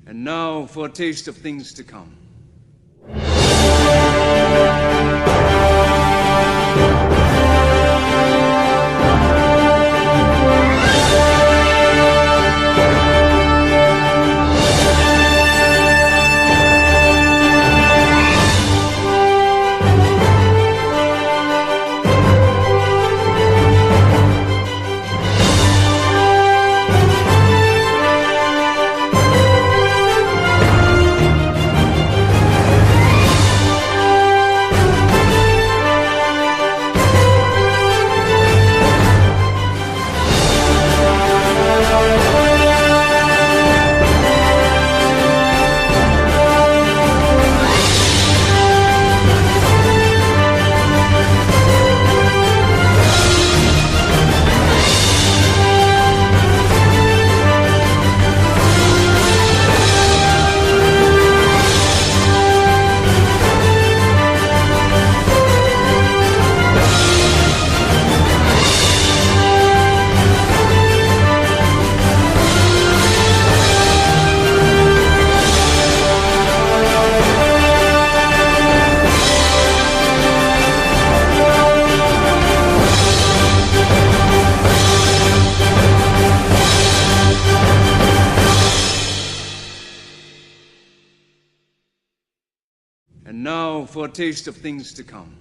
And now for a taste of things to come. And now for a taste of things to come.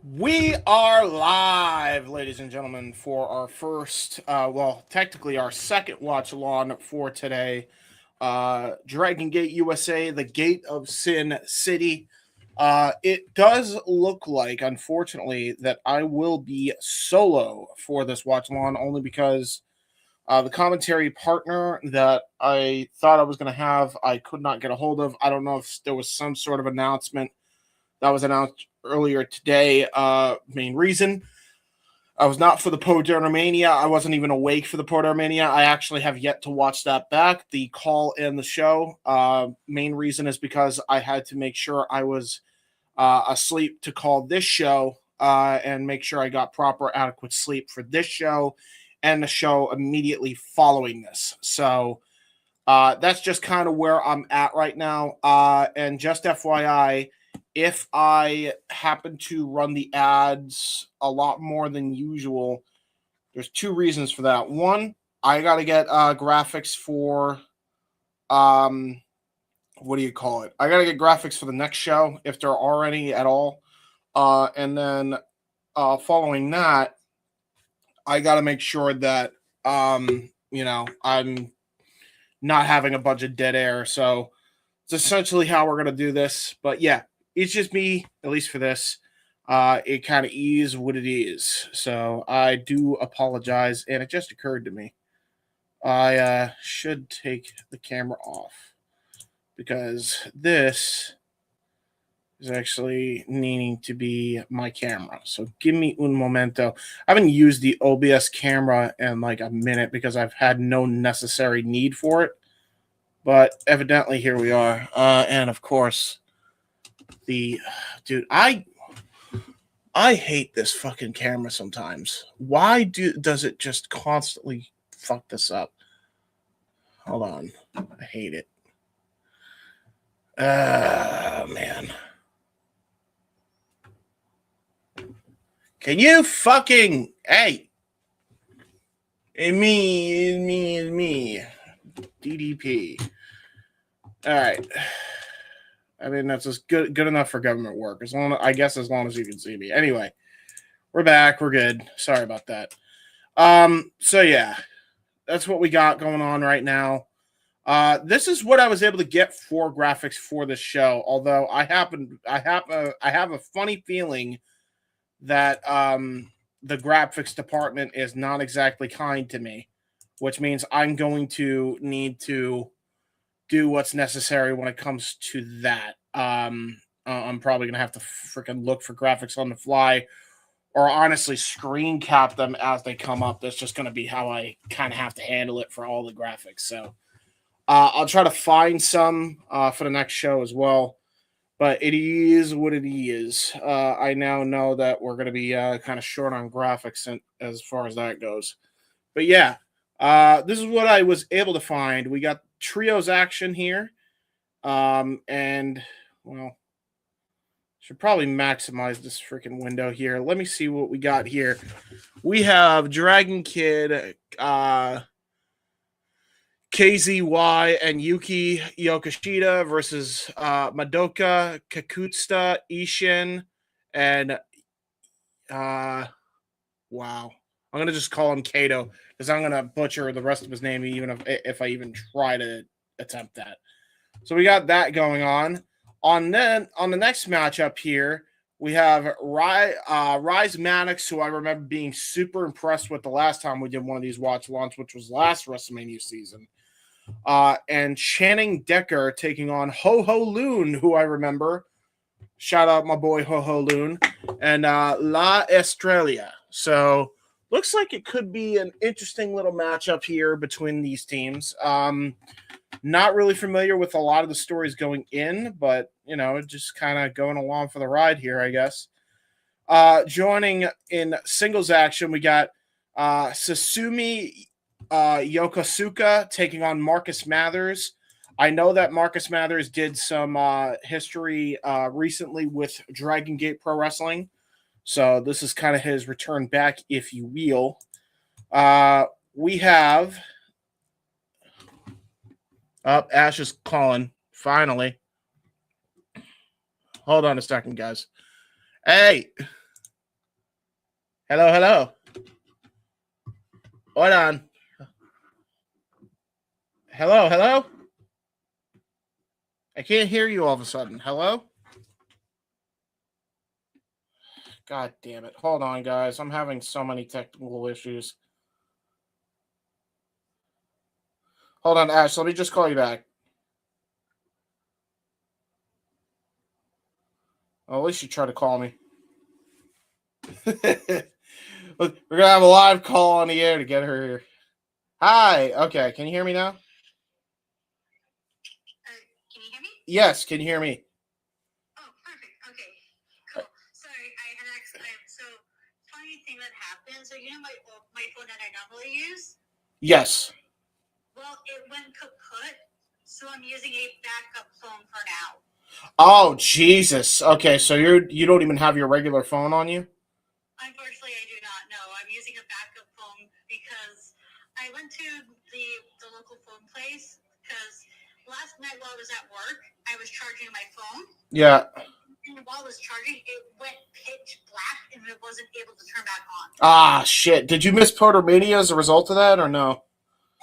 We are live, ladies and gentlemen, for our first, technically our second watch along for today. Dragon Gate USA, the Gate of Sin City. It does look like, unfortunately, that I will be solo for this watch along, only because the commentary partner that I thought I was going to have, I could not get a hold of. I don't know if there was some sort of announcement that was announced earlier today. Main reason, I was not for the Podermania. I wasn't even awake for the Podermania. I actually have yet to watch that back, the call and the show. Main reason is because I had to make sure I was asleep to call this show and make sure I got proper adequate sleep for this show and the show immediately following this. So that's just kind of where I'm at right now. And just FYI, if I happen to run the ads a lot more than usual, there's two reasons for that. One, I got to get graphics for, what do you call it? I got to get graphics for the next show, if there are any at all. And then following that, I got to make sure that, I'm not having a bunch of dead air. So it's essentially how we're going to do this. But yeah, it's just me, at least for this. It kind of is what it is. So I do apologize. And it just occurred to me, I should take the camera off, because this is actually needing to be my camera. So give me un momento. I haven't used the OBS camera in like a minute because I've had no necessary need for it. But evidently here we are. And of course, dude, I hate this fucking camera sometimes. Why does it just constantly fuck this up? Hold on. I hate it. Man. Can you fucking... Hey. Me. DDP. All right. I mean, that's just good enough for government work. As long as you can see me. Anyway, we're back. We're good. Sorry about that. So yeah, that's what we got going on right now. This is what I was able to get for graphics for the show. Although I have a funny feeling that the graphics department is not exactly kind to me, which means I'm going to need to do what's necessary when it comes to that. I'm probably gonna have to freaking look for graphics on the fly, or honestly screen cap them as they come up. That's just gonna be how I kind of have to handle it for all the graphics. So I'll try to find some for the next show as well. But it is what it is. I now know that we're gonna be kind of short on graphics as far as that goes. But yeah, this is what I was able to find. We got trios action here. And well, should probably maximize this freaking window here. Let me see what we got here. We have Dragon Kid, KZY, and Yuki Yokosuka versus Madoka, Kikuta, Ishin, and wow. I'm gonna just call him Kato because I'm gonna butcher the rest of his name even if I even try to attempt that. So we got that going on. On the next matchup here, we have Rhys Maddox, who I remember being super impressed with the last time we did one of these watch alongs, which was last WrestleMania season. And Channing Decker taking on Ho Ho Loon, who I remember. Shout out my boy Ho Ho Loon. And La Estrella. So looks like it could be an interesting little matchup here between these teams. Not really familiar with a lot of the stories going in, but, you know, just kind of going along for the ride here, I guess. Joining in singles action, we got Susumu Yokosuka taking on Marcus Mathers. I know that Marcus Mathers did some history recently with Dragon Gate Pro Wrestling, so this is kind of his return back, if you will. We have... Ash is calling, finally. Hold on a second, guys. Hey! Hello. Hold on. Hello? I can't hear you all of a sudden. Hello? God damn it. Hold on, guys. I'm having so many technical issues. Hold on, Ash. Let me just call you back. Well, at least you try to call me. Look, we're going to have a live call on the air to get her here. Hi. Okay. Can you hear me now? Can you hear me? Yes. Can you hear me? Oh, perfect. Okay. Cool. Sorry, I had an accident. So, funny thing that happened. So, you know my phone that I normally use? Yes. Well, it went kaput, so I'm using a backup phone for now. Oh, Jesus. Okay, so you don't even have your regular phone on you? Unfortunately, I do not know. I'm using a backup phone because I went to the local phone place because last night while I was at work, I was charging my phone. Yeah. And while I was charging, it went pitch black and it wasn't able to turn back on. Ah, shit. Did you miss Protomania as a result of that, or no?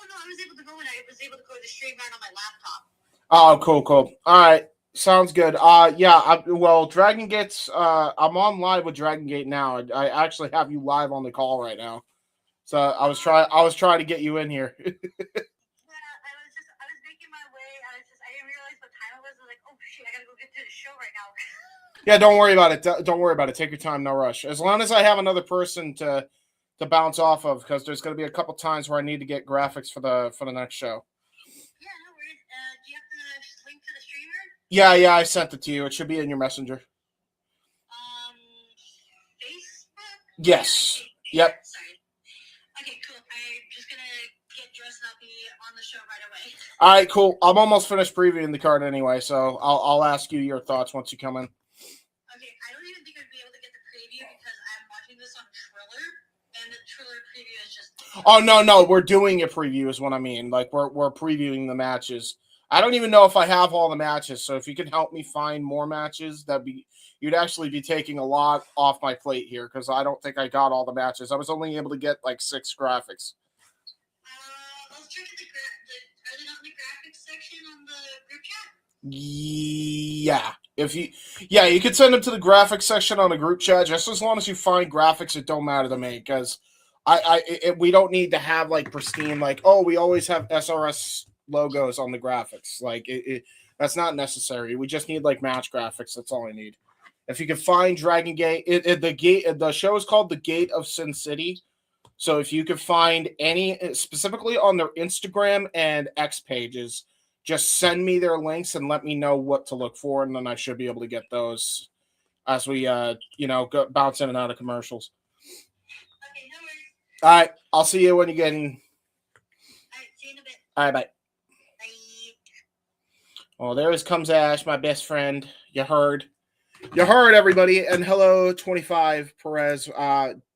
Oh, no, I was able to go and I was able to go to the stream right on my laptop. Oh, cool. All right. Sounds good. Dragon Gate's I'm on live with Dragon Gate now. I actually have you live on the call right now. So I was trying to get you in here. Yeah, I was making my way. I didn't realize what time it was. I was like, oh shit, I gotta go get to the show right now. Yeah, don't worry about it. Don't worry about it. Take your time, no rush. As long as I have another person to bounce off of, because there's going to be a couple times where I need to get graphics for the next show. Yeah, no worries. Do you have the link to the streamer? Yeah, I sent it to you. It should be in your messenger. Facebook? Yes. Yep. Sorry. Okay, cool. I'm just gonna get dressed and I'll be on the show right away. All right, cool. I'm almost finished previewing the card anyway, so I'll ask you your thoughts once you come in. Okay, I don't even think I'd be able to get the preview because I'm watching this Oh no, we're doing a preview is what I mean. Like we're previewing the matches. I don't even know if I have all the matches. So if you could help me find more matches, you'd actually be taking a lot off my plate here because I don't think I got all the matches. I was only able to get like 6 graphics. Let's check are they not in the graphics section on the group chat? Yeah. You could send them to the graphics section on the group chat just as long as you find graphics that don't matter to me because we don't need to have like pristine like we always have SRS logos on the graphics like that's not necessary. We just need like match graphics. That's all I need. If you can find Dragon Gate, the show is called The Gate of Sin City. So if you could find any specifically on their Instagram and X pages, just send me their links and let me know what to look for, and then I should be able to get those as we go bounce in and out of commercials. Okay, no worries. All right, I'll see you when you get in. All right, see you in a bit. All right, bye. Bye. Oh, there comes Ash, my best friend. You heard, everybody. And hello, 25 Perez.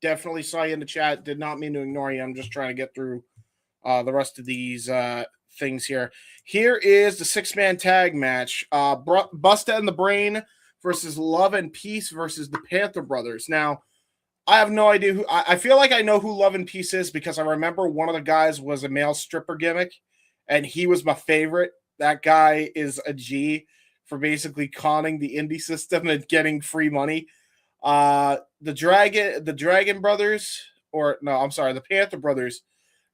Definitely saw you in the chat. Did not mean to ignore you. I'm just trying to get through the rest of these things here. Here is the 6-man tag match. Bustah and the Brain versus Love and Peace versus the Panther brothers. Now, I have no idea who. I feel like I know who Love and Peace is because I remember one of the guys was a male stripper gimmick, and he was my favorite. That guy is a G for basically conning the indie system and getting free money. The Dragon brothers, the Panther brothers.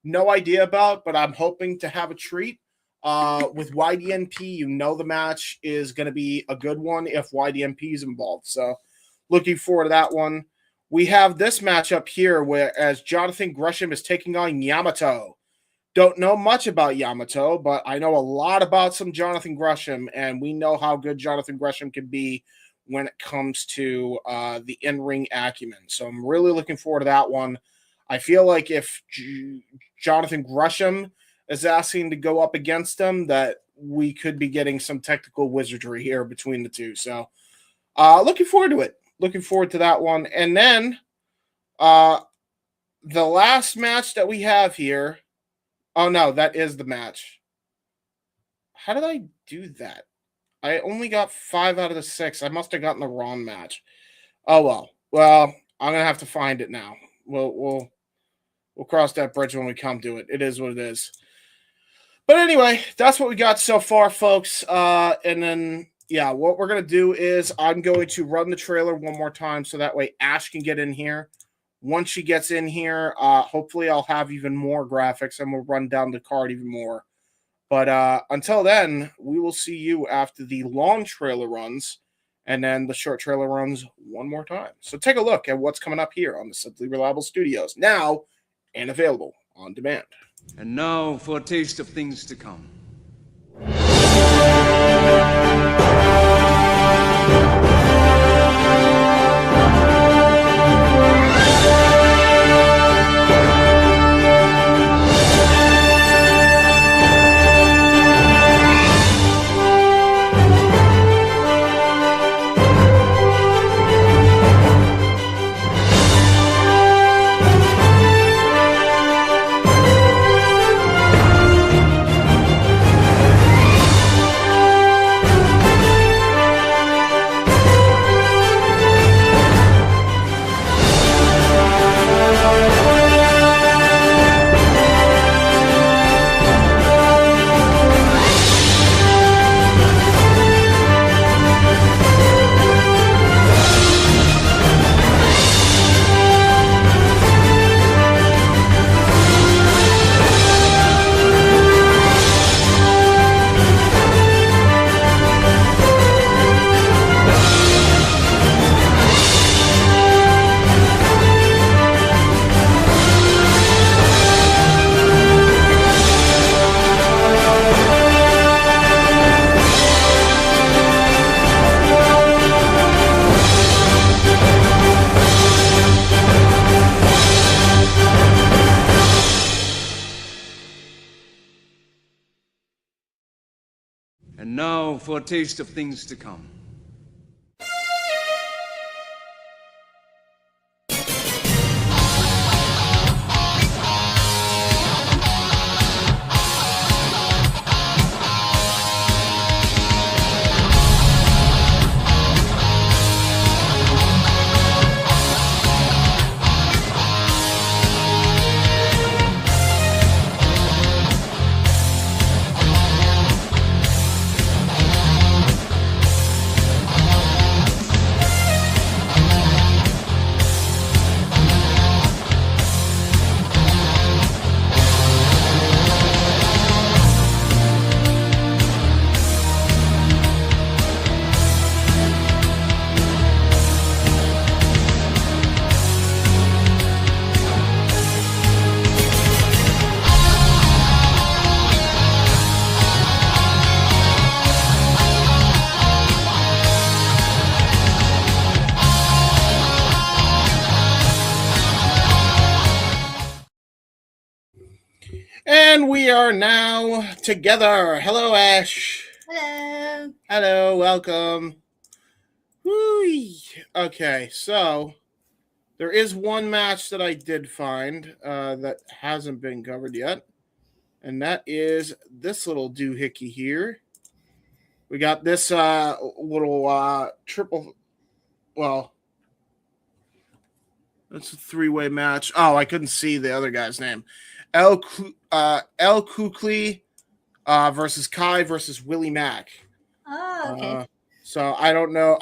No idea about, but I'm hoping to have a treat. With YDNP, the match is going to be a good one if YDNP is involved. So, looking forward to that one. We have this matchup here whereas Jonathan Gresham is taking on Yamato. Don't know much about Yamato, but I know a lot about some Jonathan Gresham, and we know how good Jonathan Gresham can be when it comes to the in-ring acumen. So I'm really looking forward to that one. I feel like if Jonathan Gresham is asking to go up against him, that we could be getting some technical wizardry here between the two. So looking forward to it. Looking forward to that one. And then the last match that we have here. Oh, no, that is the match. How did I do that? I only got 5 out of the 6. I must have gotten the wrong match. Oh, well. Well, I'm going to have to find it now. We'll cross that bridge when we come to it. It is what it is. But anyway, that's what we got so far, folks. And then, what we're going to do is I'm going to run the trailer one more time so that way Ash can get in here. Once she gets in here, hopefully I'll have even more graphics and we'll run down the card even more. But until then, we will see you after the long trailer runs and then the short trailer runs one more time. So take a look at what's coming up here on the Simply Reliable Studios, now and available on demand. And now for a taste of things to come. And now for a taste of things to come. And we are now together. Hello, Ash. Hello. Hello, welcome. Whee. Okay, so there is one match that I did find that hasn't been covered yet, and that is this little doohickey here. We got this little triple, well, it's a three-way match. Oh, I couldn't see the other guy's name. El Kuycuy versus Kai versus Willie Mack. Oh, okay. So I don't know.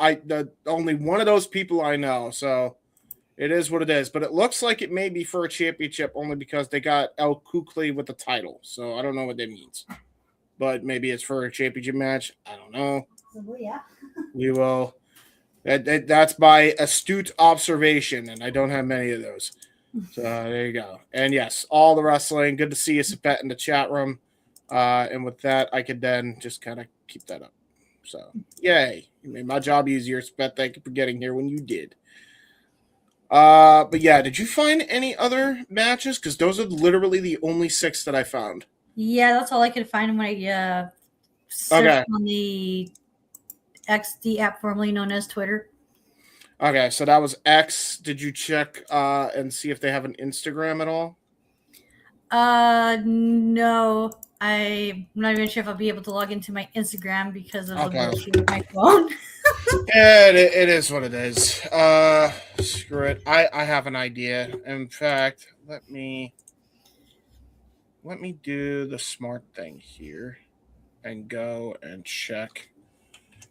Only one of those people I know. So it is what it is. But it looks like it may be for a championship only because they got El Kuycuy with the title. So I don't know what that means. But maybe it's for a championship match. I don't know. Oh, yeah. We will. That's by astute observation, and I don't have many of those. So there you go. And yes, all the wrestling. Good to see you, Sapet, in the chat room. And with that, I could then just kind of keep that up. So, yay. You made my job easier, Sapet. Thank you for getting here when you did. But yeah, did you find any other matches? Because those are literally the only 6 that I found. Yeah, that's all I could find when I searched on the XD app formerly known as Twitter. Okay, so that was X. Did you check and see if they have an Instagram at all? No. I'm not even sure if I'll be able to log into my Instagram because of the issue with my phone. Yeah, it is what it is. Screw it. I have an idea. In fact, let me do the smart thing here and go and check.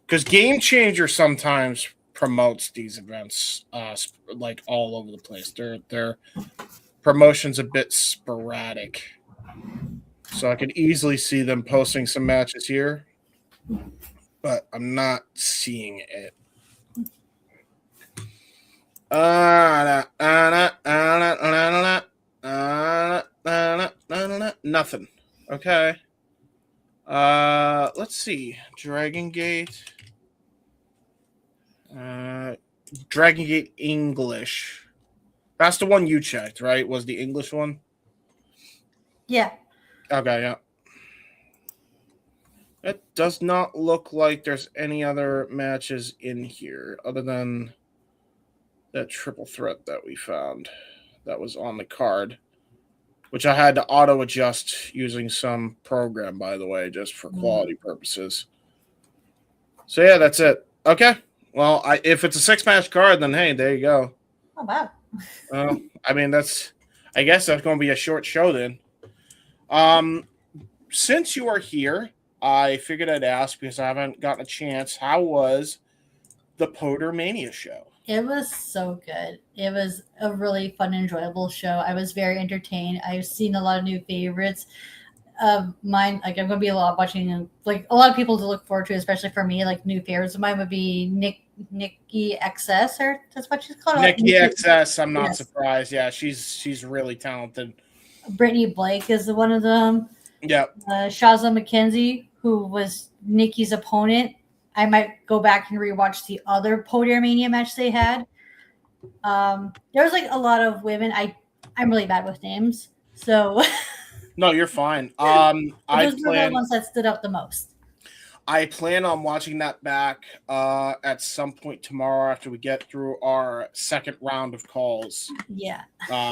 Because Game Changer sometimes promotes these events like all over the place. Their promotion's a bit sporadic. So I could easily see them posting some matches here, but I'm not seeing it. Nothing. Okay. Let's see. Dragon Gate. Dragon Gate English. That's the one you checked, right? Was the English one? Yeah. Okay, yeah. It does not look like there's any other matches in here other than that triple threat that we found that was on the card, which I had to auto adjust using some program, by the way, just for quality purposes. So yeah, that's it. Okay. Well, if it's a 6-match card, then hey, there you go. Oh wow. I mean, I guess that's going to be a short show then. Since you are here, I figured I'd ask because I haven't gotten a chance. How was the Poder Mania show? It was so good. It was a really fun, enjoyable show. I was very entertained. I've seen a lot of new favorites of mine. Like I'm going to be watching like a lot of people to look forward to, especially for me. Like new favorites of mine would be Nikki XS, or that's what she's called. Nikki XS. I'm not surprised. Yeah, she's really talented. Brittany Blake is one of them. Yep. Shazza McKenzie, who was Nikki's opponent. I might go back and rewatch the other Poder Mania match they had. There was like a lot of women. I'm really bad with names, so no, you're fine. Those were the ones that stood out the most. I plan on watching that back at some point tomorrow after we get through our second round of calls. Yeah.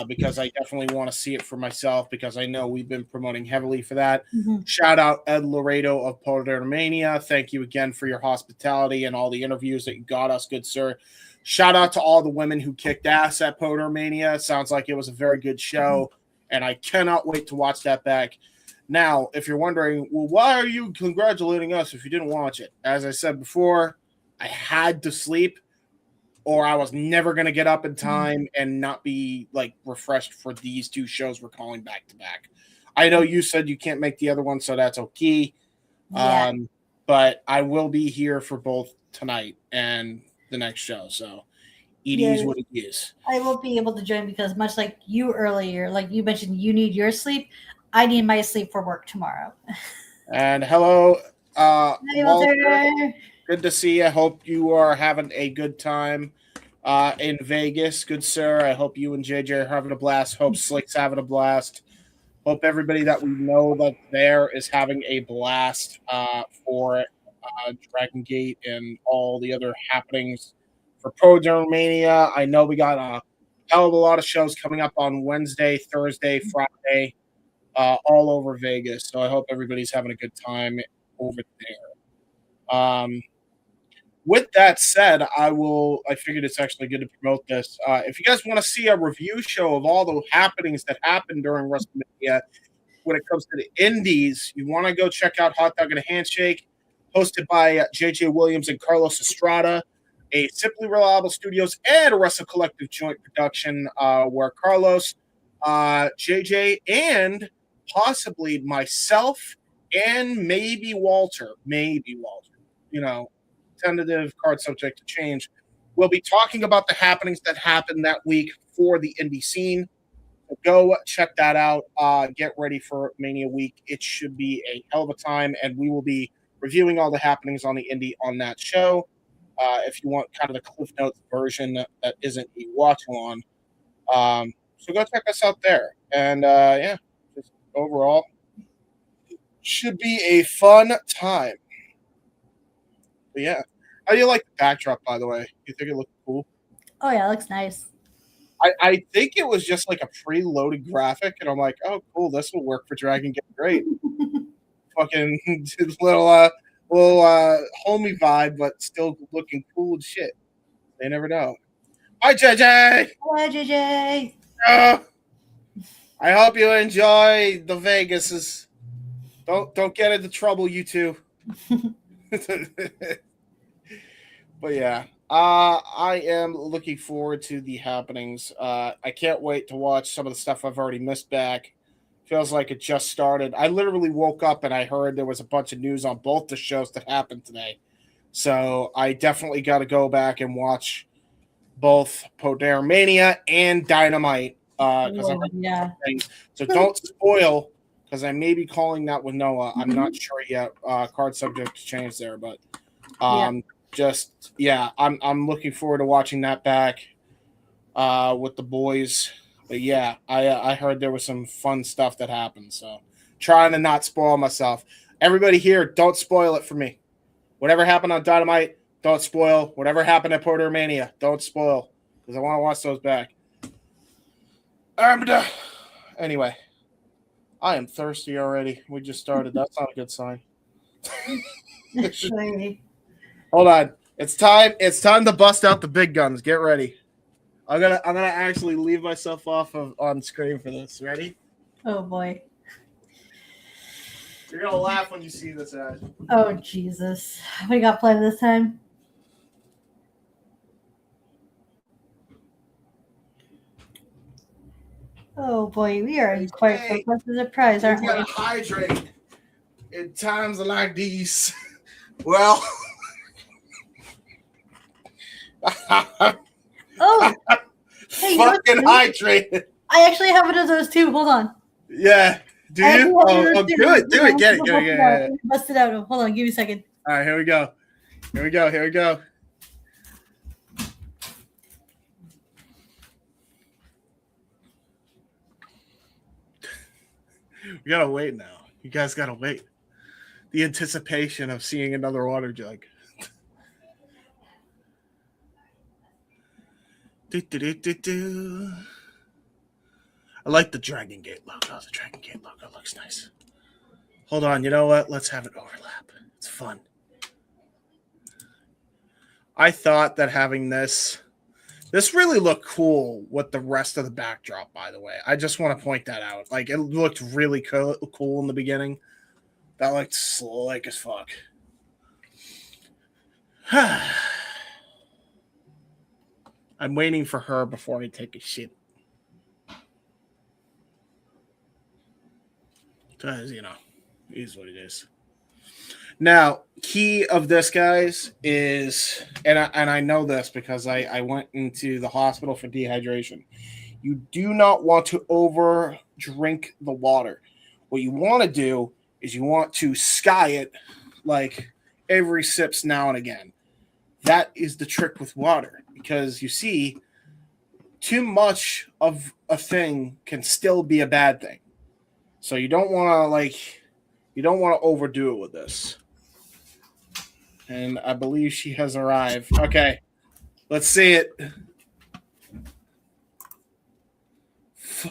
Because I definitely want to see it for myself because I know we've been promoting heavily for that. Mm-hmm. Shout out Ed Laredo of Podermania. Thank you again for your hospitality and all the interviews that you got us, good sir. Shout out to all the women who kicked ass at Podermania. Sounds like it was a very good show, and I cannot wait to watch that back. Now, if you're wondering, well, why are you congratulating us if you didn't watch it? As I said before, I had to sleep or I was never going to get up in time and not be like refreshed for these 2 shows we're calling back to back. I know you said you can't make the other one, so that's okay. Yeah. But I will be here for both tonight and the next show. So it is what it is. I won't be able to join because much like you earlier, like you mentioned, you need your sleep. I need my sleep for work tomorrow. And hello, Walter. Good to see you. I hope you are having a good time in Vegas. Good sir. I hope you and JJ are having a blast. Hope Slick's having a blast. Hope everybody that we know that's there is having a blast for Dragon Gate and all the other happenings for Pro Mania. I know we got a hell of a lot of shows coming up on Wednesday, Thursday, Friday, all over Vegas. So I hope everybody's having a good time over there. With that said, I figured it's actually good to promote this. If you guys want to see a review show of all the happenings that happened during WrestleMania when it comes to the indies, you want to go check out Hot Dog and a Handshake, hosted by JJ Williams and Carlos Estrada, a Simply Reliable Studios and a Wrestle Collective joint production where Carlos, JJ, and possibly myself and maybe Walter, tentative card subject to change. We'll be talking about the happenings that happened that week for the indie scene. So go check that out. Get ready for Mania Week. It should be a hell of a time, and we will be reviewing all the happenings on the indie on that show. If you want kind of the Cliff Notes version that isn't a watch-along. So go check us out there. And just overall, should be a fun time. But yeah. How do you like the backdrop, by the way? You think it looks cool? Oh, yeah, it looks nice. I think it was just like a preloaded graphic, and I'm like, oh, cool, this will work for Dragon Gate. Great. Fucking little homie vibe, but still looking cool as shit. They never know. Hi, JJ! Hi, JJ! I hope you enjoy the Vegases. Don't get into trouble, you two. But yeah, I am looking forward to the happenings. I can't wait to watch some of the stuff I've already missed back. Feels like it just started. I literally woke up and I heard there was a bunch of news on both the shows that happened today. So I definitely got to go back and watch both Poder Mania and Dynamite. Yeah. So don't spoil, because I may be calling that with Noah. I'm not sure yet. Card subject to change there, but I'm looking forward to watching that back with the boys. But yeah, I heard there was some fun stuff that happened. So trying to not spoil myself. Everybody here, don't spoil it for me. Whatever happened on Dynamite, don't spoil. Whatever happened at Poder Mania, don't spoil, because I want to watch those back. Anyway, I am thirsty already. We just started. That's not a good sign. Hold on. It's time to bust out the big guns. Get ready. I'm gonna actually leave myself off on screen for this. Ready? Oh boy. You're gonna laugh when you see this ad. Oh Jesus. We got planned this time. Oh boy, we are in quite a pleasant surprise, aren't we? You gotta hydrate in times like these. Well, oh, hey, fucking hydrated. I actually have one of those too. Hold on. Yeah, do you? Oh, do it. Get it. Bust it out. Hold on, give me a second. All right, here we go. We gotta wait now. You guys gotta wait. The anticipation of seeing another water jug. I like the Dragon Gate logo. The Dragon Gate logo looks nice. Hold on, you know what? Let's have it overlap. It's fun. I thought that having this really looked cool with the rest of the backdrop, by the way. I just want to point that out. Like, it looked really cool in the beginning. That looked slick as fuck. I'm waiting for her before I take a shit. Because, it is what it is. Now, key of this, guys, is, and I know this because I went into the hospital for dehydration. You do not want to over drink the water. What you want to do is you want to sky it like every sips now and again. That is the trick with water, because you see, too much of a thing can still be a bad thing. So you don't want to overdo it with this. And I believe she has arrived. Okay, let's see it.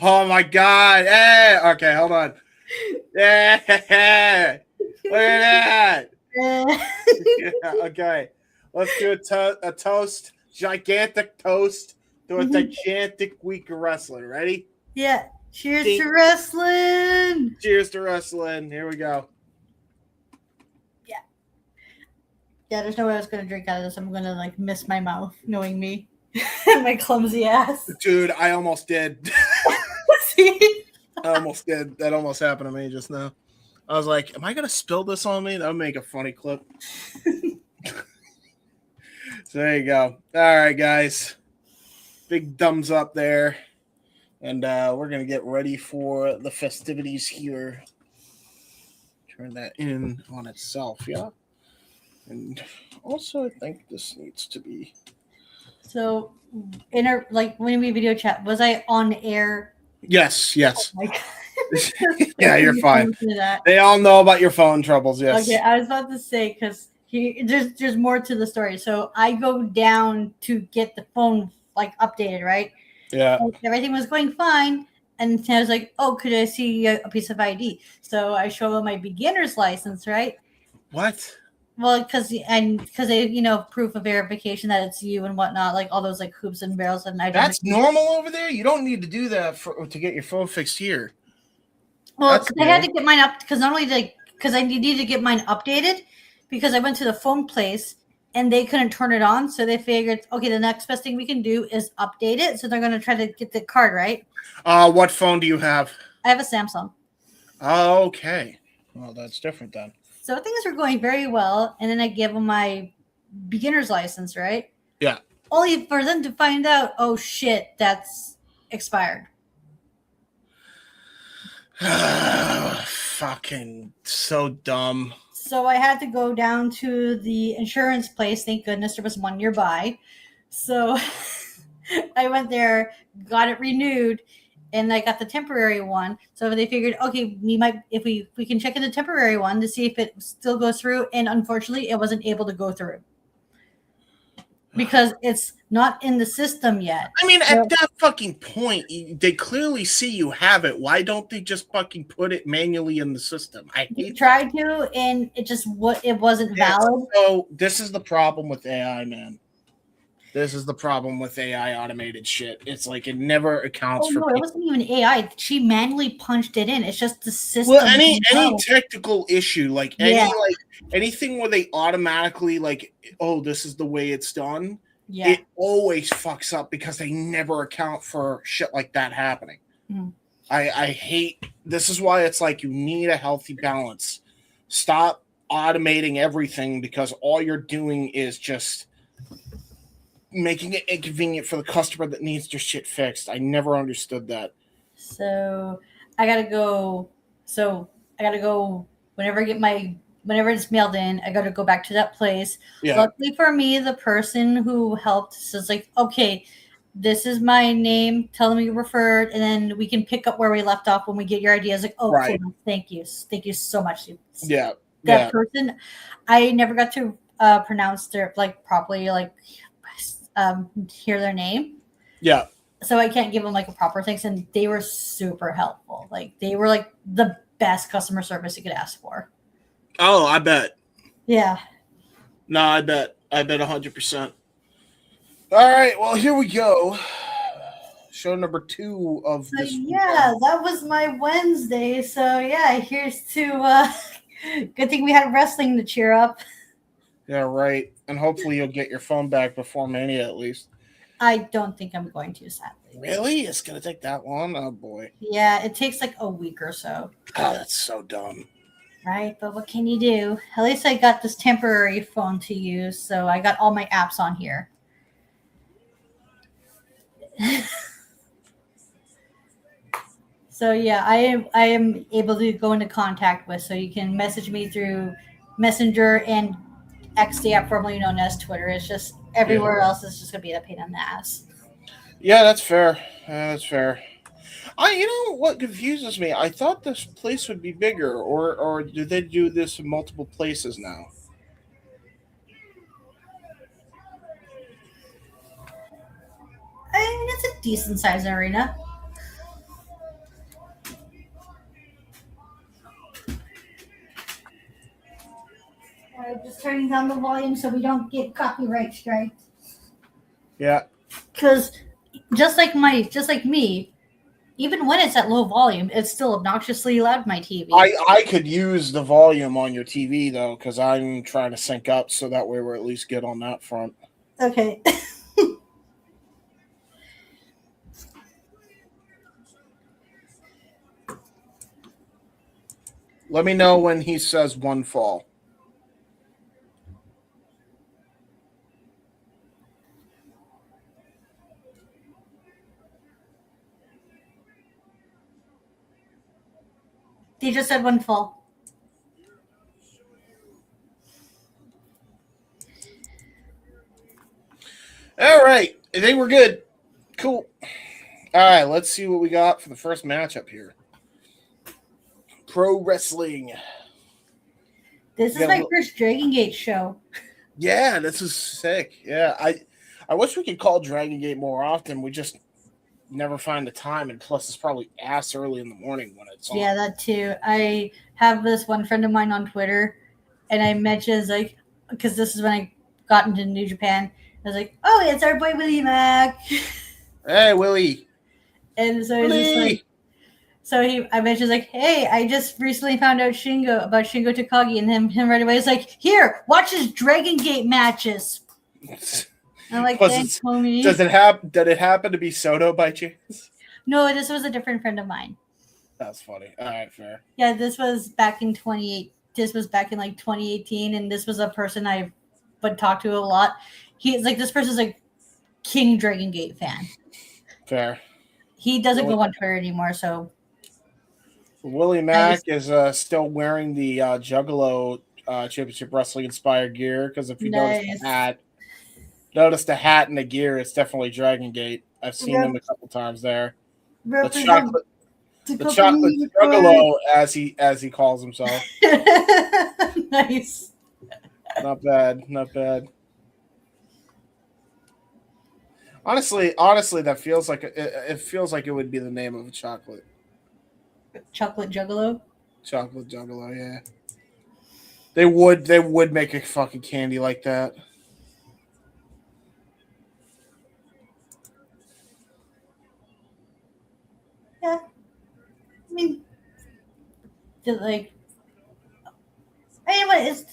Oh my God! Hey, okay, hold on. Yeah, look at that. Yeah, okay, let's do a toast, gigantic toast to a gigantic week of wrestling. Ready? Yeah. Cheers to wrestling. Cheers to wrestling. Here we go. Yeah, there's no way I was gonna drink out of this. I'm gonna like miss my mouth, knowing me. My clumsy ass. Dude, I almost did. See? I almost did. That almost happened to me just now. I was like, am I going to spill this on me? That would make a funny clip. So there you go. All right, guys. Big thumbs up there. And we're going to get ready for the festivities here. Turn that in on itself, yeah. And also, I think this needs to be. So, in our when we video chat, was I on air? Yes. Oh my God. Yeah, you're fine. They all know about your phone troubles. Yes. Okay, I was about to say because there's more to the story. So I go down to get the phone updated, right? Yeah. And everything was going fine, and I was like, "Oh, could I see a piece of ID?" So I show them my beginner's license, right? What? Well, because they proof of verification that it's you and whatnot, like all those hoops and barrels and that's normal over there. You don't need to do that to get your phone fixed here. Well, I had to get mine up because not only because I needed to get mine updated because I went to the phone place and they couldn't turn it on, so they figured, okay, the next best thing we can do is update it. So they're going to try to get the card, right? What phone do you have? I have a Samsung. Okay, well that's different then. So things are going very well, and then I give them my beginner's license, right? Yeah. Only for them to find out, oh shit, that's expired. Fucking so dumb. So I had to go down to the insurance place. Thank goodness there was one nearby. So I went there, got it renewed, and I got the temporary one. So they figured, okay, if we can check in the temporary one to see if it still goes through. And unfortunately, it wasn't able to go through because it's not in the system yet. I mean, at that fucking point, they clearly see you have it. Why don't they just fucking put it manually in the system? I tried to, and it wasn't valid. So this is the problem with AI, man. This is the problem with AI automated shit. It's like it never accounts for. No, it wasn't even AI. She manually punched it in. It's just the system. Well, any technical issue, anything where they automatically this is the way it's done. Yeah. It always fucks up because they never account for shit like that happening. I hate. This is why it's you need a healthy balance. Stop automating everything because all you're doing is just making it inconvenient for the customer that needs their shit fixed. I never understood that. So I gotta go. Whenever it's mailed in, I gotta go back to that place. Yeah. Luckily for me, the person who helped says okay, this is my name. Tell them you referred, and then we can pick up where we left off when we get your ideas. Right. Cool. Thank you so much. Yeah. That person, I never got to pronounce their properly hear their name. Yeah. So I can't give them a proper thanks, and they were super helpful. They were the best customer service you could ask for. Oh, I bet. Yeah. No, I bet 100%. All right, well, here we go. Show number 2 of this weekend. That was my Wednesday. So here's to good thing we had wrestling to cheer up. Yeah, right. And hopefully you'll get your phone back before Mania at least. I don't think I'm going to, sadly. Really? It's going to take that long? Oh, boy. Yeah, it takes a week or so. Oh, that's so dumb. Right, but what can you do? At least I got this temporary phone to use, so I got all my apps on here. So I am able to go into contact with, so you can message me through Messenger and X, the app formerly known as Twitter. It's just everywhere else is just gonna be a pain in the ass. Yeah, that's fair. That's fair. You know what confuses me? I thought this place would be bigger, or do they do this in multiple places now? I mean, it's a decent sized arena. Just turning down the volume so we don't get copyright strike. Yeah. Because just like me, even when it's at low volume, it's still obnoxiously loud. My TV. I could use the volume on your TV though, because I'm trying to sync up so that way we're at least good on that front. Okay. Let me know when he says one fall. He just said one fall. All right. I think we're good. Cool. All right. Let's see what we got for the first matchup here. Pro wrestling. This is my first Dragon Gate show. Yeah, this is sick. Yeah, I wish we could call Dragon Gate more often. We just never find the time, and plus it's probably ass early in the morning when it's on. Yeah, that too. I have this one friend of mine on Twitter, and I mentioned like, because this is when I got into New Japan. I was like, "Oh, it's our boy Willie Mack." Hey, Willie. And so he's just like, I mentioned like, "Hey, I just recently found out about Shingo Takagi," and him right away is like, "Here, watch his Dragon Gate matches." I'm like, "Thanks, homie." Did it happen to be Soto by chance? No, this was a different friend of mine. That's funny. All right, fair. Yeah, this was back in 28. This was back in like 2018, and this was a person I would talk to a lot. He's like, this person's like King Dragon Gate fan. Fair. He doesn't go on Twitter anymore, so. Willie Mack is still wearing the Juggalo Championship Wrestling inspired gear, because if you notice the hat and the gear, it's definitely Dragon Gate. I've seen them a couple times there. The chocolate Juggalo, as he calls himself. Nice. Not bad. Honestly, that feels like it feels like it would be the name of a chocolate. Chocolate Juggalo. Chocolate Juggalo, yeah. They would make a fucking candy like that. Yeah. I mean, like,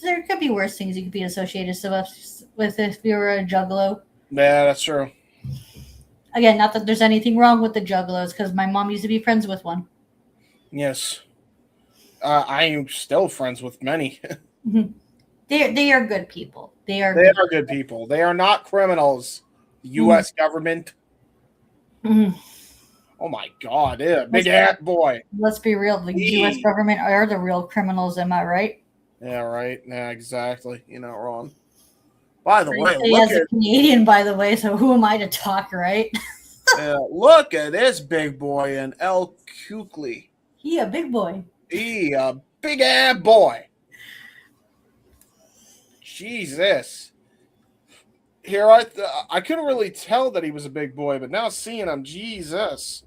there could be worse things you could be associated with if you were a Juggalo. Yeah, that's true. Again, not that there's anything wrong with the Juggalos, because my mom used to be friends with one. Yes. I am still friends with many. They are good people. They are good people. They are not criminals. The U.S. government. Mm-hmm. Oh my God. Yeah, big hat boy. Let's be real. The U.S. government are the real criminals. Am I right? Yeah, right. Yeah, exactly. You're not wrong. By the way, look at a Canadian, by the way, so who am I to talk, right? Look at this big boy in El Kuycuy. He a big boy. He a big ass boy. Jesus. Here I couldn't really tell that he was a big boy, but now seeing him, Jesus.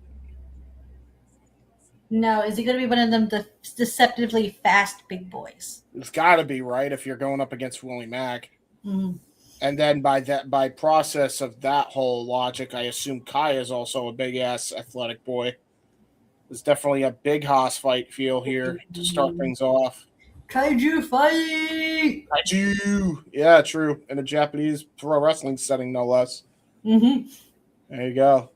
No, is he going to be one of them deceptively fast big boys? It's got to be, right, if you're going up against Willie Mack. Mm-hmm. And then by process of that whole logic, I assume Kai is also a big ass athletic boy. There's definitely a big hoss fight feel here to start things off. Kaiju fight! Kaiju! Yeah, true. In a Japanese pro wrestling setting, no less. Mm-hmm. There you go.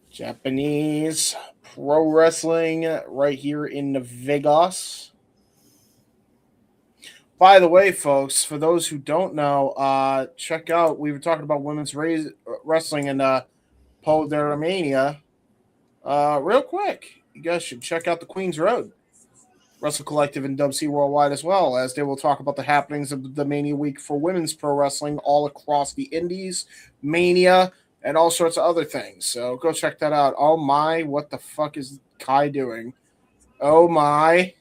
Japanese pro wrestling right here in Vegas. By the way, folks, for those who don't know, check out, we were talking about women's wrestling in Podermania. Real quick, you guys should check out the Queen's Road Wrestle Collective and WC Worldwide as well, as they will talk about the happenings of the Mania week for women's pro wrestling all across the Indies, Mania, and all sorts of other things. So go check that out. Oh my, what the fuck is Kai doing? Oh my.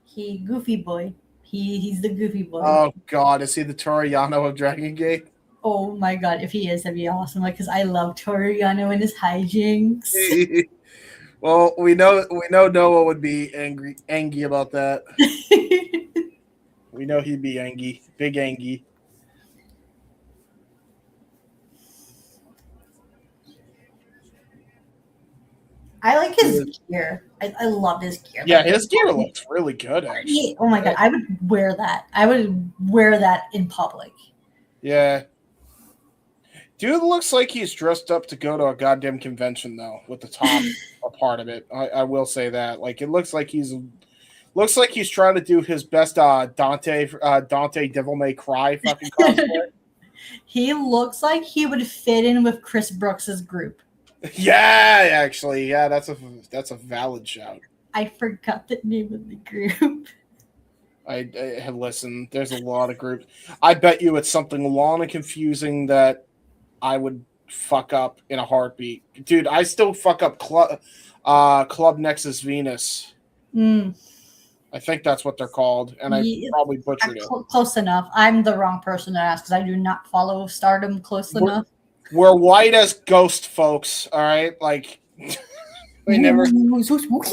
He goofy boy. He's the goofy boy. Oh god, is he the Toriyano of Dragon Gate? Oh my god, if he is, that'd be awesome. Like, because I love Toriyano and his hijinks. Well, we know Noah would be angry about that. We know he'd be angry, big angry. I like his gear. I love his gear. Yeah, like, his gear looks really good, actually. Oh my god, I would wear that. I would wear that in public. Yeah. Dude looks like he's dressed up to go to a goddamn convention, though, with the top a part of it. I will say that. Like, it looks like he's trying to do his best Dante Devil May Cry fucking cosplay. He looks like he would fit in with Chris Brooks's group. Yeah, actually, yeah, that's a valid shout. I forgot the name of the group. I have listened. There's a lot of groups. I bet you it's something long and confusing that I would fuck up in a heartbeat. Dude, I still fuck up Club Nexus Venus. I think that's what they're called, and I probably butchered it. Close enough. I'm the wrong person to ask because I do not follow Stardom close enough. We're white as ghost folks, all right? Like, we never... So spooky!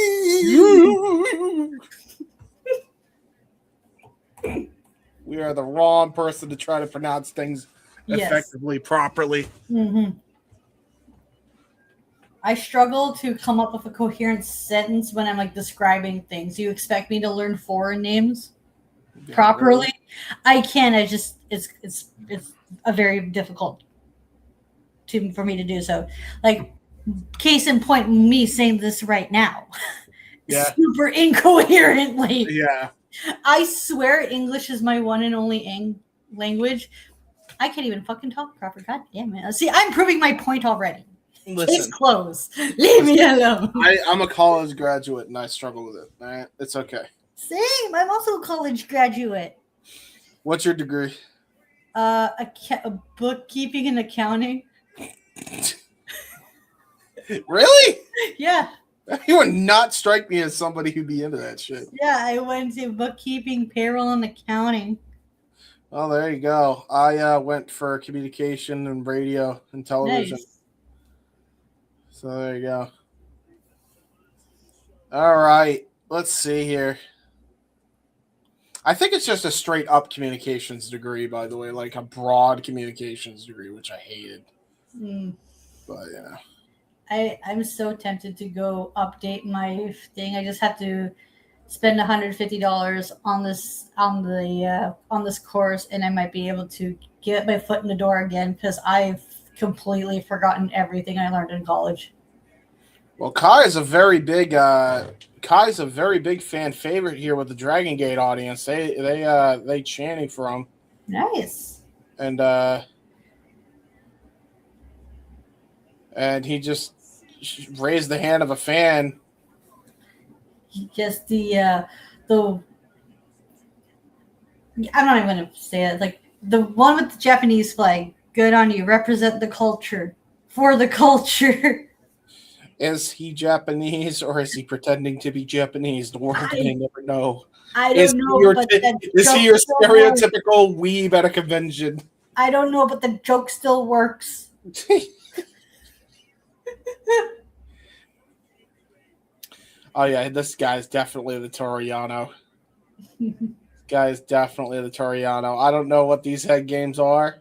We are the wrong person to try to pronounce things effectively, properly. Mm-hmm. I struggle to come up with a coherent sentence when I'm like describing things. You expect me to learn foreign names properly? I can't. It's a very difficult for me to do so. Like, case in point, me saying this right now, super incoherently. Yeah. I swear English is my one and only language. I can't even fucking talk proper. God damn it. See, I'm proving my point already. Listen. Case closed. Leave me alone. I'm a college graduate and I struggle with it. All right? It's okay. Same. I'm also a college graduate. What's your degree? Bookkeeping and accounting. Really? Yeah. You would not strike me as somebody who'd be into that shit. Yeah, I went to bookkeeping, payroll, and accounting. Oh, there you go. I went for communication and radio and television. Nice. So there you go. All right. Let's see here. I think it's just a straight up communications degree, by the way, like a broad communications degree, which I hated. But yeah. I'm so tempted to go update my thing. I just have to spend $150 on this course, and I might be able to get my foot in the door again because I've completely forgotten everything I learned in college. Well, Kai is a very big fan favorite here with the Dragon Gate audience. They chanting for him. Nice. And he just raised the hand of a fan. Just I'm not even going to say it. Like the one with the Japanese flag. Good on you. Represent the culture for the culture. Is he Japanese or is he pretending to be Japanese? The world may never know. I don't know. Is he your stereotypical weeb at a convention? I don't know, but the joke still works. Oh yeah, this guy is definitely the Toriyano. I don't know what these head games are.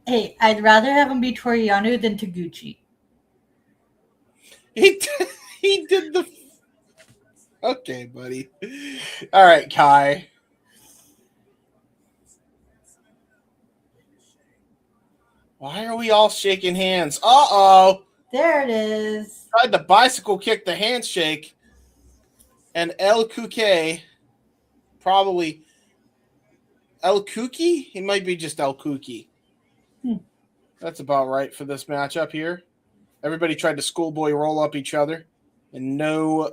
Hey, I'd rather have him be Toriyano than Taguchi. He did the... Okay, buddy. All right, Kai. Why are we all shaking hands? Uh-oh. There it is. Tried to bicycle kick the handshake. And El Kuke, probably... El Kuki? He might be just El Kuki. That's about right for this matchup here. Everybody tried to schoolboy roll up each other. And no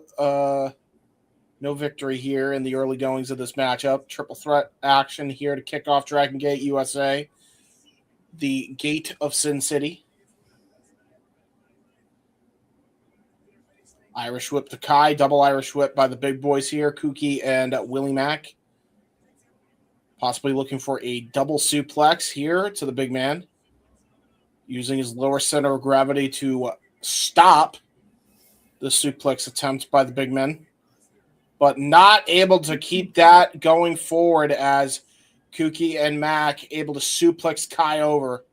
victory here in the early goings of this matchup. Triple threat action here to kick off Dragon Gate USA. the gate of Sin City. Irish whip to Kai, double Irish whip by the big boys here, Kuycuy and Willie Mack. Possibly looking for a double suplex here to the big man. Using his lower center of gravity to stop the suplex attempt by the big men. But not able to keep that going forward as Kuycuy and Mack able to suplex Kai over.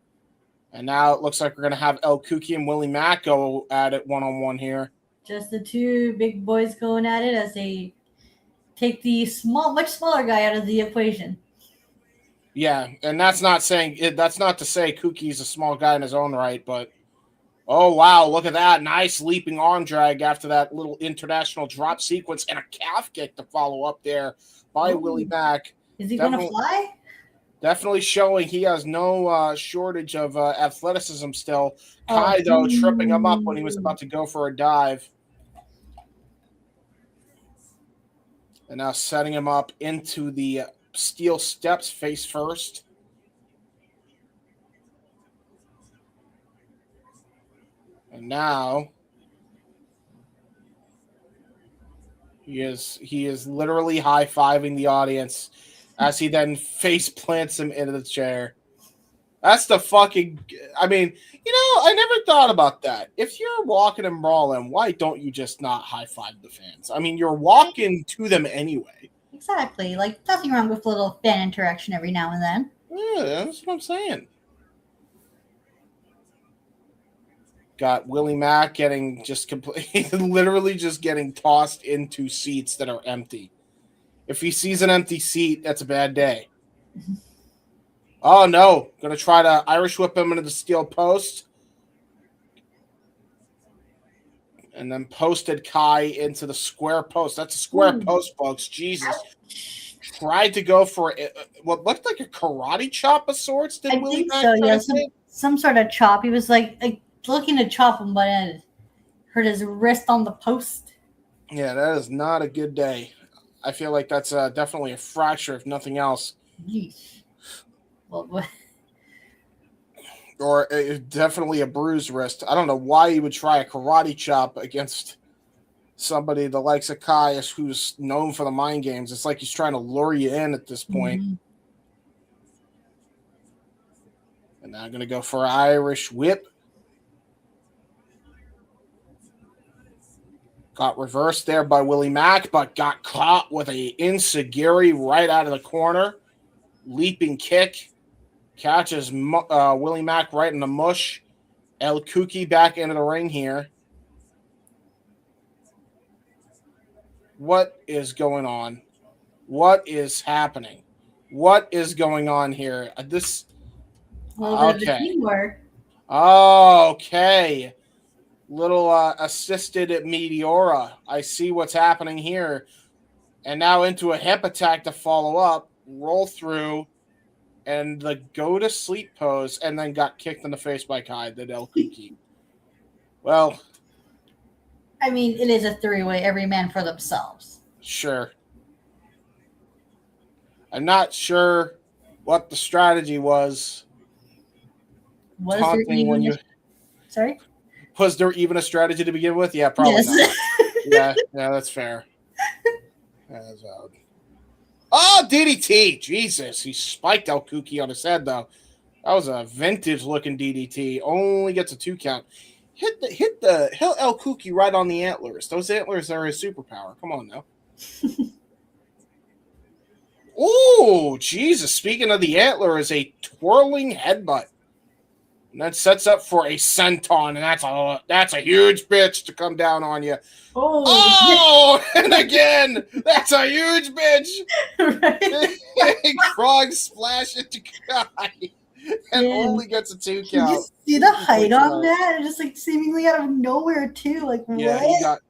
And now it looks like we're going to have El Kuycuy and Willie Mack go at it one-on-one here. Just the two big boys going at it as they take the much smaller guy out of the equation. Yeah, and that's not to say Kuycuy's a small guy in his own right, but oh wow, look at that. Nice leaping arm drag after that little international drop sequence and a calf kick to follow up there by Willie Mack. Is he going to fly? Definitely showing he has no shortage of athleticism still. Kai, though, tripping him up when he was about to go for a dive. And now setting him up into the steel steps face first. And now he is literally high-fiving the audience as he then face plants him into the chair. That's the fucking, I mean, I never thought about that. If you're walking and brawling, why don't you just not high-five the fans? I mean, you're walking to them anyway. Exactly. Like, nothing wrong with a little fan interaction every now and then. Yeah, that's what I'm saying. Got Willie Mack getting literally just getting tossed into seats that are empty. If he sees an empty seat, that's a bad day. Oh, no. Going to try to Irish whip him into the steel post. And then posted Kai into the square post. That's a square post, folks. Jesus. Tried to go for what looked like a karate chop of sorts. Did Willie Mack so, yeah. Some sort of chop. He was like looking to chop him, but it hurt his wrist on the post. Yeah, that is not a good day. I feel like that's definitely a fracture, if nothing else. Yeesh. Well, or definitely a bruised wrist. I don't know why he would try a karate chop against somebody the likes of Kai, who's known for the mind games. It's like he's trying to lure you in at this point. Mm-hmm. And now I'm going to go for an Irish whip. Got reversed there by Willie Mack, but got caught with a enziguri right out of the corner. Leaping kick. Catches Willie Mack right in the mush. El Kuycuy back into the ring here. What is going on? What is happening? What is going on here? Okay. Okay. Little assisted Meteora. I see what's happening here. And now into a hip attack to follow up. Roll through. And the go to sleep pose. And then got kicked in the face by Kai, the El Kuycuy. Well. I mean, it is a three-way, every man for themselves. Sure. I'm not sure what the strategy was. Sorry? Was there even a strategy to begin with? Yeah, probably not. Yeah, that's fair. That's valid. Oh, DDT! Jesus, he spiked El Kuycuy on his head, though. That was a vintage-looking DDT. Only gets a 2 count. Hit El Kuycuy right on the antlers. Those antlers are his superpower. Come on now. Oh, Jesus! Speaking of the antlers, a twirling headbutt. And that sets up for a senton, and that's a huge bitch to come down on you. Oh, and again, that's a huge bitch. Right. Frog splash into Kai, and only gets a 2 count. Did you see the height on that? It just like seemingly out of nowhere too. Like what?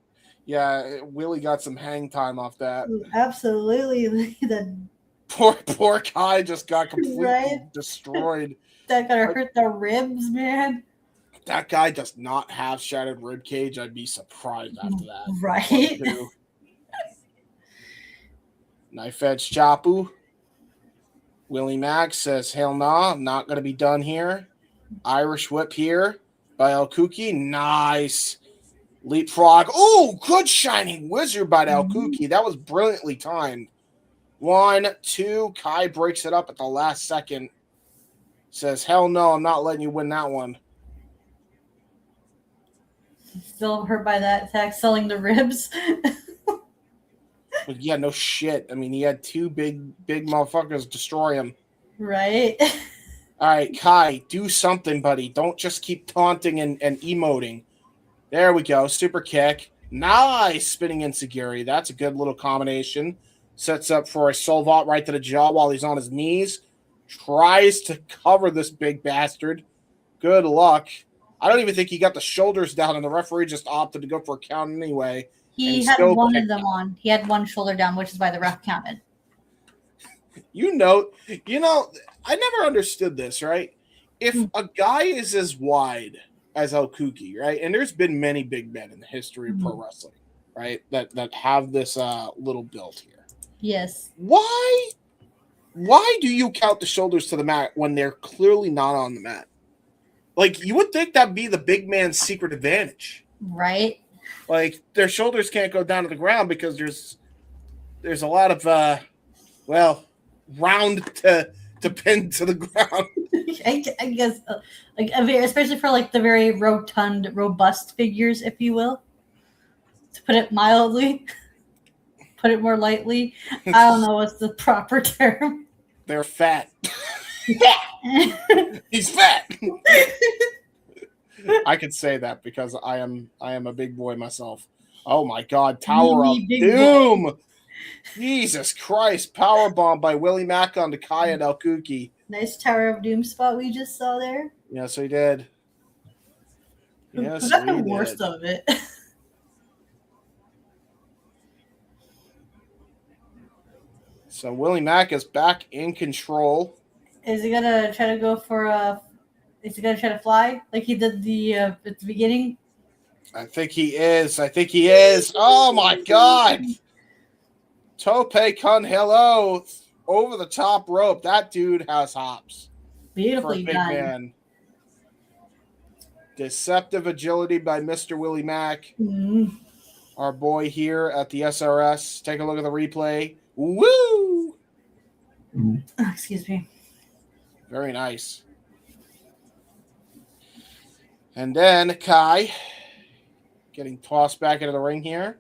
Willie got some hang time off that. Absolutely. Poor Kai just got completely destroyed. That gonna hurt the ribs, man. That guy does not have shattered rib cage. I'd be surprised after that. Right? Knife edge chapu. Willie Mack says, hell nah, I'm not going to be done here. Irish whip here by El Kuycuy. Nice. Leapfrog. Oh, good shining wizard by El Kuycuy. That was brilliantly timed. 1, 2. Kai breaks it up at the last second. Says, hell no, I'm not letting you win that one. Still hurt by that attack, selling the ribs. But yeah, no shit. I mean, he had 2 big motherfuckers destroy him. Right. All right, Kai, do something, buddy. Don't just keep taunting and emoting. There we go. Super kick. Nice spinning enziguri. That's a good little combination. Sets up for a Solvat right to the jaw while he's on his knees. Tries to cover this big bastard. Good luck. I don't even think he got the shoulders down, and the referee just opted to go for a count anyway. He had one of them on. He had one shoulder down, which is why the ref counted. You know, I never understood this, right? If a guy is as wide as El Kuycuy, right? And there's been many big men in the history of pro wrestling, right? That have this little build here. Yes. Why do you count the shoulders to the mat when they're clearly not on the mat? Like, you would think that'd be the big man's secret advantage. Right. Like, their shoulders can't go down to the ground because there's a lot of round to pin to the ground. I guess, especially for like the very rotund, robust figures, if you will, to put it mildly, put it more lightly. I don't know what's the proper term. They're fat. He's fat. I could say that because I am a big boy myself. Oh my God! Tower of Doom. Boy. Jesus Christ! Powerbomb by Willie Mack onto Kai and El Kuycuy. Nice Tower of Doom spot we just saw there. Yes, we did. Yes, that's the worst of it. So Willie Mack is back in control. Is he gonna try to go for is he gonna try to fly like he did at the beginning? I think he is. Oh my God! Tope con hello over the top rope. That dude has hops. Beautifully for a big done. Man. Deceptive agility by Mr. Willie Mack. Mm-hmm. Our boy here at the SRS. Take a look at the replay. Woo! Excuse me. Very nice. And then Kai getting tossed back into the ring here.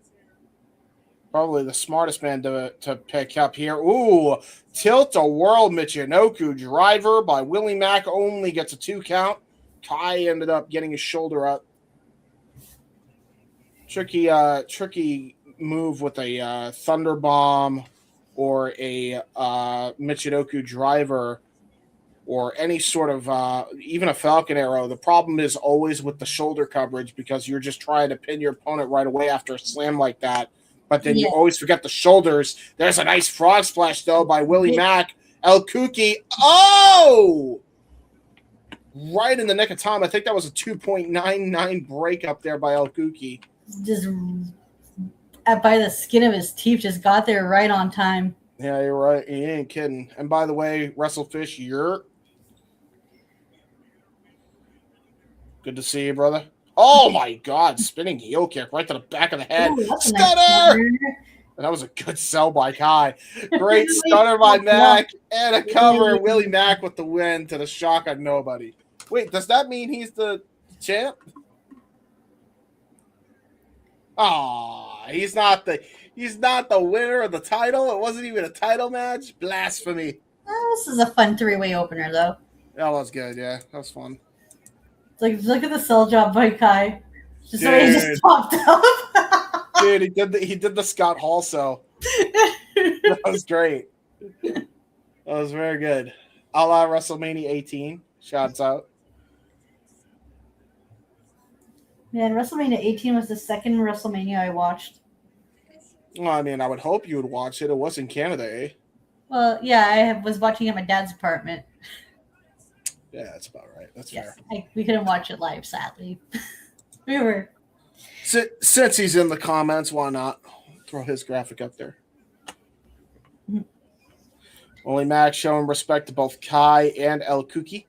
Probably the smartest man to pick up here. Ooh, tilt-a-whirl Michinoku driver by Willie Mack only gets a 2 count. Kai ended up getting his shoulder up. Tricky move with a Thunder Bomb or a Michinoku driver or any sort of even a Falcon Arrow. The problem is always with the shoulder coverage because you're just trying to pin your opponent right away after a slam like that. But then you always forget the shoulders. There's a nice frog splash, though, by Willie Mack. El Kuycuy. Oh! Right in the nick of time. I think that was a 2.99 break up there by El Kuycuy. Just by the skin of his teeth, just got there right on time. Yeah, you're right. You ain't kidding. And by the way, WrestleFish, you're good to see you, brother. Oh my God! Spinning heel kick right to the back of the head. Ooh, Stunner! Nice, and that was a good sell by Kai. Great stunner by Mack and a cover. Willie Mack with the win to the shock of nobody. Wait, does that mean he's the champ? Ah, he's not the winner of the title. It wasn't even a title match. Blasphemy. This is a fun 3-way opener, though. That was good. Yeah, that was fun. Like, look at the sell job by Kai. Just the way he just popped up. Dude, he did the Scott Hall sell. That was great. That was very good. A la WrestleMania 18. Shouts out. Man, WrestleMania 18 was the second WrestleMania I watched. Well, I mean, I would hope you would watch it. It was in Canada, eh? Well, yeah, I was watching at my dad's apartment. Yeah, that's about right. That's yes, fair. We couldn't watch it live, sadly. We were. Since he's in the comments, why not throw his graphic up there? Only Mack showing respect to both Kai and El Kuki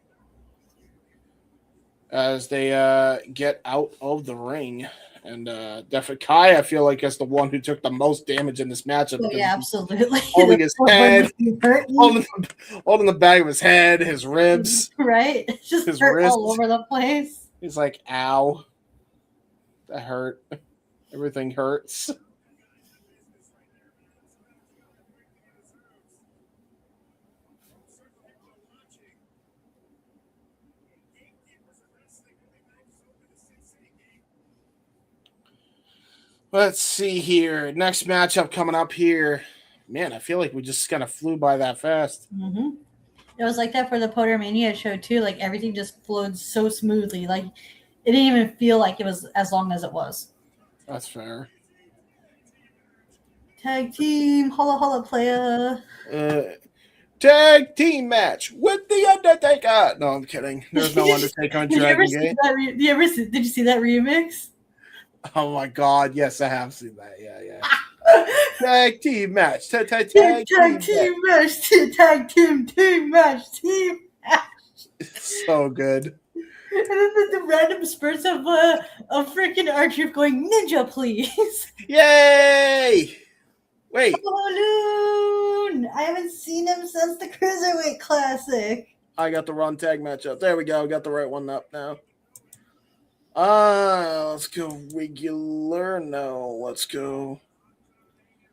as they get out of the ring. And definitely Kai, I feel like, is the one who took the most damage in this matchup. Oh, yeah, absolutely. Holding his head, holding the back of his head, his ribs. Right? It's just his hurt wrists. all over the place. He's like, ow. That hurt. Everything hurts. Let's see here. Next matchup coming up here. Man, I feel like we just kind of flew by that fast. Mm-hmm. It was like that for the Podermania show too. Like everything just flowed so smoothly. Like it didn't even feel like it was as long as it was. That's fair. Tag team, holla holla playa. Tag team match with the Undertaker. No, I'm kidding. There's no Undertaker on Dragon Gate. Did you see that remix? Oh my god, yes, I have seen that. Yeah. Tag team match. Tag team match. Tag team match. It's so good. And then the random spurts of freaking R-Truth going, ninja, please. Yay! Wait. Balloon! I haven't seen him since the Cruiserweight Classic. I got the wrong tag matchup. There we go. Got the right one up now. Let's go regular. No, let's go.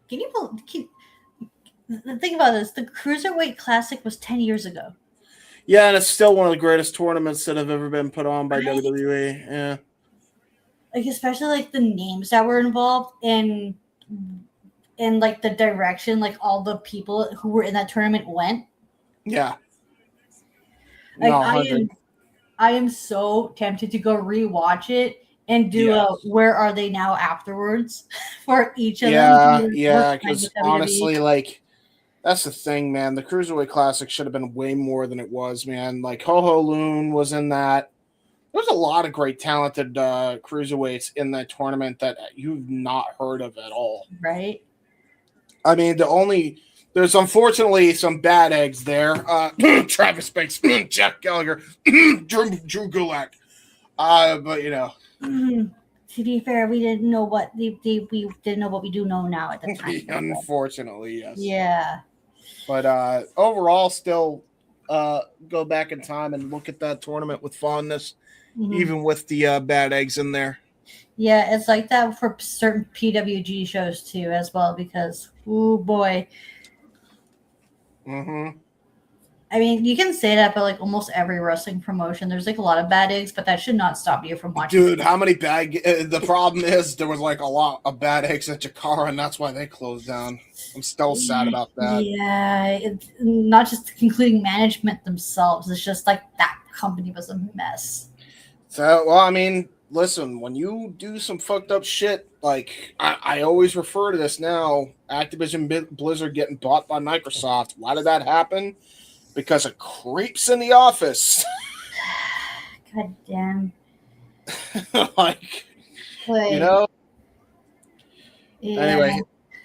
Think about this. The Cruiserweight Classic was 10 years ago. Yeah, and it's still one of the greatest tournaments that have ever been put on by WWE. Yeah. Like, especially, like, the names that were involved and like, the direction, like, all the people who were in that tournament went. Yeah. Like, no, I am so tempted to go rewatch it and do a where are they now afterwards for each of them. Yeah, because honestly, like, that's the thing, man. The Cruiserweight Classic should have been way more than it was, man. Like, Ho-Ho Loon was in that. There's a lot of great talented Cruiserweights in that tournament that you've not heard of at all. Right. I mean, there's unfortunately some bad eggs there. Travis Banks, Jack Gallagher, Drew Gulak. But you know, to be fair, we didn't know what we didn't know what we do know now at the time. Unfortunately, yes. Yeah. But overall, still go back in time and look at that tournament with fondness, even with the bad eggs in there. Yeah, it's like that for certain PWG shows too, as well, because oh boy. I mean, you can say that, but like almost every wrestling promotion, there's like a lot of bad eggs, but that should not stop you from watching. Dude, how many bad? The problem is there was like a lot of bad eggs at Jakara, and that's why they closed down. I'm still sad about that. Yeah, it's not just including management themselves. It's just like that company was a mess. So, well, I mean, listen, when you do some fucked up shit, like I always refer to this now, Activision Blizzard getting bought by Microsoft. Why did that happen? Because of creeps in the office. God damn. like, you know? Yeah. Anyway,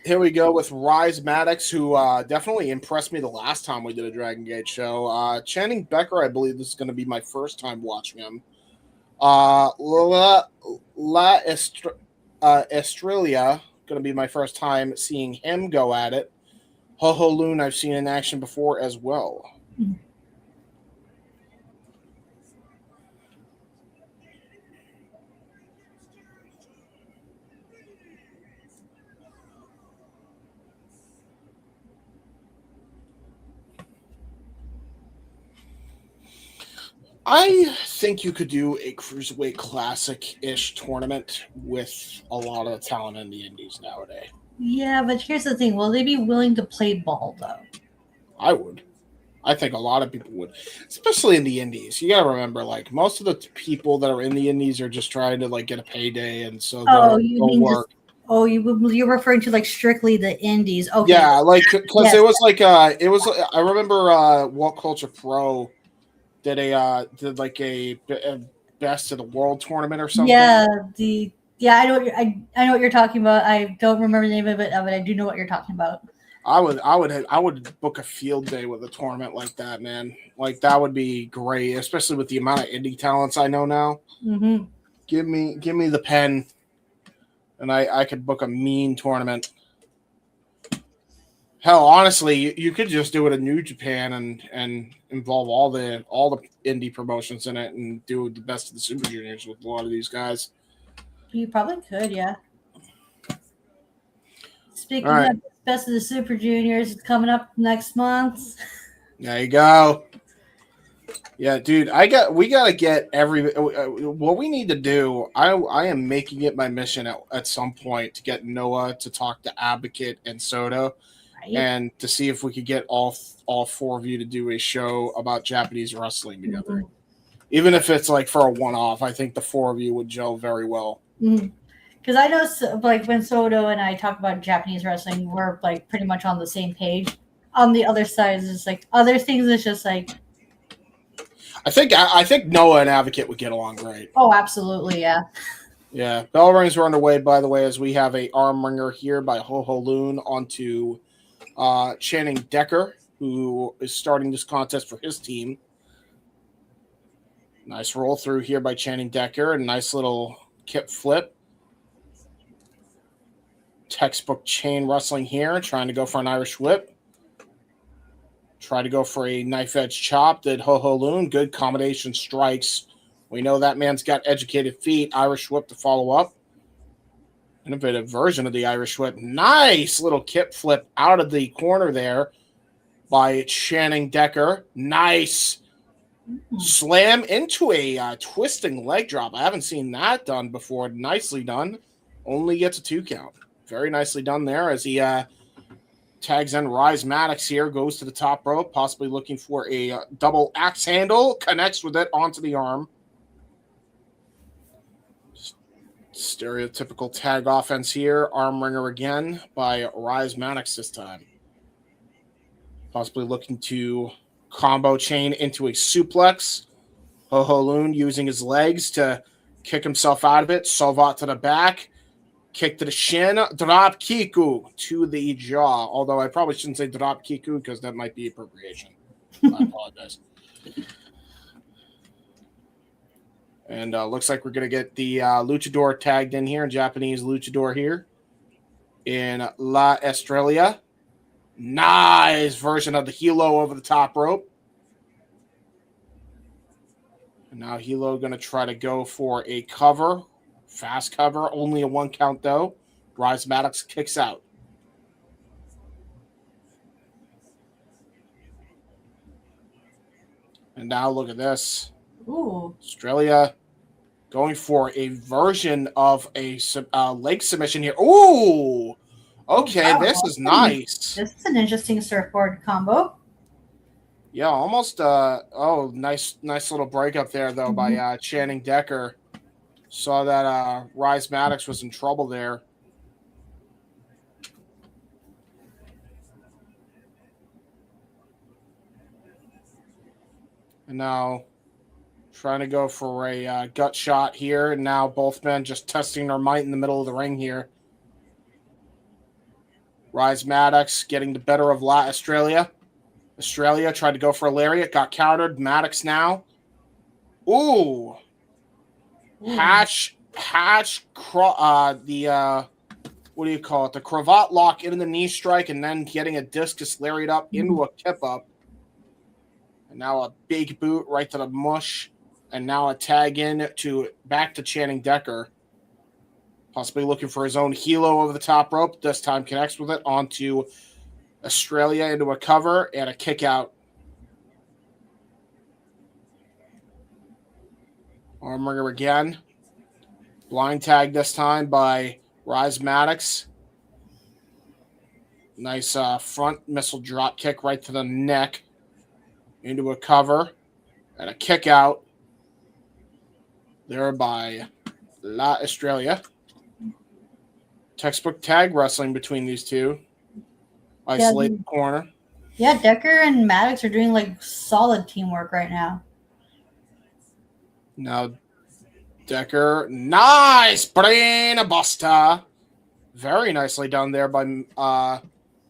here we go with Rhys Maddox, who definitely impressed me the last time we did a Dragon Gate show. Channing Becker, I believe this is going to be my first time watching him. Estrella, going to be my first time seeing him go at it. Ho-Ho Loon, I've seen in action before as well. I think you could do a Cruiserweight Classic-ish tournament with a lot of the talent in the indies nowadays. Yeah, but here's the thing. Will they be willing to play ball, though? I would. I think a lot of people would, especially in the indies. You gotta remember, like, most of the people that are in the indies are just trying to, like, get a payday, and so they'll work. You're referring to, like, strictly the indies. Okay. Yeah, like, because it was, like, I remember What Culture Pro did a best of the world tournament or something. Yeah, I know what you're talking about. I don't remember the name of it, but I do know what you're talking about. I would book a field day with a tournament like that, man. Like that would be great, especially with the amount of indie talents I know now. Mm-hmm. Give me the pen, and I could book a mean tournament. Hell, honestly, you could just do it in New Japan and involve all the indie promotions in it and do the best of the Super Juniors with a lot of these guys. You probably could, yeah. Speaking All right. of Best of the Super Juniors, it's coming up next month. There you go. Yeah, dude, we gotta get what we need to do. I am making it my mission at some point to get Noah to talk to Advocate and Soto, Right? and to see if we could get all four of you to do a show about Japanese wrestling together. Mm-hmm. Even if it's like for a one-off, I think the four of you would gel very well. Because I know, like, when Soto and I talk about Japanese wrestling, we're like pretty much on the same page. On the other side is just like other things. It's just like, I think Noah and Advocate would get along great. oh, absolutely, yeah. Yeah, bell rings are underway, by the way, as we have a arm ringer here by Ho Ho Loon onto Channing Decker, who is starting this contest for his team. Nice roll through here by Channing Decker, and nice little kip flip. Textbook chain wrestling here, trying to go for an Irish whip. Try to go for a knife edge chop. Did Ho Ho Loon. Good combination strikes. We know that man's got educated feet. Irish whip to follow up. Innovative version of the Irish whip. Nice little kip flip out of the corner there by Channing Decker. Nice slam into a twisting leg drop. I haven't seen that done before. Nicely done. Only gets a 2 count. Very nicely done there as he tags in Rhys Maddox here. Goes to the top rope, possibly looking for a double axe handle. Connects with it onto the arm. Stereotypical tag offense here. Arm ringer again by Rhys Maddox this time. Possibly looking to combo chain into a suplex. Ho Ho Loon using his legs to kick himself out of it. Salvat to the back. Kick to the shin. Drop Kiku to the jaw. Although I probably shouldn't say drop Kiku because that might be appropriation. I apologize. And looks like we're going to get the luchador tagged in here, Japanese luchador here in La Estrella. Nice version of the Hilo over the top rope. And now Hilo going to try to go for a cover. Fast cover, only a 1 count though. Rhys Maddox kicks out. And now look at this. Ooh. Australia going for a version of a leg submission here. Ooh! Okay, wow. This is nice. This is an interesting surfboard combo. Yeah, almost. Nice little breakup there, though, by Channing Decker. Saw that Rhys Maddox was in trouble there. And now trying to go for a gut shot here. And now both men just testing their might in the middle of the ring here. Rhys Maddox getting the better of La Estrella. Estrella tried to go for a lariat, got countered. Maddox now. Ooh. Hatch, the what do you call it? The cravat lock into the knee strike, and then getting a discus lariat up into a kip up. And now a big boot right to the mush, and now a tag in to back to Channing Decker. Possibly looking for his own Hilo over the top rope. This time connects with it onto Estrella into a cover and a kick out. Armringer again. Blind tag this time by Rhys Maddox. Nice front missile drop kick right to the neck. Into a cover. And a kick out. There by La Estrella. Textbook tag wrestling between these two. Isolated corner. Yeah, Decker and Maddox are doing like solid teamwork right now. Now, Decker, nice brain Bustah. Very nicely done there by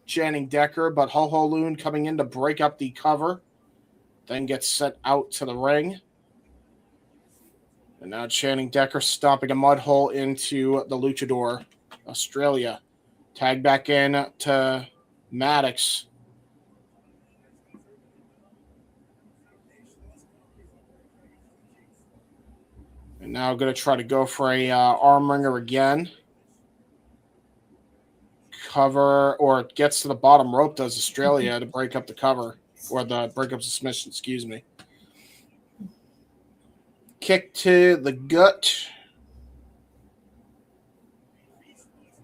Channing Decker, but Ho Ho Loon coming in to break up the cover. Then gets sent out to the ring. And now Channing Decker stomping a mud hole into the Luchador. Estrella. Tag back in to Maddox. And now going to try to go for a arm wringer again. Cover, or gets to the bottom rope, does Estrella to break up the cover. Or the break up the submission, excuse me. Kick to the gut.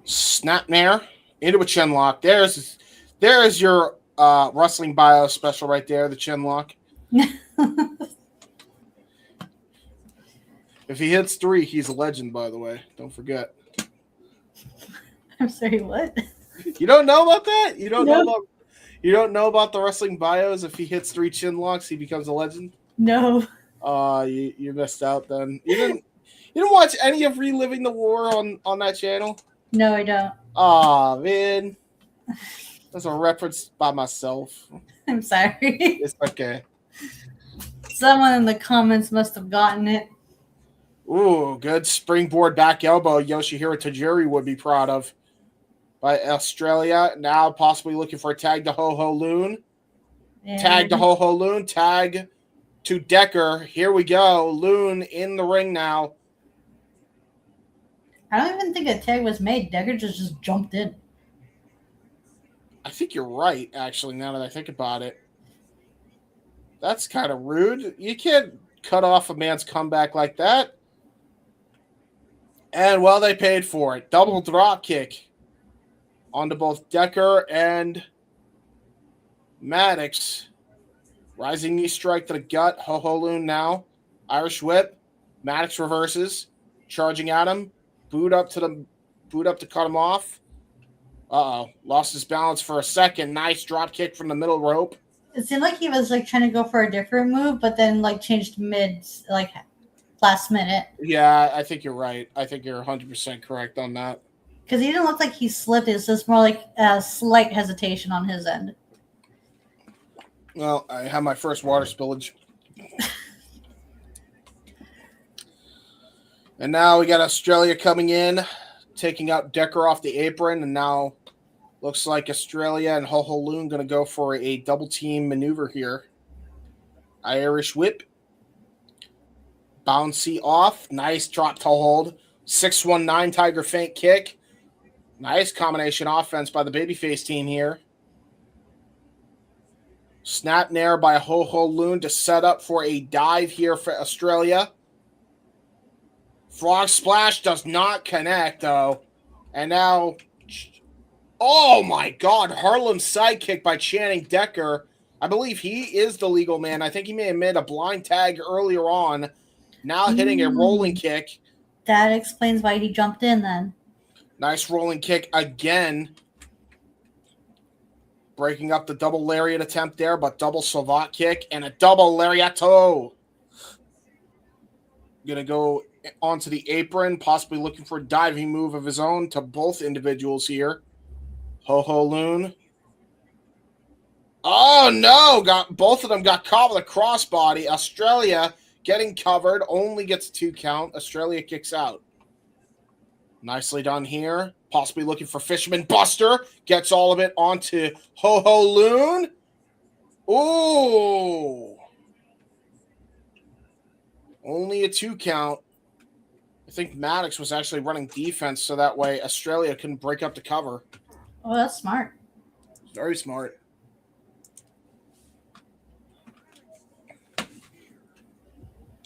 Snapmare into a chin lock. There's your wrestling bio special right there, the chin lock. If he hits 3, he's a legend, by the way. Don't forget. I'm sorry, what? You don't know about that? You don't know about the wrestling bios? If he hits 3 chin locks, he becomes a legend? No. You missed out then. You didn't watch any of Reliving the War on that channel? No, I don't. Aw, man. That's a reference by myself. I'm sorry. It's okay. Someone in the comments must have gotten it. Ooh, good springboard back elbow Yoshihiro Tajiri would be proud of. By Estrella. Now possibly looking for a tag to Ho Ho Loon. And Tag to Ho Ho Loon. Tag to Decker. Here we go. Loon in the ring now. I don't even think a tag was made. Decker just jumped in. I think you're right, actually, now that I think about it. That's kind of rude. You can't cut off a man's comeback like that. And, well, they paid for it. Double drop kick onto both Decker and Maddox. Rising knee strike to the gut. Ho Ho Loon now. Irish whip. Maddox reverses. Charging at him. Boot up to cut him off. Uh-oh. Lost his balance for a second. Nice drop kick from the middle rope. It seemed like he was trying to go for a different move, but then changed mid last minute. Yeah, I think you're right. I think you're 100% correct on that. Because he didn't look like he slipped. It's just more like a slight hesitation on his end. Well, I have my first water spillage. And now we got Estrella coming in, taking out Decker off the apron, and now looks like Estrella and Ho Ho Loon going to go for a double team maneuver here. Irish whip. Bouncy off. Nice drop to hold. 619 Tiger feint kick. Nice combination offense by the babyface team here. Snap nair by Ho Ho Loon to set up for a dive here for Estrella. Frog splash does not connect, though. And now, oh my God, Harlem sidekick by Channing Decker. I believe he is the legal man. I think he may have made a blind tag earlier on. Now hitting a rolling kick. That explains why he jumped in then. Nice rolling kick again. Breaking up the double lariat attempt there, but double savate kick and a double lariato. Gonna go onto the apron, possibly looking for a diving move of his own to both individuals here. Ho Ho Loon. Oh no! Both of them got caught with a crossbody. Estrella getting covered, only gets a 2 count. Estrella kicks out. Nicely done here. Possibly looking for Fisherman Buster. Gets all of it onto Ho Ho Loon. Ooh. Only a 2 count. I think Maddox was actually running defense so that way Estrella couldn't break up the cover. Oh, that's smart. Very smart.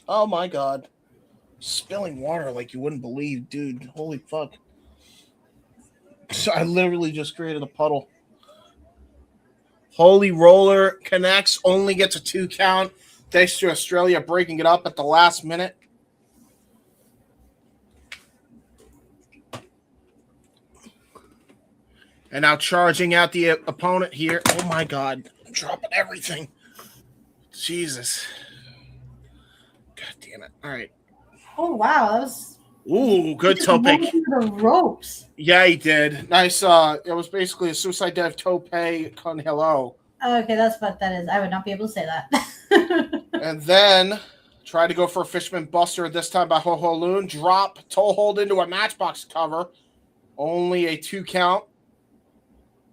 Oh my God. Spilling water like you wouldn't believe, dude. Holy fuck. So I literally just created a puddle. Holy roller connects, only gets a 2 count. Thanks to Estrella breaking it up at the last minute. And now charging at the opponent here. Oh my God. I'm dropping everything. Jesus. God damn it. All right. Oh, wow. That was Ooh, good toe pick. The ropes. Yeah, he did. Nice. It was basically a suicide dive tope con hello. Okay, that's what that is. I would not be able to say that. And then try to go for a Fisherman Buster, this time by Ho Ho Loon. Drop, toe hold into a Matchbox cover. Only a 2 count.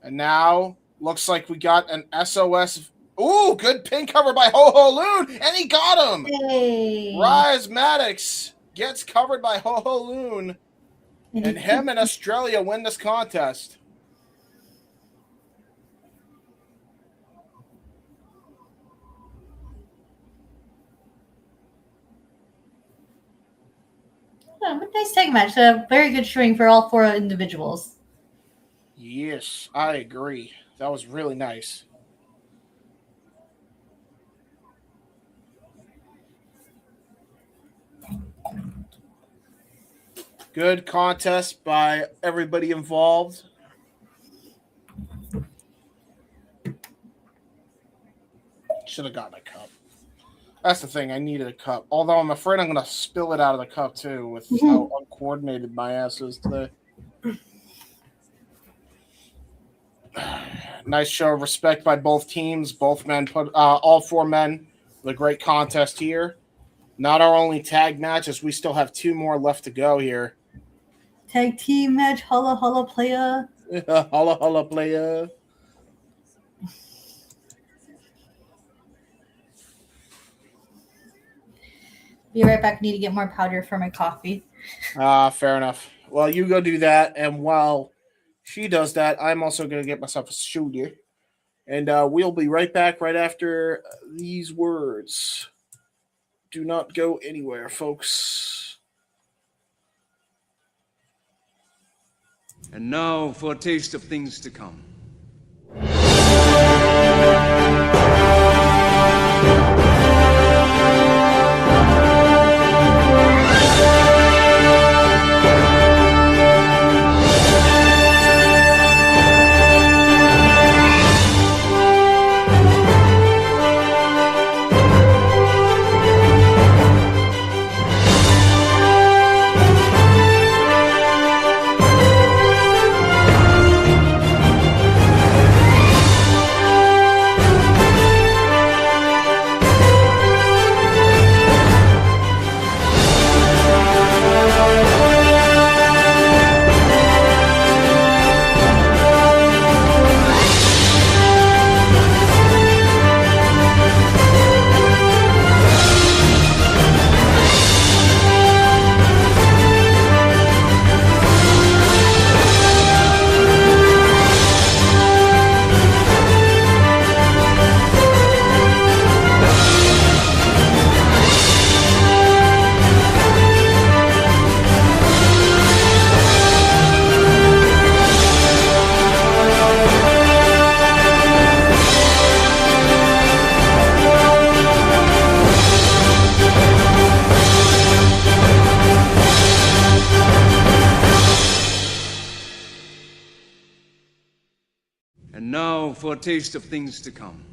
And now looks like we got an SOS. Ooh, good pin cover by Ho Ho Loon. And he got him. Hey. Rhys Maddox gets covered by Ho Ho Loon. And him and Estrella win this contest. Nice tag match. A very good showing for all 4 individuals. Yes, I agree. That was really nice. Good contest by everybody involved. Should have gotten a cup. That's the thing. I needed a cup. Although I'm afraid I'm going to spill it out of the cup, too, with how uncoordinated my ass is today. Nice show of respect by both teams. Both men put all 4 men with a great contest here. Not our only tag matches. We still have 2 more left to go here. Tag team match. Holla, holla, playa. Holla, holla, playa. Be right back. Need to get more powder for my coffee. Fair enough. Well, you go do that. And while she does that, I'm also going to get myself a shooter. And we'll be right back right after these words. Do not go anywhere, folks. And now for a taste of things to come. And now for a taste of things to come.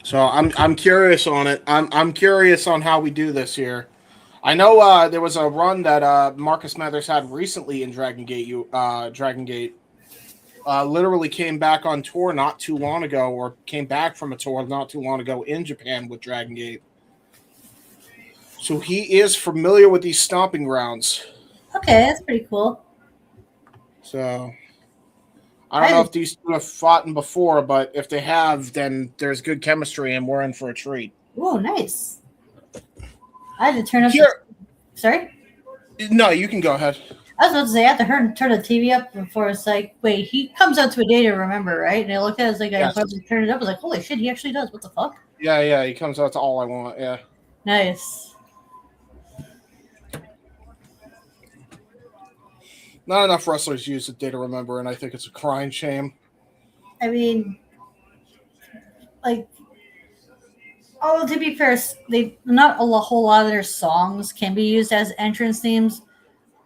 So I'm curious on it. I'm curious on how we do this here. I know there was a run that Marcus Mathers had recently in Dragon Gate. Dragon Gate literally came back on tour not too long ago, or came back from a tour not too long ago in Japan with Dragon Gate. So he is familiar with these stomping grounds. Okay, that's pretty cool. So I don't know if these two have fought before, but if they have, then there's good chemistry and we're in for a treat. Oh, nice. I had to turn up Here. Sorry? No, you can go ahead. I was about to say, I had to turn the TV up before it's like, wait, he comes out to a day to remember, right? And I looked at it, like, yes. I turned it up, I was like, holy shit, he actually does. What the fuck? Yeah, he comes out to All I Want, yeah. Nice. Not enough wrestlers use the day to remember, and I think it's a crying shame. I mean, like, to be fair, not a whole lot of their songs can be used as entrance themes.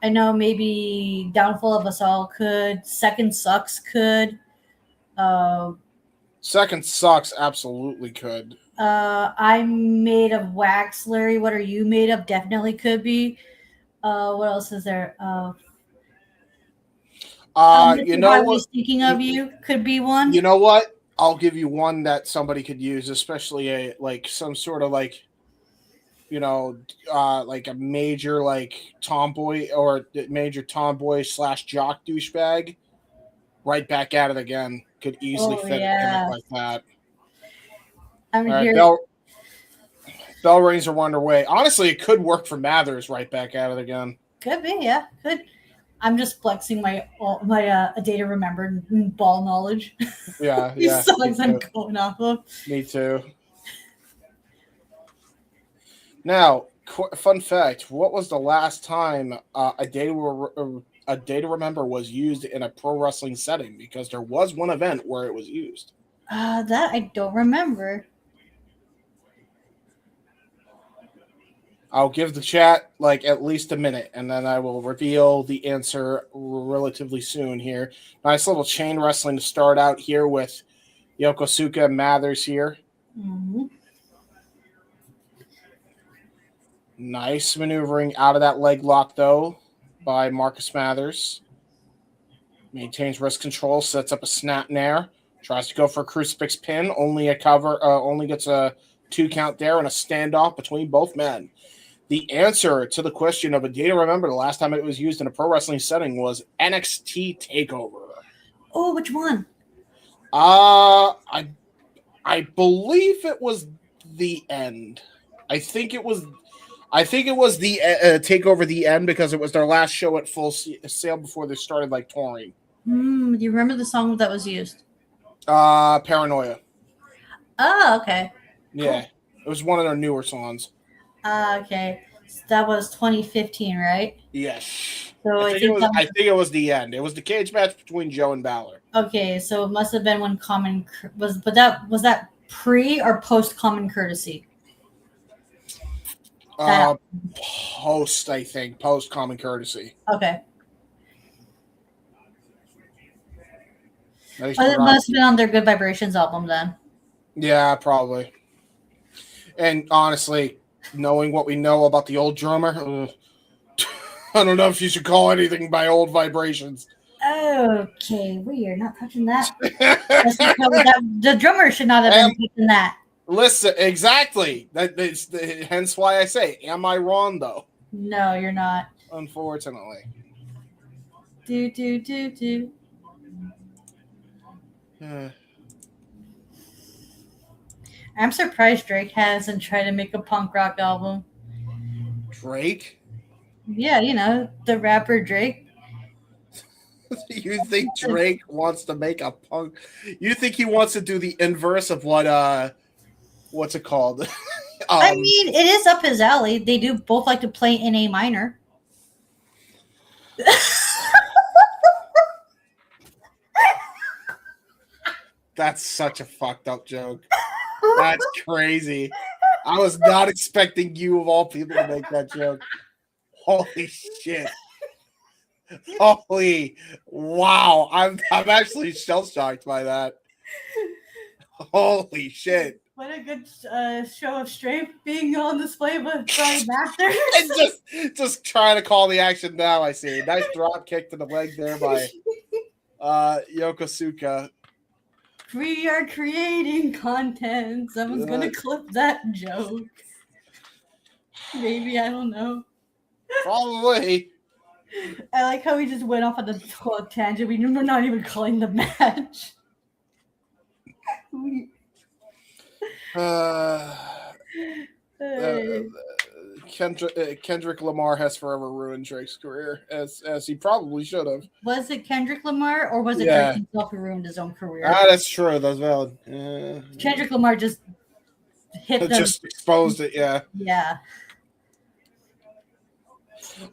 I know maybe Downfall of Us All could. Second Sucks could. Second Sucks absolutely could. I'm Made of Wax, Larry. What are you made of? Definitely could be. What else is there? You know I what? was thinking of you could be one. You know what? I'll give you one that somebody could use, especially some sort of like a major tomboy or major tomboy / jock douchebag. Right back at it again. Could easily fit a gimmick like that. I'm here. Bell rings are underway. Honestly, it could work for Mathers right back at it again. Could be, yeah. Could. I'm just flexing my data remembered ball knowledge. Yeah, These songs I'm going off of. Me too. Now, fun fact: what was the last time a day to remember was used in a pro wrestling setting? Because there was one event where it was used. That I don't remember. I'll give the chat at least a minute, and then I will reveal the answer relatively soon here. Nice little chain wrestling to start out here with Yokosuka and Mathers here. Mm-hmm. Nice maneuvering out of that leg lock, though, by Marcus Mathers. Maintains wrist control, sets up a snap nair. Tries to go for a crucifix pin, only gets a 2 count there and a standoff between both men. The answer to the question of a day to remember, the last time it was used in a pro wrestling setting, was NXT TakeOver. Oh, which one? I believe it was the end. I think it was the TakeOver the end because it was their last show at Full Sail before they started touring. Do you remember the song that was used? Paranoia. Oh, okay. Yeah, cool. It was one of their newer songs. Okay. So that was 2015, right? Yes. So I think it was the end. It was the cage match between Joe and Balor. Okay, so it must have been when was that pre or post Common Courtesy? Post, I think. Post Common Courtesy. Okay. It must have been on their Good Vibrations album then. Yeah, probably. And honestly, knowing what we know about the old drummer, I don't know if you should call anything by Old Vibrations. Okay, we are not touching that. The drummer should not have been touching that. Listen, exactly. Hence why I say, am I wrong, though? No, you're not. Unfortunately. Do. I'm surprised Drake hasn't tried to make a punk rock album. Drake? Yeah, the rapper Drake. You think Drake wants to make a punk? You think he wants to do the inverse of what's it called? I mean, it is up his alley. They do both like to play in A minor. That's such a fucked up joke. That's crazy. I was not expecting you of all people to make that joke. Holy shit. Holy wow. I'm actually shell shocked by that. Holy shit. What a good show of strength being on display by Masters. And just trying to call the action now. I see. Nice drop kick to the leg there by Yokosuka. We are creating content. Someone's gonna clip that joke. Maybe, I don't know. Probably. I like how we just went off on the tangent. We're not even calling the match. Kendrick Lamar has forever ruined Drake's career, as he probably should have. Was it Kendrick Lamar or was it Drake himself who ruined his own career? That's true. That's valid. Kendrick Lamar just hit them. Just exposed it. Yeah. Yeah.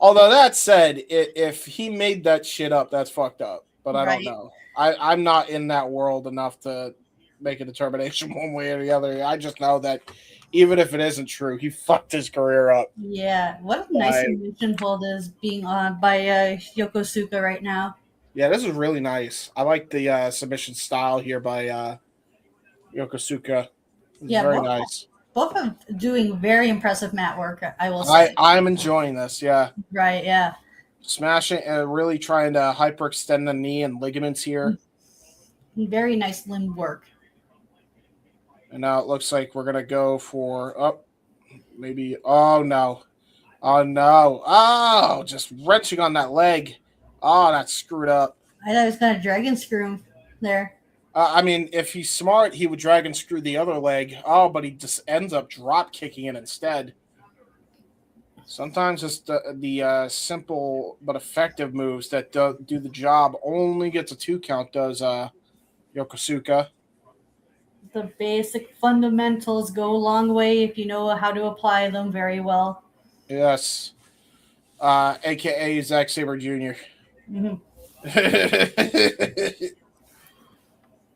Although that said, if he made that shit up, that's fucked up. But I don't know. I'm not in that world enough to make a determination one way or the other. I just know that even if it isn't true, he fucked his career up. Yeah. What a nice submission hold is being on by Yokosuka right now. Yeah, this is really nice. I like the submission style here by Yokosuka. It's very nice. Both are doing very impressive mat work, I will say. I'm enjoying this, yeah. Right, yeah. Smashing and really trying to hyperextend the knee and ligaments here. Very nice limb work. And now it looks like we're going to go for, oh no. Oh, no. Oh, just wrenching on that leg. Oh, that's screwed up. I thought he was going to dragon screw him there. I mean, if he's smart, he would dragon screw the other leg. Oh, but he just ends up drop kicking it instead. Sometimes it's the simple but effective moves that do the job. Only gets a 2 count, does Yokosuka. The basic fundamentals go a long way if you know how to apply them very well. Yes. A.K.A. Zack Sabre Jr. Mm-hmm.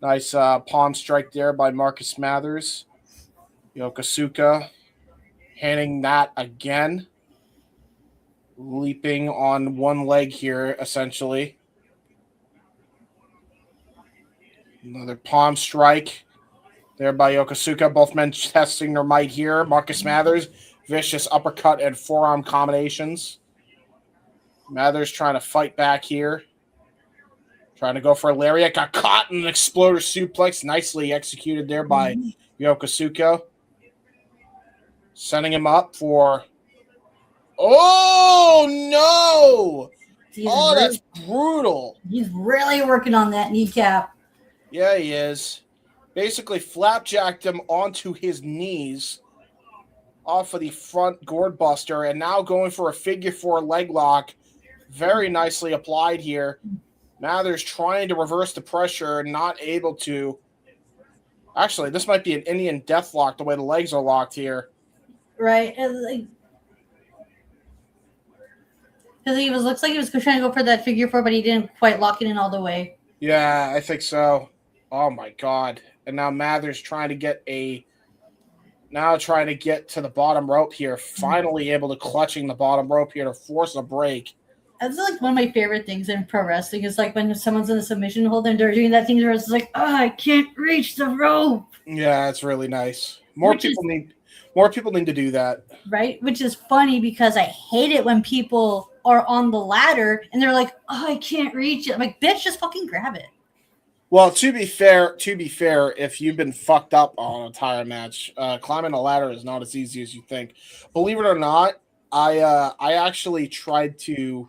Nice palm strike there by Marcus Mathers. Yokosuka handing that again. Leaping on one leg here, essentially. Another palm strike there by Yokosuka. Both men testing their might here. Marcus Mathers, vicious uppercut and forearm combinations. Mathers trying to fight back here. Trying to go for a lariat. Got caught in an exploder suplex. Nicely executed there by Yokosuka. Setting him up for... Oh, no! That's brutal. He's really working on that kneecap. Yeah, he is. Basically flapjacked him onto his knees off of the front gourd buster, and now going for a figure 4 leg lock. Very nicely applied here. Mathers trying to reverse the pressure, not able to. Actually, this might be an Indian death lock, the way the legs are locked here. Right. Because looks like he was trying to go for that figure 4, but he didn't quite lock it in all the way. Yeah, I think so. Oh, my God. And now Mathers trying to get to the bottom rope here. Finally able to clutching the bottom rope here to force a break. That's like one of my favorite things in pro wrestling is like when someone's in a submission hold and they're doing that thing where it's like, oh, I can't reach the rope. Yeah, it's really nice. More people need to do that. Right? Which is funny because I hate it when people are on the ladder and they're like, oh, I can't reach it. I'm like, bitch, just fucking grab it. Well, to be fair, if you've been fucked up on a tire match, climbing a ladder is not as easy as you think. Believe it or not, I actually tried to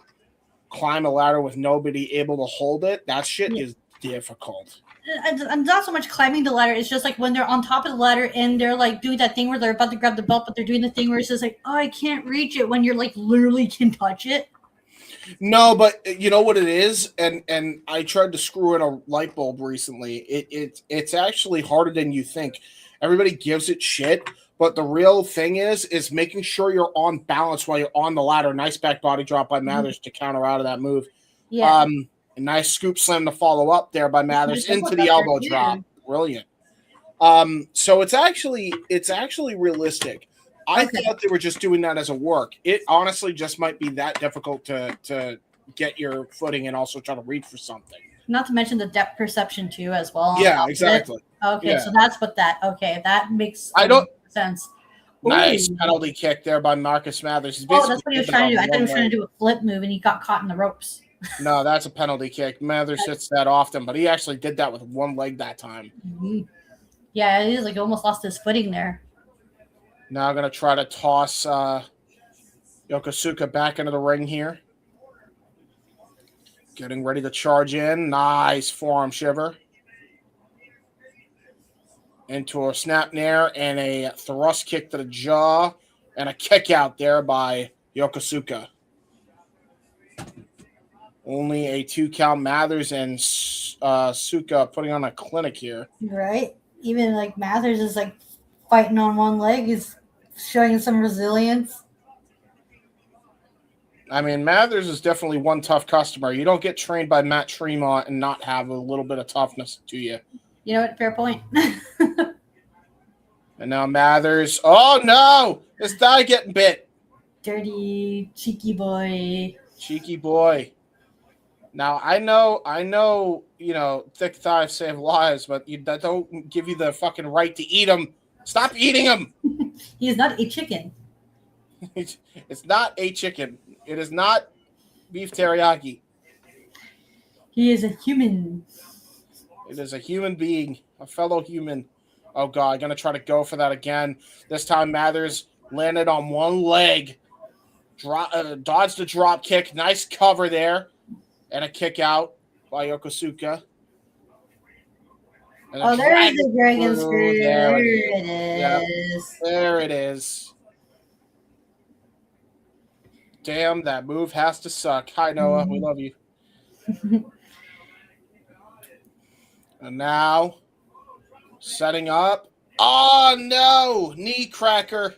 climb a ladder with nobody able to hold it. That shit is difficult. And not so much climbing the ladder. It's just like when they're on top of the ladder and they're like doing that thing where they're about to grab the belt, but they're doing the thing where it's just like, oh, I can't reach it when you're like literally can touch it. No, but you know what it is, and I tried to screw in a light bulb recently. It's actually harder than you think. Everybody gives it shit, but the real thing is making sure you're on balance while you're on the ladder. Nice back body drop by Mathers to counter out of that move. Yeah. A nice scoop slam to follow up there by Mathers into the elbow drop. Brilliant. So it's actually realistic. I thought they were just doing that as a work. It honestly just might be that difficult to get your footing and also try to reach for something. Not to mention the depth perception too, as well. Yeah, exactly. Okay, Yeah. so that's what that. Okay, that makes sense. Nice Ooh. penalty kick there by Marcus Mathers. He's Oh, that's what he was trying to do. I thought he was trying leg. to do a flip move, and he got caught in the ropes. No, that's a penalty kick. Mathers hits that often, but he actually did that with one leg that time. Mm-hmm. Yeah, it is like almost lost his footing there. Now I'm going to try to toss Yokosuka back into the ring here. Getting ready to charge in. Nice forearm shiver. Into a snap nair and a thrust kick to the jaw and a kick out there by Yokosuka. Only a 2 count. Mathers and Suka putting on a clinic here. Right? Even like Mathers is like fighting on one leg. He's showing some resilience. I mean, Mathers is definitely one tough customer. You don't get trained by Matt Tremont and not have a little bit of toughness to you. You know what? Fair point. And now Mathers. Oh, no! This guy getting bit. Dirty, cheeky boy. Cheeky boy. Now, I know, thick thighs save lives, but that don't give you the fucking right to eat them. Stop eating them. He is not a chicken. It's not a chicken. It is not beef teriyaki. He is a human. It is a human being, a fellow human. Oh, God, going to try to go for that again. This time, Mathers landed on one leg. Dodged a drop kick. Nice cover there. And a kick out by Yokosuka. Oh, there is the dragon screw. There it is. Yep. There it is. Damn, that move has to suck. Hi, Noah. We love you. And now, setting up. Oh, no. Knee cracker.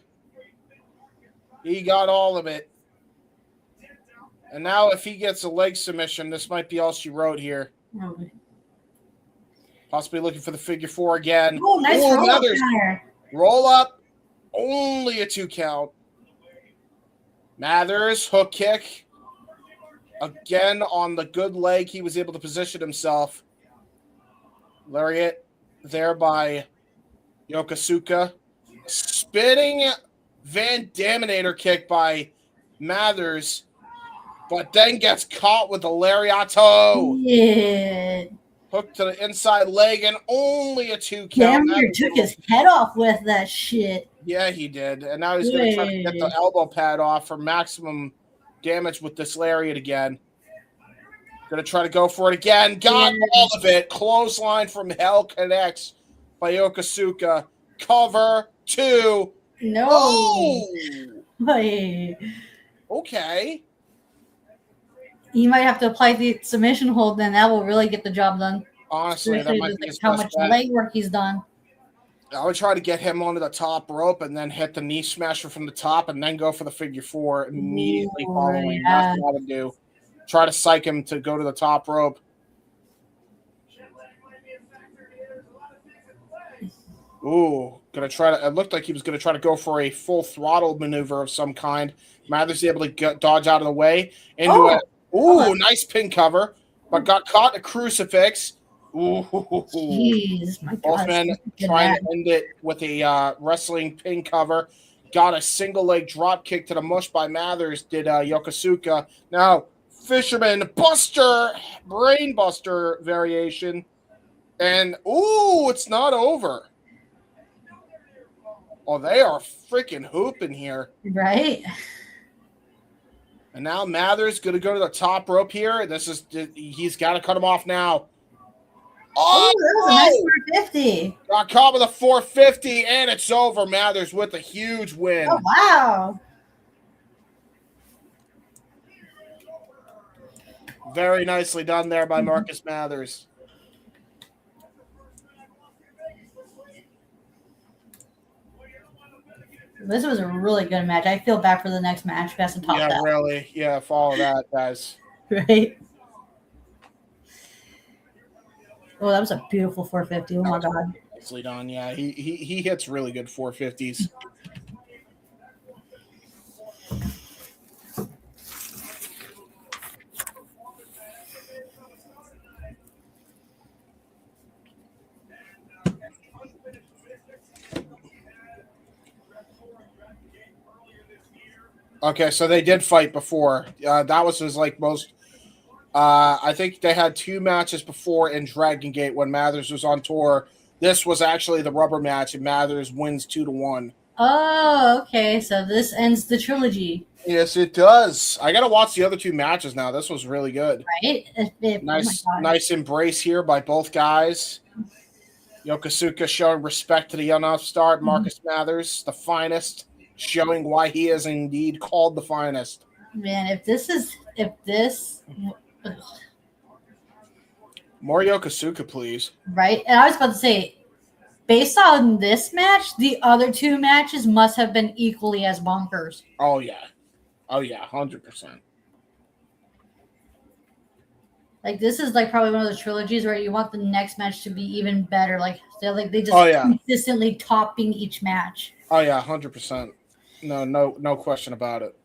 He got all of it. And now if he gets a leg submission, this might be all she wrote here. Oh. Possibly looking for the figure 4 again. Oh, nice roll up there. Roll up. Only a 2 count. Mathers, hook kick. Again on the good leg. He was able to position himself. Lariat there by Yokosuka. Spinning Van Daminator kick by Mathers. But then gets caught with the lariato. Yeah. Hook to the inside leg and only a 2 count. Damn, took his head off with that shit. Yeah, he did. And now he's going to try to get the elbow pad off for maximum damage with this lariat again. Going to try to go for it again. Got all of it. Clothesline from Hell connects by Yokosuka. Cover 2. No. Oh! Hey. Okay. He might have to apply the submission hold, then that will really get the job done. Honestly, that might be his how best much bet. leg work he's done. I would try to get him onto the top rope and then hit the knee smasher from the top and then go for the figure 4 immediately following. Yeah. That's what I would do. Try to psych him to go to the top rope. Ooh, it looked like he was gonna try to go for a full throttle maneuver of some kind. Mathers able to dodge out of the way into it. Ooh, nice pin cover, but got caught in a crucifix. Ooh, jeez, my God. Both men trying to end it with a wrestling pin cover. Got a single leg drop kick to the mush by Mathers. Did Yokosuka. Now Fisherman Buster, Brain Buster variation, and ooh, it's not over. Oh, they are freaking hooping here. Right? And now Mathers going to go to the top rope here. He's got to cut him off now. Oh, that was a nice 450. Got caught with a 450, and it's over. Mathers with a huge win. Oh, wow. Very nicely done there by Marcus Mathers. This was a really good match. I feel bad for the next match. We have to top that. Yeah, really. Yeah, follow that, guys. Right? Oh, that was a beautiful 450. Oh, my God. Nicely done. Yeah, he hits really good 450s. Okay, so they did fight before. That was his like most. I think they had 2 matches before in Dragon Gate when Mathers was on tour. This was actually the rubber match, and Mathers wins 2-1. Oh, okay. So this ends the trilogy, Yes, it does. I gotta watch the other 2 matches now. This was really good. right? Nice embrace here by both guys. Yokosuka showing respect to the young upstart, Marcus Mathers, the finest, showing why he is indeed called the finest. Man, More Yokosuka, please. right? And I was about to say, based on this match, the other 2 matches must have been equally as bonkers. Oh yeah, 100%. Like this is like probably one of those trilogies where you want the next match to be even better. Like they just consistently topping each match. Oh yeah, 100%. No question about it.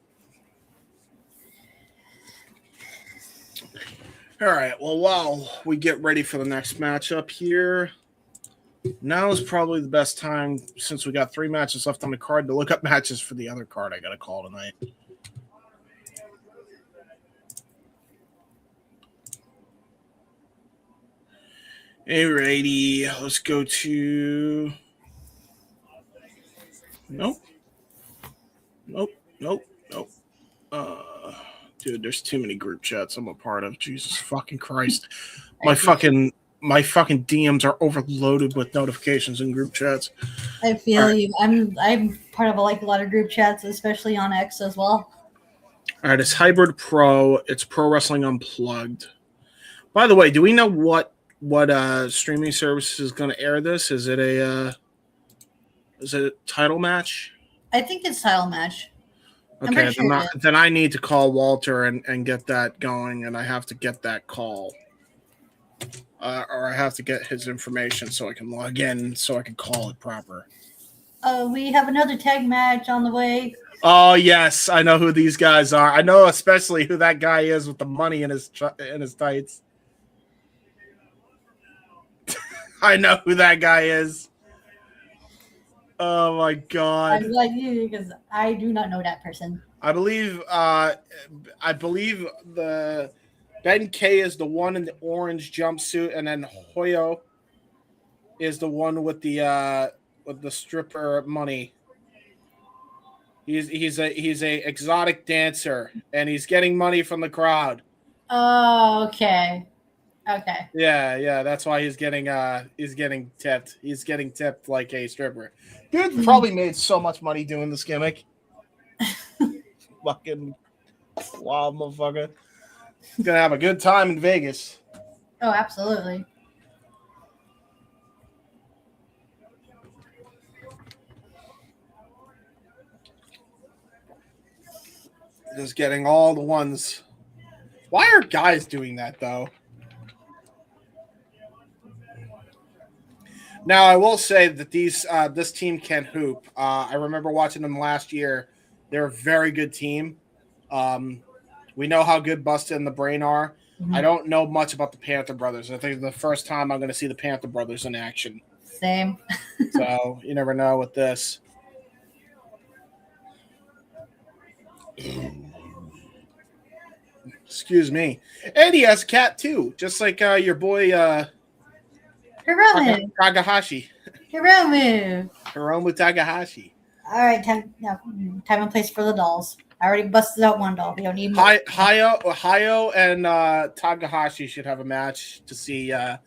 All right. Well, while we get ready for the next matchup here, now is probably the best time since we got 3 matches left on the card to look up matches for the other card I got to call tonight. Alrighty, let's go to. Nope. Dude, there's too many group chats I'm a part of. Jesus fucking Christ. My fucking DMs are overloaded with notifications in group chats. I feel you. I'm part of a lot of group chats, especially on X as well. All right, it's Hybrid Pro. It's Pro Wrestling Unplugged. By the way, do we know what streaming service is going to air this? Is it a title match? I think it's title match. Okay, then I need to call Walter and get that going, and I have to get that call. Or I have to get his information so I can log in so I can call it proper. We have another tag match on the way. Oh, yes. I know who these guys are. I know especially who that guy is with the money in his tights. I know who that guy is. Oh my God! I'm like you because I do not know that person. I believe the Ben K is the one in the orange jumpsuit, and then Hoyo is the one with the stripper money. He's a exotic dancer, and he's getting money from the crowd. Oh, okay. Okay. Yeah, that's why he's getting tipped. He's getting tipped like a stripper. Dude probably made so much money doing this gimmick. Fucking wild motherfucker. He's gonna have a good time in Vegas. Oh, absolutely. Just getting all the ones. Why are guys doing that though? Now, I will say that this team can hoop. I remember watching them last year. They're a very good team. We know how good Bustah and the Brain are. Mm-hmm. I don't know much about the Panther brothers. I think it's the first time I'm going to see the Panther brothers in action. Same. So you never know with this. Excuse me. And he has a cat too, just like your boy Hiromu Takahashi. Hiromu Takahashi. All right, time and place for the dolls. I already busted out one doll. We don't need more. Hayo and Takahashi should have a match to see, and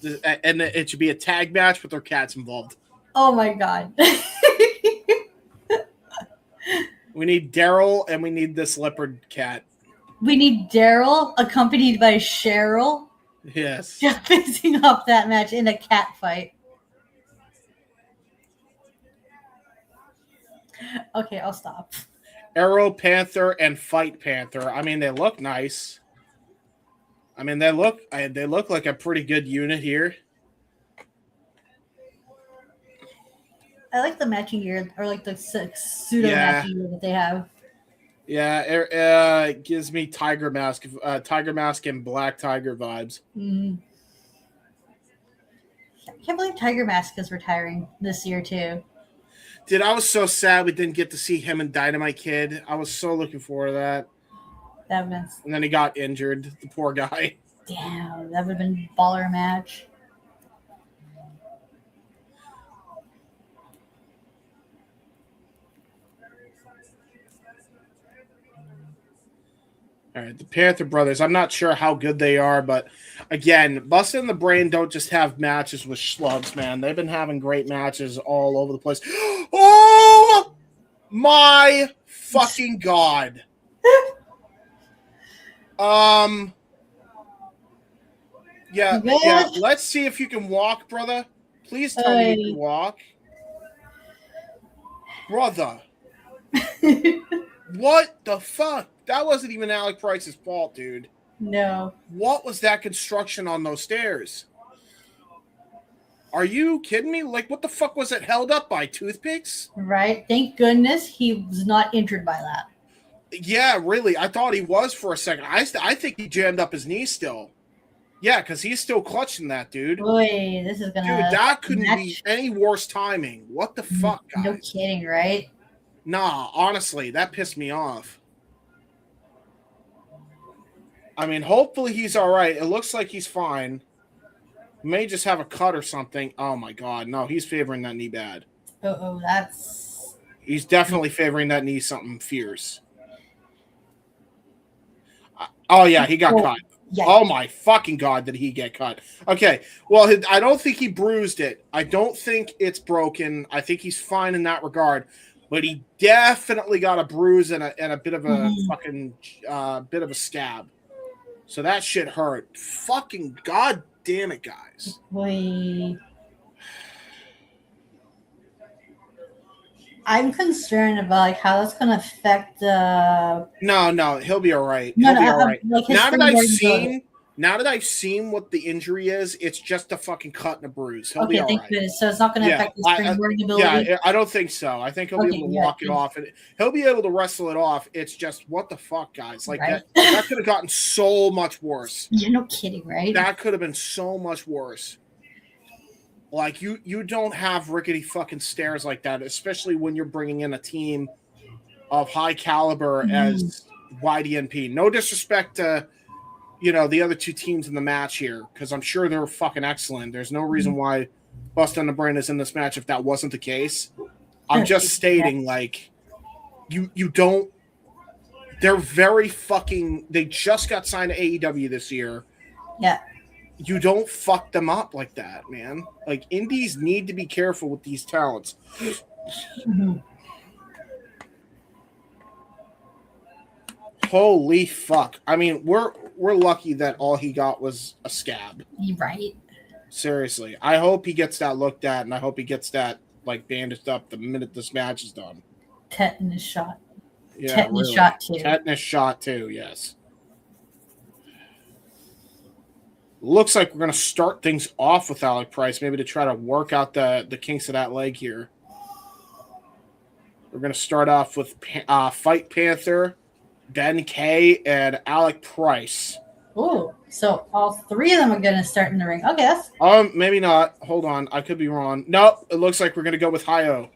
it should be a tag match with their cats involved. Oh my God. We need Daryl and we need this leopard cat. We need Daryl accompanied by Cheryl. Yes. Just facing off that match in a cat fight. Okay, I'll stop. Arrow Panther and Fight Panther. I mean, they look nice. I mean, they look like a pretty good unit here. I like the matching gear, or like the pseudo matching gear that they have. Yeah, it gives me Tiger Mask and Black Tiger vibes. Mm. I can't believe Tiger Mask is retiring this year too. Dude, I was so sad we didn't get to see him and Dynamite Kid. I was so looking forward to that. That would have been, And then he got injured, the poor guy. damn, that would have been a baller match. All right, the Panther brothers. I'm not sure how good they are, but again, Bustah and the Brain don't just have matches with slugs, man. They've been having great matches all over the place. Oh my fucking god! Yeah. Let's see if you can walk, brother. Please tell me you can walk, brother. What the fuck? That wasn't even Alec Price's fault, dude. No. What was that construction on those stairs? Are you kidding me? Like, what the fuck was it held up by? Toothpicks? Right. Thank goodness he was not injured by that. Yeah, really. I thought he was for a second. I think he jammed up his knee still. Yeah, because he's still clutching that, dude. Boy, this is gonna. Dude, that couldn't be any worse timing. What the fuck, guys? No kidding, right? Nah, honestly, that pissed me off. I mean, hopefully he's all right. It looks like he's fine. May just have a cut or something. Oh, my God. No, he's favoring that knee bad. Oh, that's... He's definitely favoring that knee something fierce. Oh, yeah, he got cut. Yeah. Oh, my fucking God, did he get cut. Okay, well, I don't think he bruised it. I don't think it's broken. I think he's fine in that regard. But he definitely got a bruise and a bit of a fucking bit of a scab. So that shit hurt. Fucking god damn it, guys. Boy. I'm concerned about like how that's gonna affect No, he'll be all right. He'll be all right. Like now that I've seen what the injury is, it's just a fucking cut and a bruise. He'll be all right. Good. So it's not going to affect his springboarding ability? Yeah, I don't think so. I think he'll be able to walk it off. And he'll be able to wrestle it off. It's just, what the fuck, guys? Like, that could have gotten so much worse. You're no kidding, right? That could have been so much worse. Like, you don't have rickety fucking stairs like that, especially when you're bringing in a team of high caliber as YDNP. No disrespect to... the other two teams in the match here, because I'm sure they're fucking excellent. There's no reason why Bustah and the Brain is in this match if that wasn't the case. I'm just stating, like, you don't... They're very fucking... They just got signed to AEW this year. Yeah. You don't fuck them up like that, man. Like, indies need to be careful with these talents. Holy fuck. I mean, we're lucky that all he got was a scab. Right. Seriously. I hope he gets that looked at, and I hope he gets that, like, bandaged up the minute this match is done. Tetanus shot. Yeah, Tetanus shot, too. Tetanus shot, too, yes. Looks like we're going to start things off with Alec Price, maybe to try to work out the kinks of that leg here. We're going to start off with Fight Panther, Ben K, and Alec Price. Ooh, so all three of them are going to start in the ring. Okay, that's... Maybe not. Hold on. I could be wrong. Nope. It looks like we're going to go with Hayo.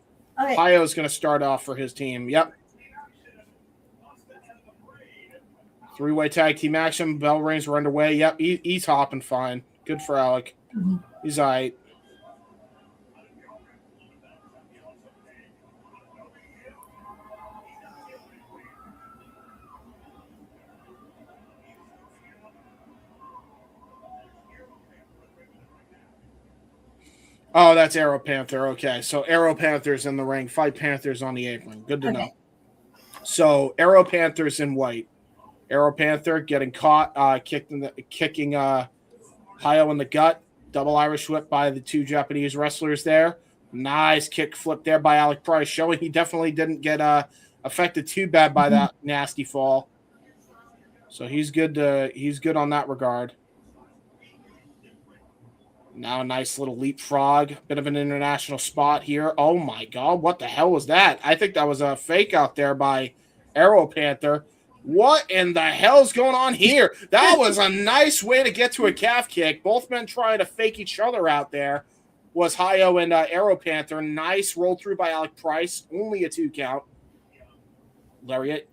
Okay. Hayo's going to start off for his team. Yep. Three-way tag team action. Bell rings are underway. Yep. He's hopping fine. Good for Alec. He's all right. Oh, that's Arrow Panther. Okay, so Arrow Panther's in the ring. Fight Panther's on the apron. Good to know. So Arrow Panther's in white. Arrow Panther getting caught, kicking Hayo in the gut. Double Irish whip by the two Japanese wrestlers there. Nice kick flip there by Alec Price, showing he definitely didn't get affected too bad by that nasty fall. So he's good on that regard. Now a nice little leapfrog. Bit of an international spot here. Oh, my God. What the hell was that? I think that was a fake out there by Arrow Panther. What in the hell's going on here? That was a nice way to get to a calf kick. Both men trying to fake each other out there. was Hayo and Arrow Panther. Nice roll through by Alec Price. Only a 2 count. Lariat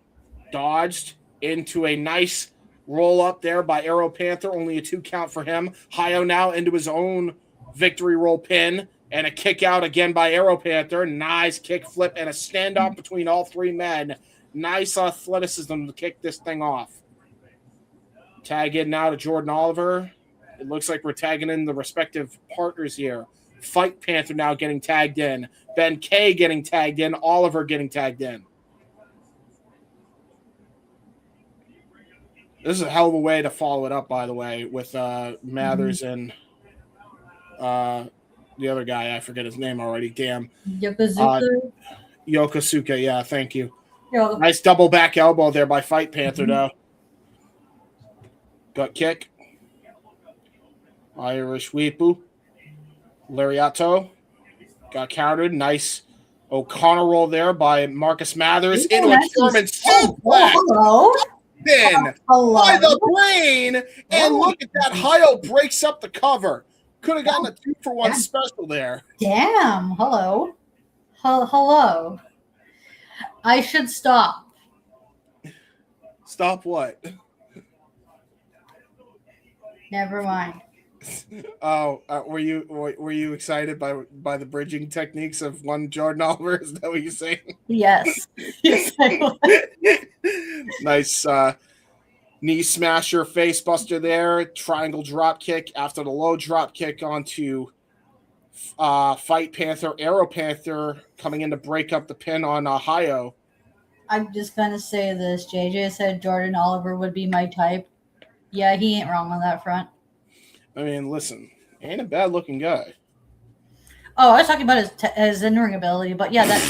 dodged into a nice roll up there by Arrow Panther. Only a 2 count for him. Hayo now into his own victory roll pin. And a kick out again by Arrow Panther. Nice kick flip and a standoff between all 3 men. Nice athleticism to kick this thing off. Tag in now to Jordan Oliver. It looks like we're tagging in the respective partners here. Fight Panther now getting tagged in. Ben K getting tagged in. Oliver getting tagged in. This is a hell of a way to follow it up, by the way, with Mathers and the other guy. I forget his name already. Damn. Yokosuka. Yokosuka, yeah, thank you. Yo. Nice double back elbow there by Fight Panther, though. Gut kick. Irish Weepu. Lariato. Got countered. Nice O'Connor roll there by Marcus Mathers. Into a German suplex. Hello. Then by the brain. And look at that. Hayo breaks up the cover. Could have gotten a 2-for-1 special there. Damn. Hello. Hello. I should stop. Stop what? Never mind. Oh, were you excited by the bridging techniques of one Jordan Oliver? Is that what you're saying? Yes. Yes, I was. Nice knee smasher, face buster there. Triangle drop kick after the low drop kick onto Fight Panther. Arrow Panther coming in to break up the pin on Hayo. I'm just gonna say this. JJ said Jordan Oliver would be my type. Yeah, he ain't wrong on that front. I mean, listen, ain't a bad looking guy. Oh, I was talking about his in-ring ability, but yeah, that.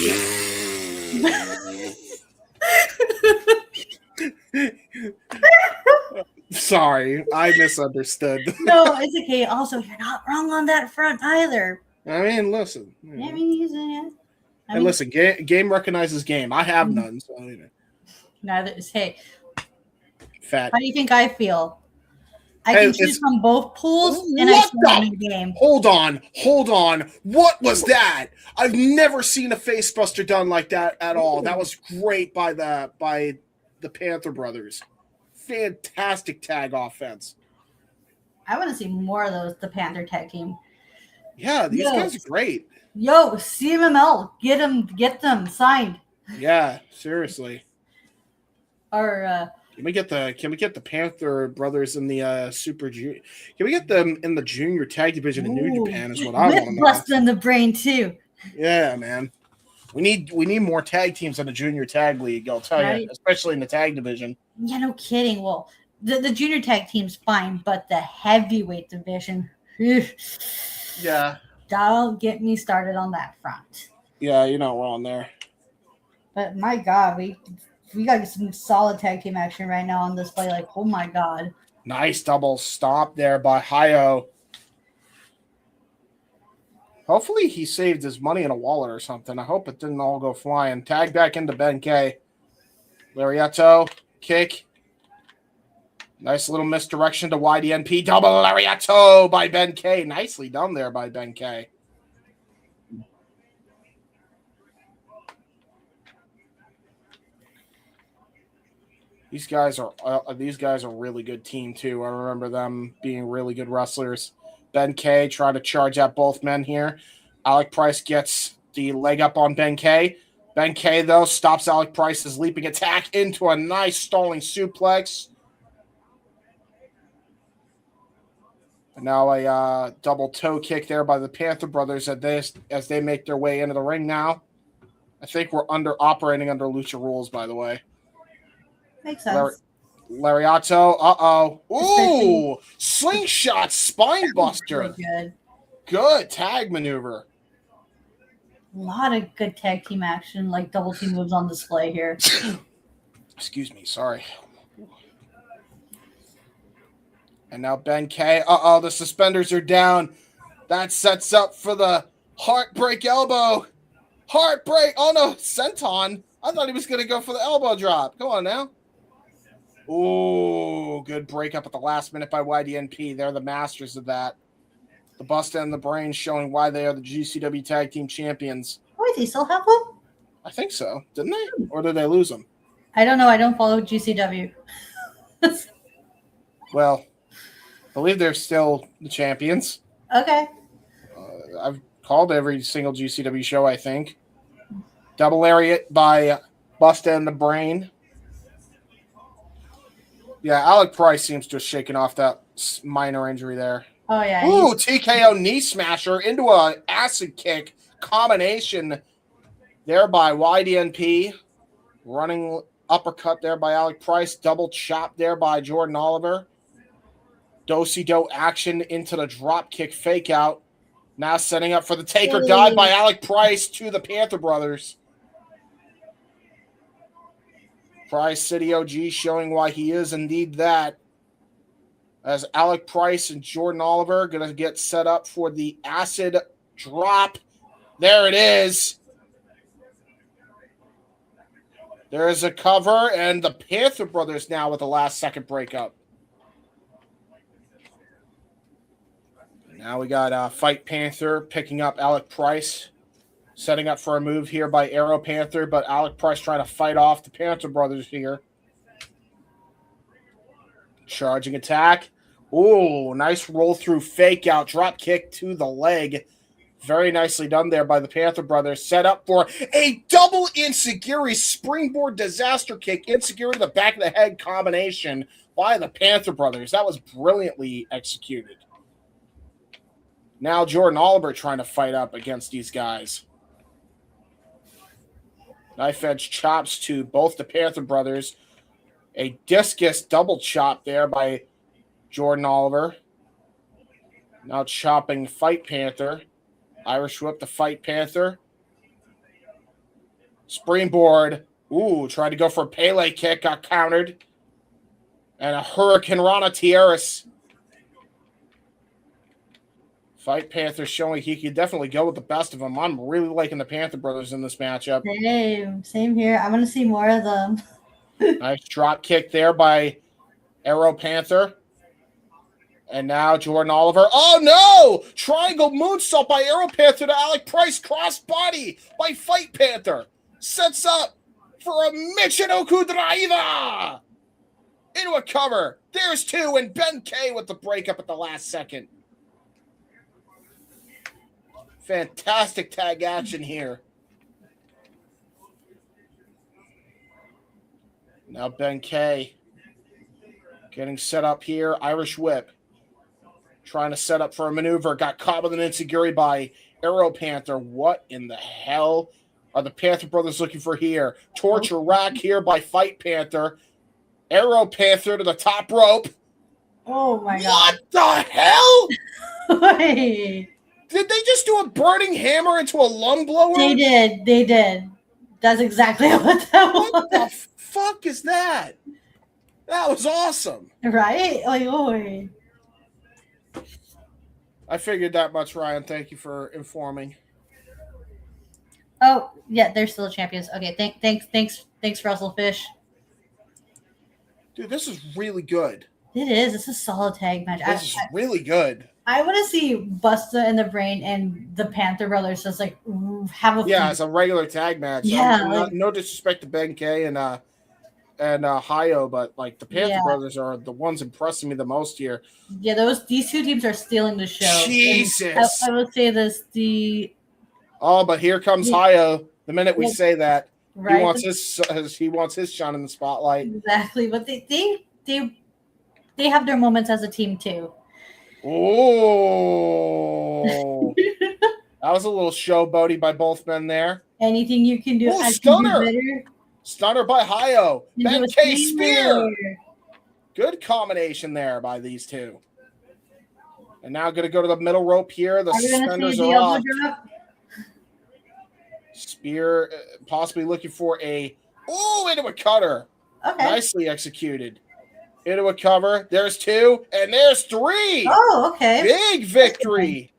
Sorry, I misunderstood. No, it's okay. Also, you're not wrong on that front either. I mean, listen. Yeah, I mean, he's in it. Listen, game recognizes game. I have none, so you know. Neither is. Hey, Fat. how do you think I feel? I can choose from both pools, and I still win the game. Hold on. What was that? I've never seen a face buster done like that at all. That was great by the Panther brothers. Fantastic tag offense. I want to see more of those. The Panther tag team. Yeah, these guys are great. Yo, CMML, get them signed. Yeah, seriously. Or Can we get the Panther brothers in the Super Junior? Can we get them in the junior tag division in New Japan? Is what I want to know. Bustah in the brain too. Yeah, man. We need more tag teams in the junior tag league. I'll tell you, especially in the tag division. Yeah, no kidding. Well, the junior tag team's fine, but the heavyweight division. Yeah. Don't get me started on that front. Yeah, you're not wrong there. But my God, we got some solid tag team action right now on display. Like, oh my God. Nice double stop there by Hayo. Hopefully he saved his money in a wallet or something. I hope it didn't all go flying. Tag back into Ben K. Lariato, kick. Nice little misdirection to YDNP. Double Lariato by Ben K. Nicely done there by Ben K. These guys are a really good team too. I remember them being really good wrestlers. Ben K trying to charge at both men here. Alec Price gets the leg up on Ben K. Ben K though stops Alec Price's leaping attack into a nice stalling suplex. And now a double toe kick there by the Panther brothers as they make their way into the ring now. I think we're operating under Lucha rules, by the way. Makes sense. Lariato. Ooh, slingshot spine buster. Really good. Good tag maneuver. A lot of good tag team action, like double team moves on display here. Excuse me, sorry. And now Ben K. The suspenders are down. That sets up for the heartbreak elbow. Heartbreak. Oh no, senton. I thought he was going to go for the elbow drop. Come on now. Ooh, good breakup at the last minute by YDNP. They're the masters of that. The Bustah and the Brain showing why they are the GCW Tag Team Champions. Wait, they still have them? I think so. Didn't they? Or did they lose them? I don't know. I don't follow GCW. Well, I believe they're still the champions. Okay. I've called every single GCW show, I think. Double lariat by Bustah and the Brain. Yeah, Alec Price seems to have shaken off that minor injury there. Oh, yeah. Ooh, TKO knee smasher into an acid kick combination there by YDNP. Running uppercut there by Alec Price. Double chop there by Jordan Oliver. Do-si-do action into the drop kick fake out. Now setting up for the take or dive by Alec Price to the Panther brothers. Price City OG showing why he is indeed that. As Alec Price and Jordan Oliver going to get set up for the acid drop. There it is. There is a cover, and the Panther brothers now with the last second breakup. Now we got Fight Panther picking up Alec Price, setting up for a move here by Arrow Panther, but Alec Price trying to fight off the Panther brothers here. Charging attack. Ooh, nice roll through fake out. Drop kick to the leg. Very nicely done there by the Panther brothers. Set up for a double Insecurity springboard disaster kick. Insecurity to the back of the head combination by the Panther brothers. That was brilliantly executed. Now Jordan Oliver trying to fight up against these guys. Knife edge chops to both the Panther brothers. A discus double chop there by Jordan Oliver. Now chopping Fight Panther. Irish whip to Fight Panther. Springboard. Ooh, tried to go for a Pele kick. Got countered. And a Hurricane Rana Tierras. Fight Panther showing he could definitely go with the best of them. I'm really liking the Panther brothers in this matchup. Same here. I want to see more of them. Nice drop kick there by Arrow Panther. And now Jordan Oliver. Oh, no! Triangle moonsault by Arrow Panther to Alec Price. Cross body by Fight Panther. Sets up for a Michinoku driver. Into a cover. There's two. And Ben K with the breakup at the last second. Fantastic tag action here. Now Ben K getting set up here. Irish whip. Trying to set up for a maneuver. Got caught with an enziguri by Arrow Panther. What in the hell are the Panther brothers looking for here? Torture rack here by Fight Panther. Arrow Panther to the top rope. Oh my god. What the hell? Wait. Did they just do a burning hammer into a lung blower? They did. That's exactly what that was. What the fuck is that? That was awesome. Right? Like, oh. I figured that much, Ryan. Thank you for informing. Oh, yeah, they're still champions. Okay, thanks, Russell Fish. Dude, this is really good. It is. It's a solid tag match. This is really good. I want to see Bustah and the Brain and the Panther brothers just like have a it's a regular tag match. Yeah, no disrespect to Ben K and Hayo, but like the Panther brothers are the ones impressing me the most here. Yeah, these two teams are stealing the show. Jesus, I will say this: but here comes Hayo. The minute we say that, right? he wants his shine in the spotlight. Exactly, but they have their moments as a team too. Oh, that was a little showboaty by both men there. Anything you can do. Stunner by Hayo. Ben K spear. Good combination there by these two. And now going to go to the middle rope here. The suspenders are off. Spear possibly looking for into a cutter. Okay. Nicely executed. Into a cover. There's two. And there's three. Oh, okay. Big victory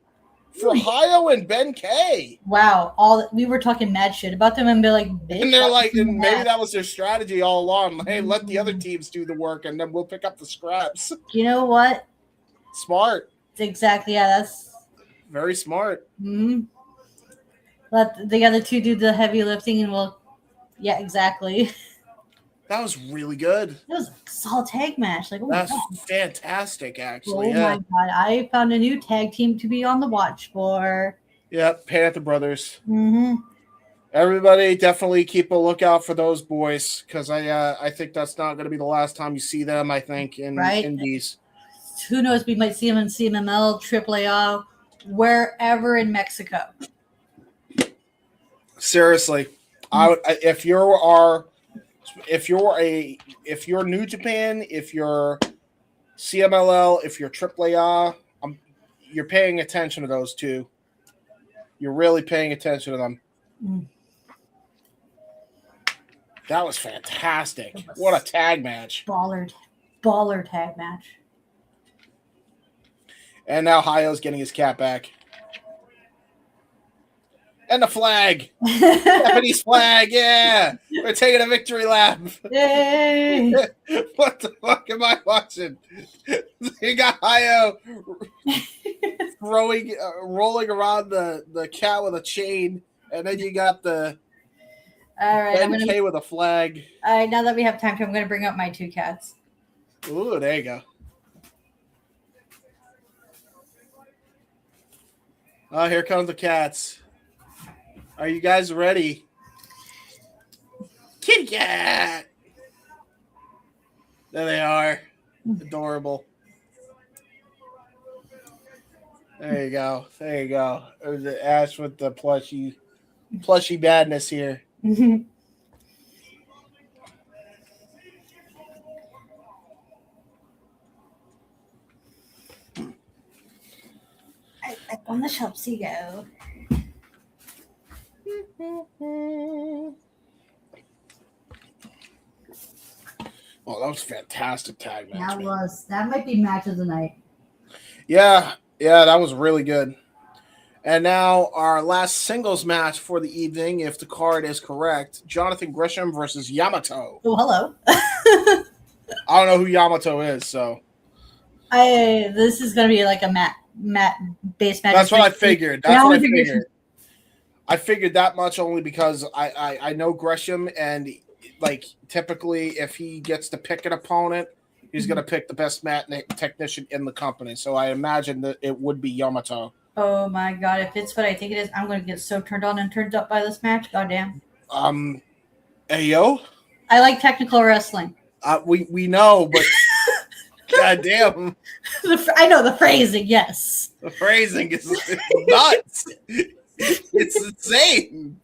for Hayo and Ben K. Wow. We were talking mad shit about them and they're like, and they're like, and maybe that was their strategy all along. Hey, let the other teams do the work and then we'll pick up the scraps. You know what? Smart. Exactly. Yeah, Very smart. Mm-hmm. Let the other two do the heavy lifting, and we'll. Yeah, exactly. That was really good. It was a solid tag match. Like, oh my That's god. fantastic, actually. Oh my god. I found a new tag team to be on the watch for. Yep, Panther Brothers. Mm-hmm. Everybody definitely keep a lookout for those boys, because I think that's not going to be the last time you see them, I think, in Right. Indies. Who knows? We might see them in CMML, AAA, wherever in Mexico. Seriously. If you're New Japan, if you're CMLL, if you're AAA, you're paying attention to those two. You're really paying attention to them. Mm. That was fantastic. What a tag match. Baller tag match. And now Hayo's getting his cap back. And the flag. Japanese flag, yeah. We're taking a victory lap. Yay! What the fuck am I watching? You got Hayo rolling around the cat with a chain, and then you got the All right, NK with a flag. All right, now that we have time to, I'm going to bring up my two cats. Ooh, there you go. Oh, here comes the cats. Are you guys ready? Kitty cat! There they are. Adorable. There you go. There you go. There's the Ash with the plushy badness here. Back on the shops you go. Oh, that was a fantastic tag match. That might be match of the night. Yeah, that was really good. And now our last singles match for the evening, if the card is correct, Jonathan Gresham versus Yamato. Oh, hello. I don't know who Yamato is, so This is gonna be like a mat base match. that's what I figured. I figured that much only because I know Gresham, and like typically if he gets to pick an opponent, he's gonna pick the best mat technician in the company. So I imagine that it would be Yamato. Oh my god, if it's what I think it is, I'm gonna get so turned on and turned up by this match. Goddamn. Hey yo. I like technical wrestling. We know, but goddamn. I know the phrasing, yes. The phrasing is nuts. It's insane.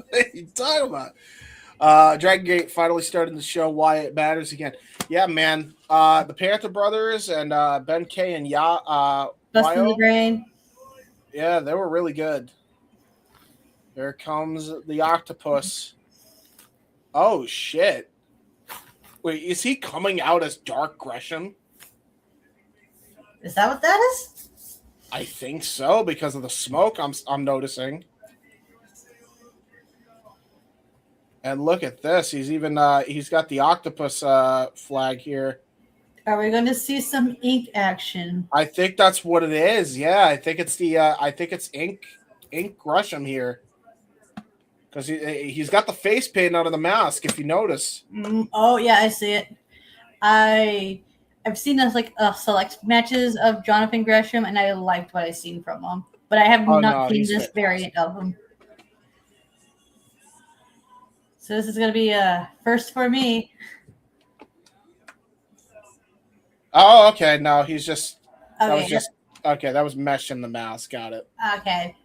What are you talking about? Dragon Gate finally starting to show why it matters again. Yeah, man. The Panther brothers and Ben K and Busting the Brain. Yeah, they were really good. There comes the octopus. Oh shit. Wait, is he coming out as Dark Gresham? Is that what that is? I think so, because of the smoke I'm noticing. And look at this. He's even he's got the octopus flag here. Are we going to see some ink action? I think that's what it is. Yeah, I think it's ink Gresham here. Because he's got the face paint out of the mask, if you notice. Oh yeah, I see it. I've seen select matches of Jonathan Gresham, and I liked what I've seen from him. But I have not seen this variant of him. So this is going to be a first for me. Oh, okay. No, he's just Okay. That was mesh in the mask. Got it. Okay.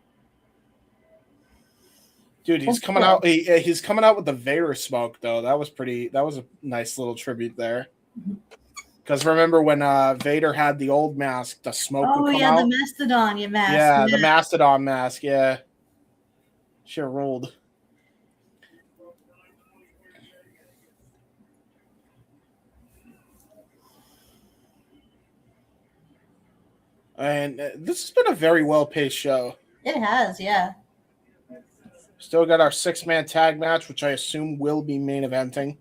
Dude, he's coming out. He's coming out with the Vader smoke, though. That was a nice little tribute there. Because remember when Vader had the old mask, the smoke would come out? The Mastodon mask. Yeah, the Mastodon mask. Yeah, sure rolled. And this has been a very well-paced show. It has, yeah. Still got our 6-man tag match, which I assume will be main eventing.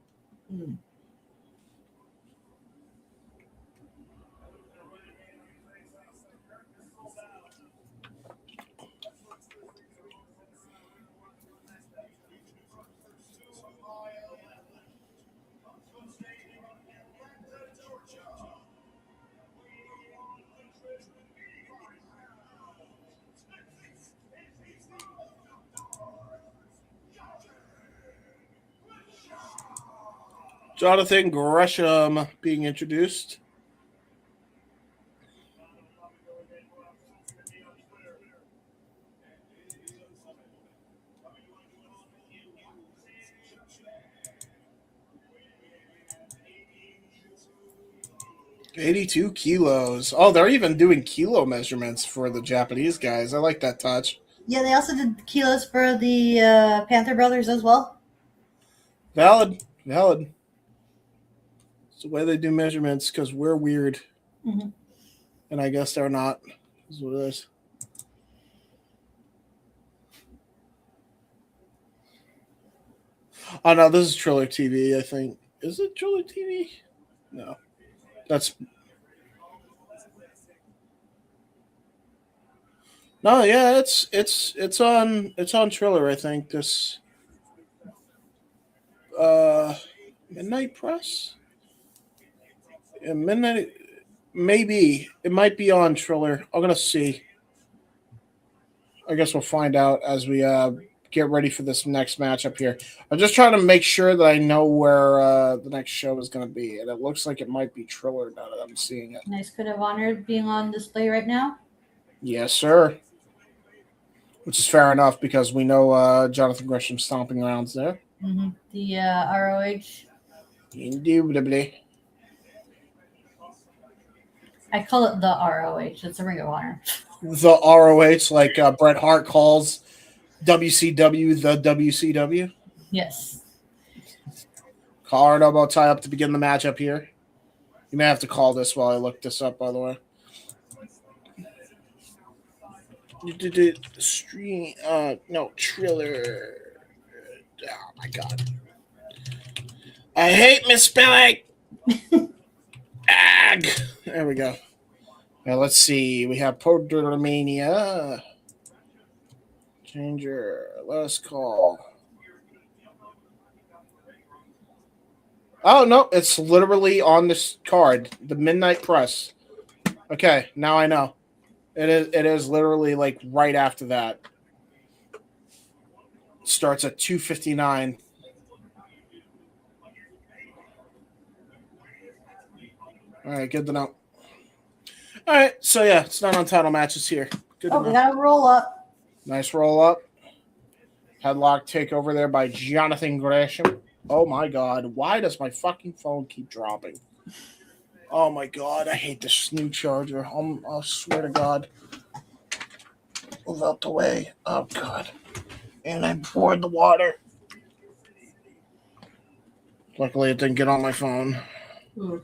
Jonathan Gresham being introduced. $82 kilos. Oh, they're even doing kilo measurements for the Japanese guys. I like that touch. Yeah, they also did kilos for the Panther brothers as well. Valid. It's the way they do measurements because we're weird. Mm-hmm. And I guess they're not. That's what it is. Oh, no, this is Triller TV, I think. Is it Triller TV? No. That's... No, yeah, it's on Triller, I think. This Midnight Press? Yeah, Midnight, maybe. It might be on Triller. I'm gonna see. I guess we'll find out as we get ready for this next matchup here. I'm just trying to make sure that I know where the next show is going to be, and it looks like it might be Triller now that I'm seeing it. Nice Code of Honor being on display right now. Yes, sir. Which is fair enough because we know Jonathan Gresham stomping around there. Mm-hmm. The ROH. Indubitably. I call it the ROH. It's a Ring of Honor. The ROH, like Bret Hart calls WCW the WCW. Yes. Collar and elbow tie up to begin the matchup here. You may have to call this while I look this up, by the way. Stream, no, Triller. Oh my god. I hate misspelling. Ag. There we go. Now let's see. We have Podermania. Changer. Let us call. Oh no, it's literally on this card. The Midnight Press. Okay, now I know. It is literally like right after that. Starts at 2:59. All right, good to know. All right, so yeah, it's not on title matches here. Good to know. We got a roll up. Nice roll up. Headlock takeover there by Jonathan Gresham. Oh my god, why does my fucking phone keep dropping? Oh my god, I hate this new charger. I swear to God. Move out the way. Oh god. And I poured the water. Luckily, it didn't get on my phone. Ooh.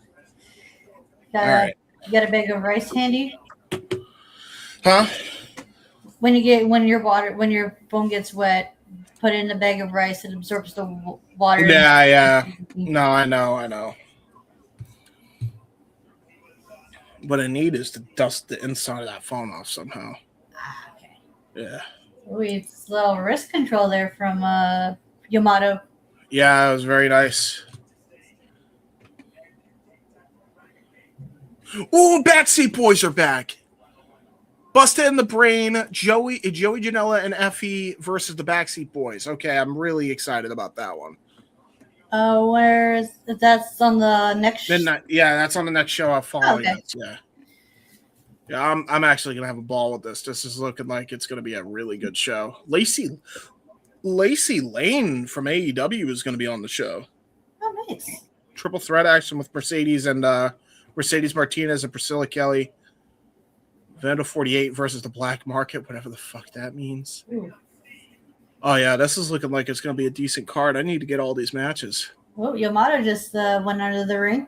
All right. You got a bag of rice handy? Huh? When your phone gets wet, put it in a bag of rice. It absorbs the water. Yeah. No, I know. What I need is to dust the inside of that phone off somehow. Okay. Yeah. Ooh, it's a little wrist control there from Yamato. Yeah, it was very nice. Ooh, Backseat Boys are back. Bustah in the Brain, Joey Janela, and Effie versus the Backseat Boys. Okay, I'm really excited about that one. That's on the next Midnight. Yeah, that's on the next show. I'm following. Okay. Yeah. I'm actually gonna have a ball with this. This is looking like it's gonna be a really good show. Lacey Lane from AEW is gonna be on the show. Oh, nice. Triple threat action with Mercedes Martinez and Priscilla Kelly. Vandal 48 versus the Black Market, whatever the fuck that means. Ooh. Oh yeah, this is looking like it's gonna be a decent card. I need to get all these matches. Well, Yamato just went under the ring.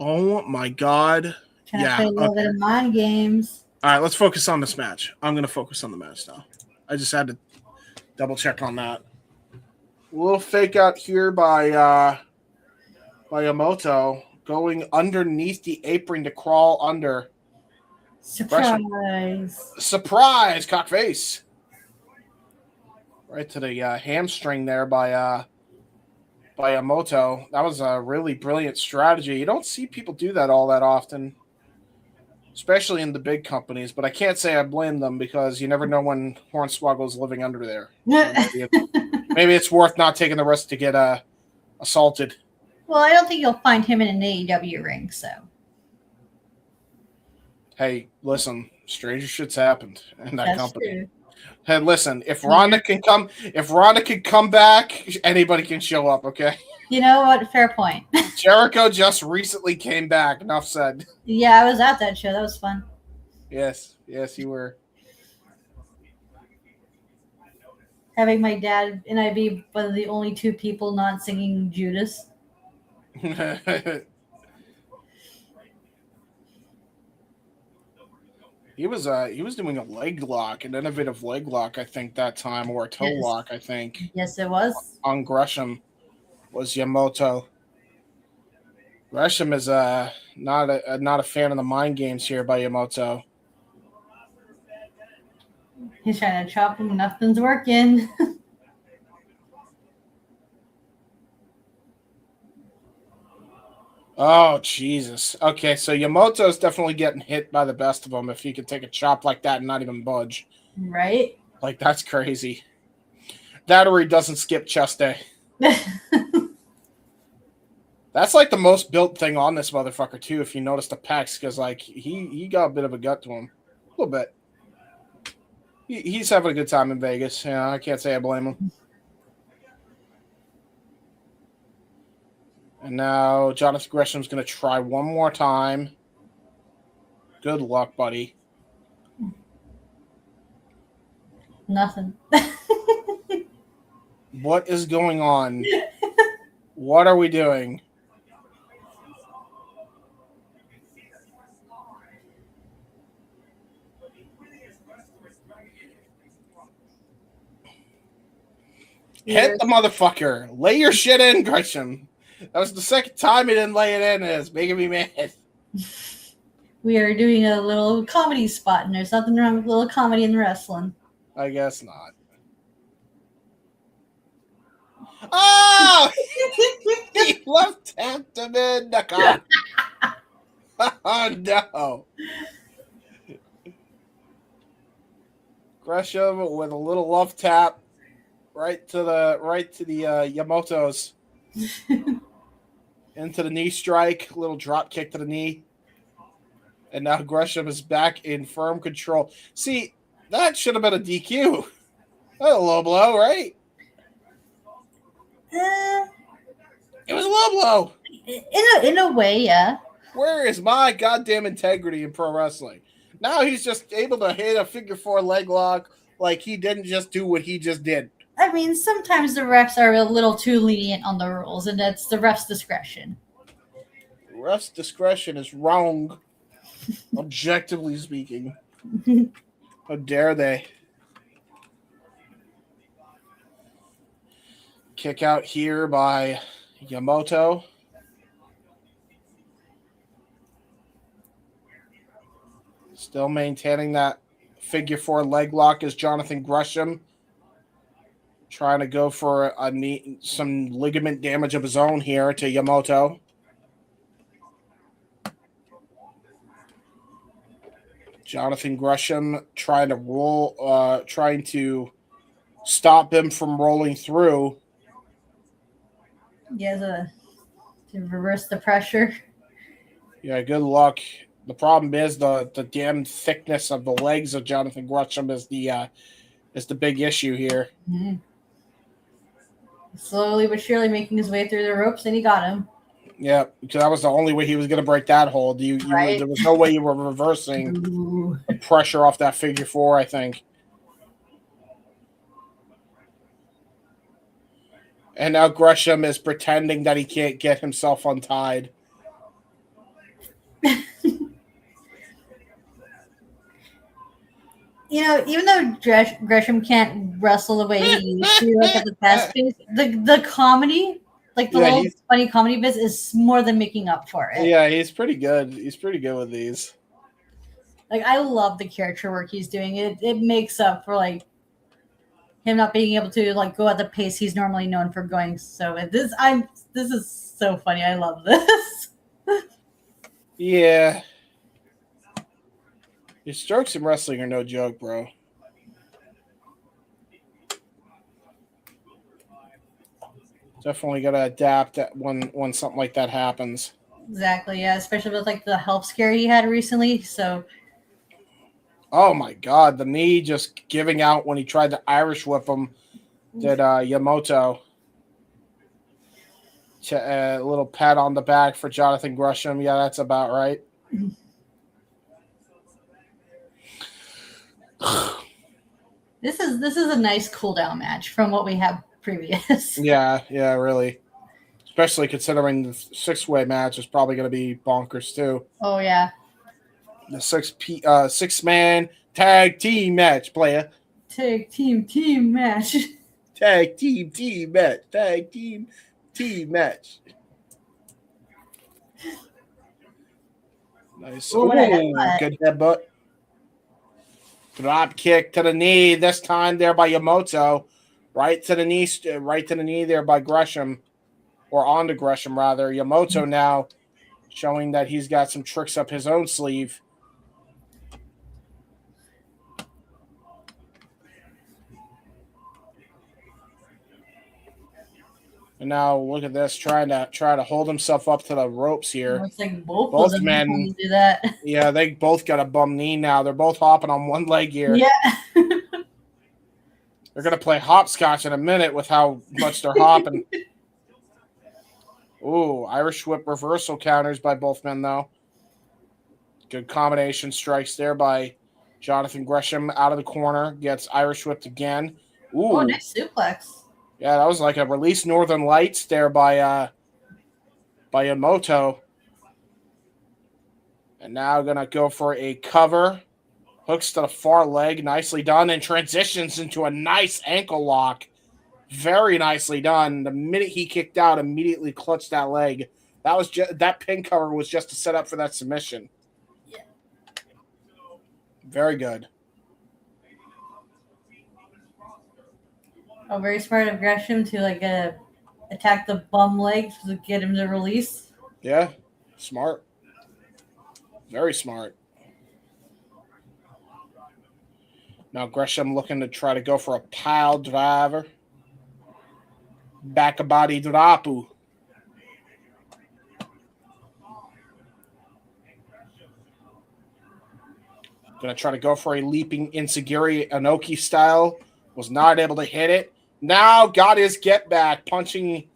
Oh my god. Trying to play a little bit of mind games. All right, let's focus on this match. I'm going to focus on the match now. I just had to double check on that. A little fake out here by Yamato going underneath the apron to crawl under. Surprise, cockface. Right to the hamstring there by Yamato. That was a really brilliant strategy. You don't see people do that all that often, especially in the big companies, but I can't say I blame them because you never know when Hornswoggle's living under there. So maybe it's worth not taking the risk to get assaulted. Well, I don't think you'll find him in an AEW ring, so. Hey, listen, stranger shit's happened in that That's company. true. Hey, listen, if Ronda can come back, anybody can show up, okay? You know what? Fair point. Jericho just recently came back, enough said. Yeah, I was at that show. That was fun. Yes, you were. Having my dad and I be one of the only two people not singing Judas. He was doing a leg lock, an innovative leg lock, I think, that time, or a toe Yes. lock, I think. Yes, it was. On Gresham was Yamato. Gresham is not a fan of the mind games here by Yamato. He's trying to chop him. Nothing's working. Oh, Jesus. Okay, so Yamamoto's definitely getting hit by the best of them if he could take a chop like that and not even budge. Right? Like, that's crazy. That or he doesn't skip chest day. That's like the most built thing on this motherfucker, too, if you notice the pecs, because, like, he got a bit of a gut to him. A little bit. He's having a good time in Vegas. Yeah, I can't say I blame him. And now Jonathan Gresham's going to try one more time. Good luck, buddy. Nothing. What is going on? What are we doing? Hit the motherfucker. Lay your shit in, Gresham. That was the second time he didn't lay it in. It's making me mad. We are doing a little comedy spot, and there's nothing wrong with a little comedy in wrestling. I guess not. Oh! He left tapped him in the car. Oh, no. Gresham with a little love tap right to the Yamamoto's. Into the knee strike, little drop kick to the knee. And now Gresham is back in firm control. See, that should have been a DQ. A low blow, right? It was a low blow. In a way, yeah. Where is my goddamn integrity in pro wrestling? Now he's just able to hit a figure four leg lock like he didn't just do what he just did. I mean, sometimes the refs are a little too lenient on the rules, and that's the ref's discretion. The ref's discretion is wrong, objectively speaking. How dare they? Kick out here by Yamato. Still maintaining that figure four leg lock is Jonathan Gresham. Trying to go for some ligament damage of his own here to Yamato. Jonathan Gresham trying to stop him from rolling through. He has to reverse the pressure. Yeah, good luck. The problem is the damn thickness of the legs of Jonathan Gresham is the big issue here. Mm-hmm. Slowly but surely making his way through the ropes, and he got him. Yeah, because that was the only way he was going to break that hold. Right? There was no way you were reversing the pressure off that figure four, I think. And now Gresham is pretending that he can't get himself untied. You know, even though Gresham can't wrestle the way he used to, like at the fast pace, the comedy, like the little funny comedy bits, is more than making up for it. Yeah, he's pretty good. He's pretty good with these. Like, I love the character work he's doing. It makes up for like him not being able to like go at the pace he's normally known for going. So this is so funny. I love this. Yeah. Your strokes in wrestling are no joke, bro. Definitely got to adapt when something like that happens. Exactly, yeah, especially with like the health scare he had recently. So, oh my God, the knee just giving out when he tried to Irish whip him. Did Yamato. A little pat on the back for Jonathan Gresham. Yeah, that's about right. this is a nice cool down match from what we have previous. Yeah, really. Especially considering the 6-way match is probably going to be bonkers too. Oh yeah. The 6-man tag team match, player. Tag team match. Tag team match. Tag team match. Nice. Ooh, good headbutt. Drop kick to the knee. This time there by Yamato. Right to the knee there by Gresham. Or onto Gresham, rather. Yamato now showing that he's got some tricks up his own sleeve. And now look at this, trying to hold himself up to the ropes here. Looks like both of them men do that. Yeah, they both got a bum knee now. They're both hopping on one leg here. Yeah. They're gonna play hopscotch in a minute with how much they're hopping. Ooh, Irish whip reversal counters by both men though. Good combination strikes there by Jonathan Gresham out of the corner. Gets Irish whipped again. Ooh, nice suplex. Yeah, that was like a release Northern Lights there by Yamato. And now gonna go for a cover. Hooks to the far leg, nicely done, and transitions into a nice ankle lock. Very nicely done. The minute he kicked out, immediately clutched that leg. That pin cover was just to set up for that submission. Yeah. Very good. Oh, very smart of Gresham to attack the bum leg to get him to release. Yeah, smart. Very smart. Now Gresham looking to try to go for a pile driver. Back a body drapu. Going to try to go for a leaping Insigiri Inoki style. Was not able to hit it. Now got his get back, punching,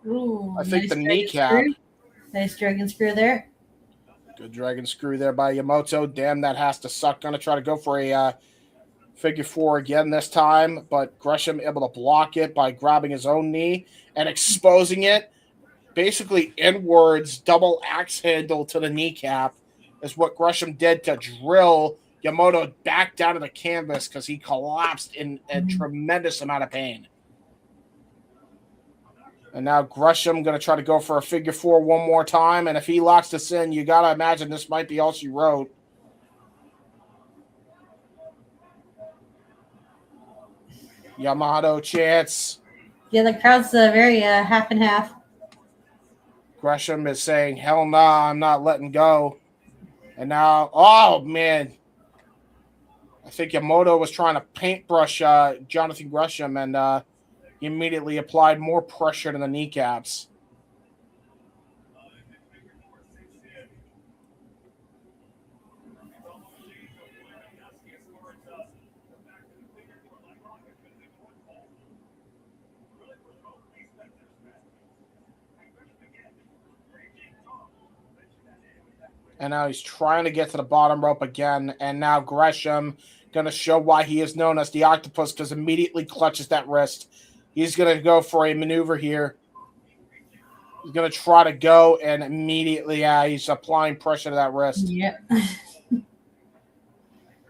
I think, the kneecap. Nice dragon screw there. Good dragon screw there by Yamato. Damn, that has to suck. Going to try to go for a figure four again this time, but Gresham able to block it by grabbing his own knee and exposing it. Basically inwards, double axe handle to the kneecap is what Gresham did to drill Yamato back down to the canvas because he collapsed in a tremendous amount of pain. And now Gresham going to try to go for a figure four one more time, and if he locks this in, you got to imagine this might be all she wrote. Yamato chants. Yeah, the crowd's very half and half. Gresham is saying, hell nah, I'm not letting go. And now, oh, man. I think Yamato was trying to paintbrush Jonathan Gresham, and he immediately applied more pressure to the kneecaps. And now he's trying to get to the bottom rope again. And now Gresham going to show why he is known as the Octopus, because immediately clutches that wrist. He's going to go for a maneuver here. He's going to try to go, and immediately he's applying pressure to that wrist. Yep.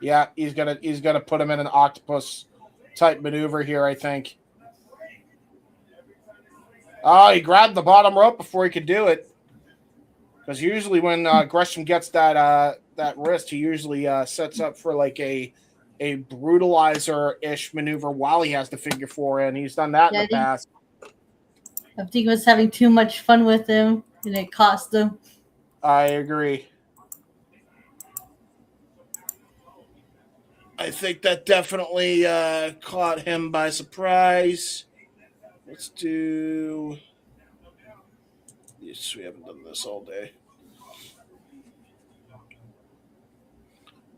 Yeah, he's gonna put him in an octopus type maneuver here, I think. Oh, he grabbed the bottom rope before he could do it. Because usually when Gresham gets that wrist, he usually sets up for like a brutalizer-ish maneuver while he has the figure four in. He's done that in the past. I think he was having too much fun with him, and it cost him. I agree. I think that definitely caught him by surprise. Let's do. Yes, we haven't done this all day.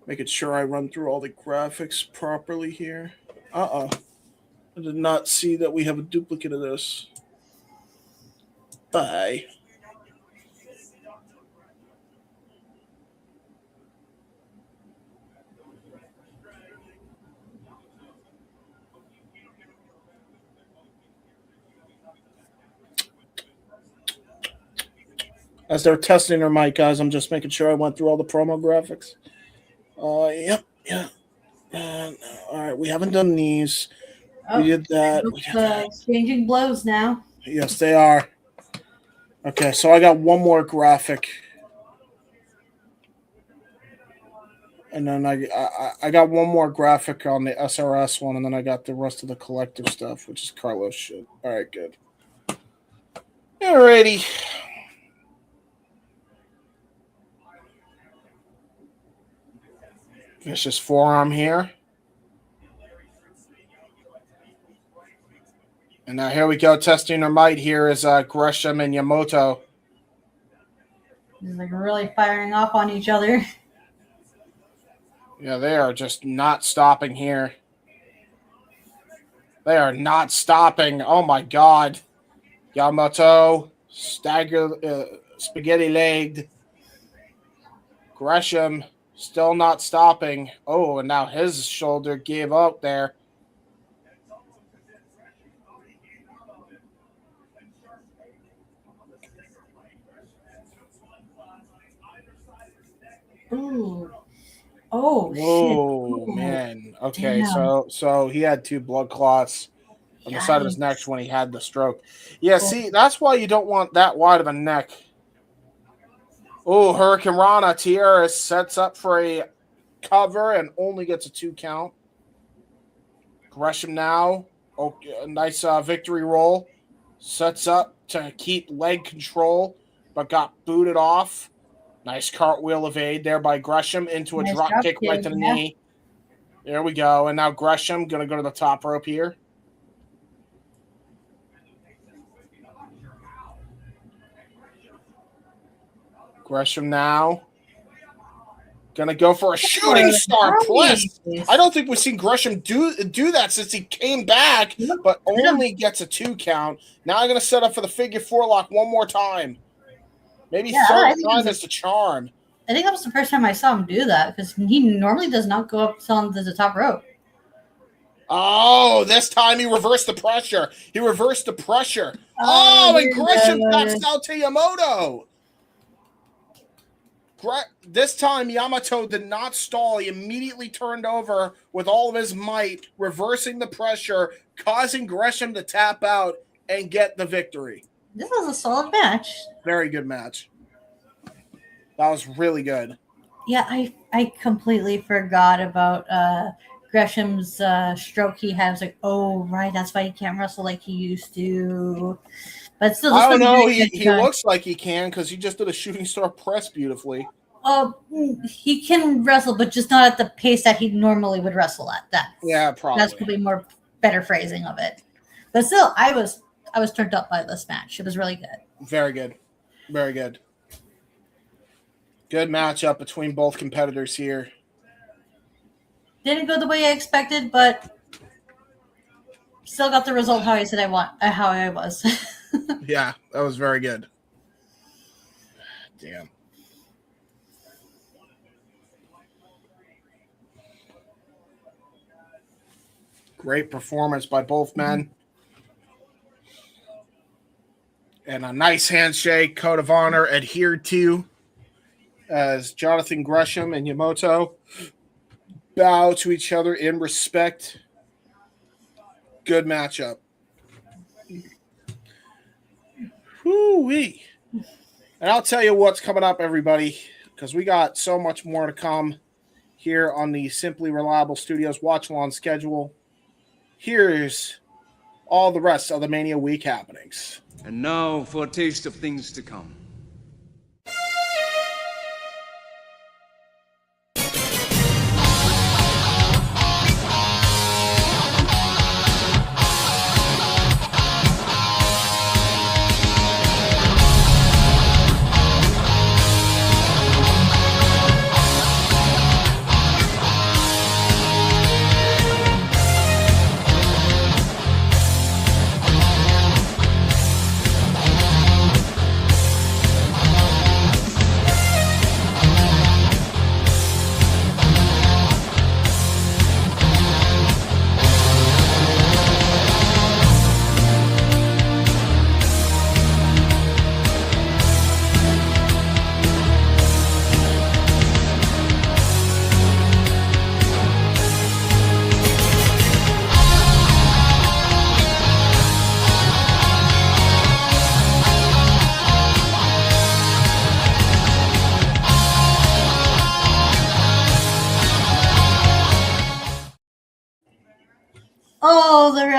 Making sure I run through all the graphics properly here. I did not see that we have a duplicate of this. Bye. As they're testing their mic, guys, I'm just making sure I went through all the promo graphics. Yep. All right, we haven't done these. We did that. Exchanging blows now. Yes, they are. Okay, so I got one more graphic. And then I got one more graphic on the SRS one, and then I got the rest of the collective stuff, which is Carlos shit. All right, good. Alrighty. Vicious forearm here. And now here we go, testing their might. Here is Gresham and Yamato. He's like really firing off on each other. Yeah, they are just not stopping here. They are not stopping. Oh my God. Yamato, spaghetti-legged. Gresham, still not stopping. Oh, and now his shoulder gave up there. Ooh. Oh, whoa, shit. Man. Okay, Damn. so he had 2 blood clots on the side of his neck when he had the stroke. Yeah, see, that's why you don't want that wide of a neck. Oh, Hurricane Rana. Tierra sets up for a cover and only gets a 2 count. Gresham now. Oh, a nice victory roll. Sets up to keep leg control, but got booted off. Nice cartwheel evade there by Gresham into a drop kick right to the knee. There we go. And now Gresham going to go to the top rope here. Gresham now. Going to go for a shooting star press. I don't think we've seen Gresham do that since he came back, but only gets a 2 count. Now I'm going to set up for the figure 4 lock one more time. Maybe third time is the charm. I think that was the first time I saw him do that because he normally does not go up to the top rope. Oh, this time he reversed the pressure. And Gresham taps out to Yamato. This time, Yamato did not stall. He immediately turned over with all of his might, reversing the pressure, causing Gresham to tap out and get the victory. This was a solid match. Very good match. That was really good. Yeah, I completely forgot about Gresham's stroke he had. I was like, oh, right, that's why he can't wrestle like he used to. But still, I don't know. He looks like he can because he just did a shooting star press beautifully. He can wrestle, but just not at the pace that he normally would wrestle at. Probably. That's probably more better phrasing of it. But still, I was turned up by this match. It was really good. Very good. Very good. Good matchup between both competitors here. Didn't go the way I expected, but still got the result how I said how I was. Yeah, that was very good. Damn. Great performance by both men. And a nice handshake, code of honor adhered to as Jonathan Gresham and Yamato bow to each other in respect. Good matchup. Woo-wee. And I'll tell you what's coming up, everybody, because we got so much more to come here on the Simply Reliable Studios watch-along schedule. Here's all the rest of the Mania Week happenings. And now for a taste of things to come.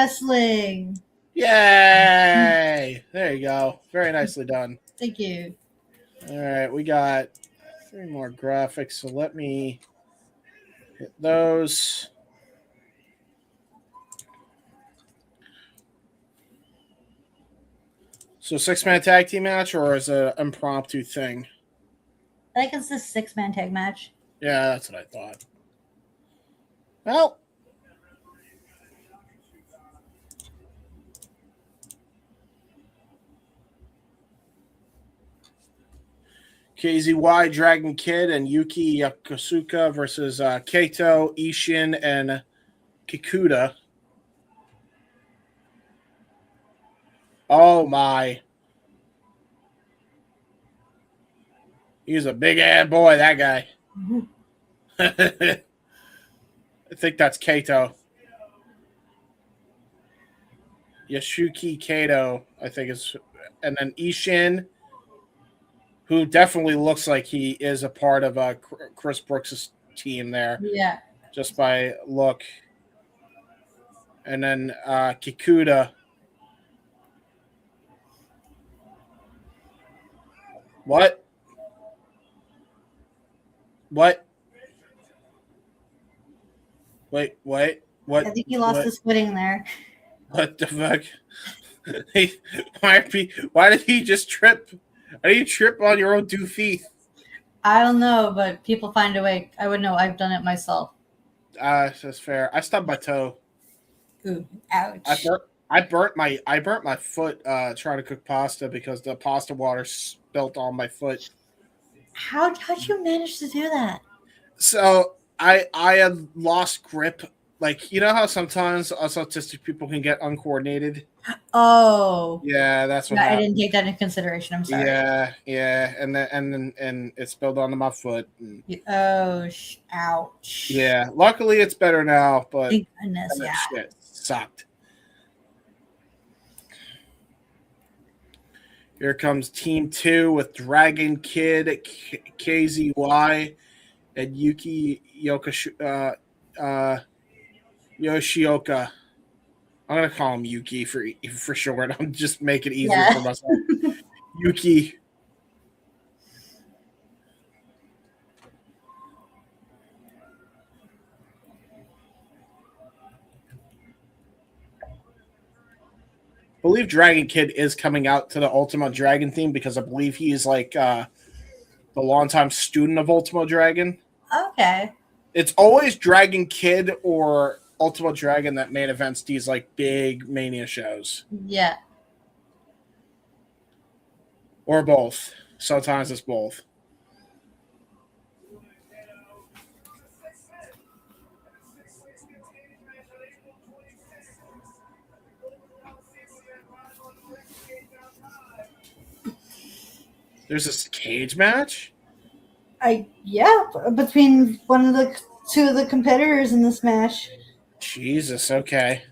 wrestling. Yay! There you go. Very nicely done. Thank you. All right, we got 3 more graphics, so let me hit those. So 6-man tag team match, or is it an impromptu thing? I think it's the 6-man tag match. Yeah, that's what I thought. Well, KZY, Dragon Kid, and Yuki Yokosuka versus Kato, Ishin, and Kikuta. Oh my. He's a big ass boy, that guy. I think that's Kato. Yoshiki Kato, I think is, and then Ishin, who definitely looks like he is a part of Chris Brooks' team there. Yeah. Just by look. And then Kikuta. What? What? Wait, what? I think he lost his footing there. What the fuck? Why did he just trip? Why did you trip on your own 2 feet? I don't know, but people find a way. I would know. I've done it myself. That's fair. I stubbed my toe. Ooh, ouch. I burnt my foot trying to cook pasta because the pasta water spilt on my foot. How'd you manage to do that? So I had lost grip. Like, you know how sometimes us autistic people can get uncoordinated? Oh. Yeah, that's what I happened. didn't take that into consideration. I'm sorry. Yeah. And then it spilled onto my foot. Oh, ouch. Yeah. Luckily it's better now, but thank goodness, yeah. Shit sucked. Here comes Team 2 with Dragon Kid, KZY, and Yuki Yoshioka. I'm gonna call him Yuki for short. I'm just making it easier for myself. Yuki. I believe Dragon Kid is coming out to the Ultimo Dragon theme because I believe he is like the longtime student of Ultimo Dragon. Okay. It's always Dragon Kid or Ultimo Dragon that main events these like big Mania shows. Yeah. Or both. Sometimes it's both. There's this cage match? Between one of the 2 of the competitors in this match. Jesus, okay.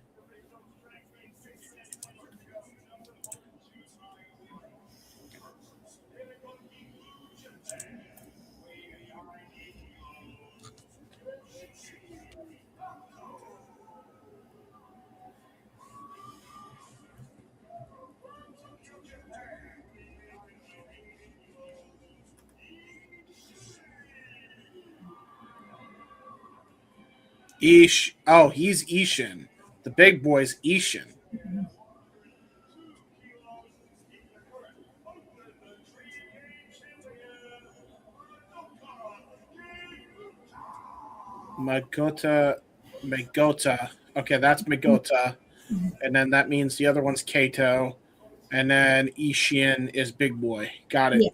He's Ishin. The big boy's Ishin. Magota. Okay, that's Magota. And then that means the other one's Kato. And then Ishin is Big Boy. Got it. Yeah.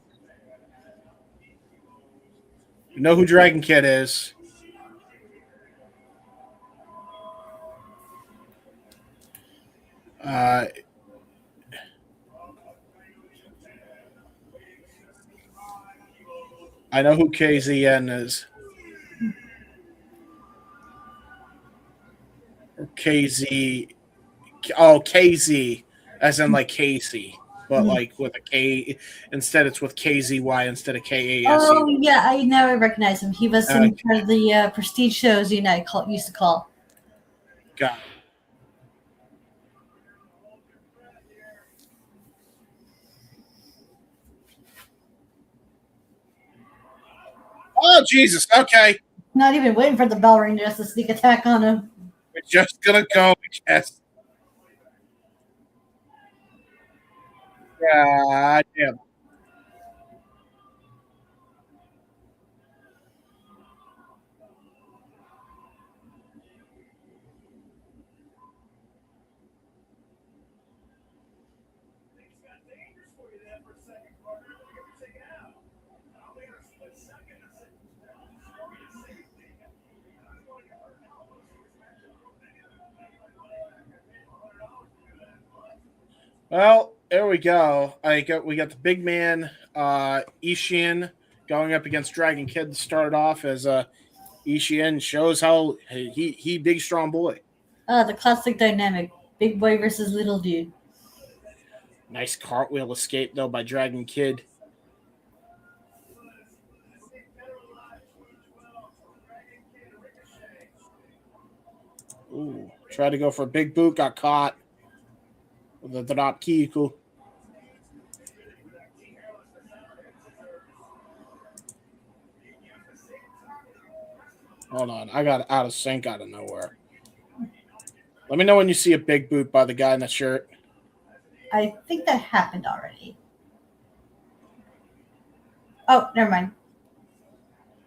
You know who Dragon Kid is. I know who KZN is. Or KZ. Oh, KZ. As in like Casey. But like with a K. Instead, it's with KZY instead of KASE. Oh, yeah. I now recognize him. He was in part of the prestige shows used to call. Got it. Oh, Jesus. Okay. Not even waiting for the bell ring just to sneak attack on him. We're just going to go, yes. God damn. Well, there we go. We got the big man, Ishin, going up against Dragon Kid. Started off as Ishin shows how he big strong boy. The classic dynamic. Big boy versus little dude. Nice cartwheel escape though by Dragon Kid. Ooh, tried to go for a big boot, got caught with the drop Kikuta. Hold on, I got out of sync out of nowhere. Let me know when you see a big boot by the guy in the shirt. I think that happened already. Oh, never mind.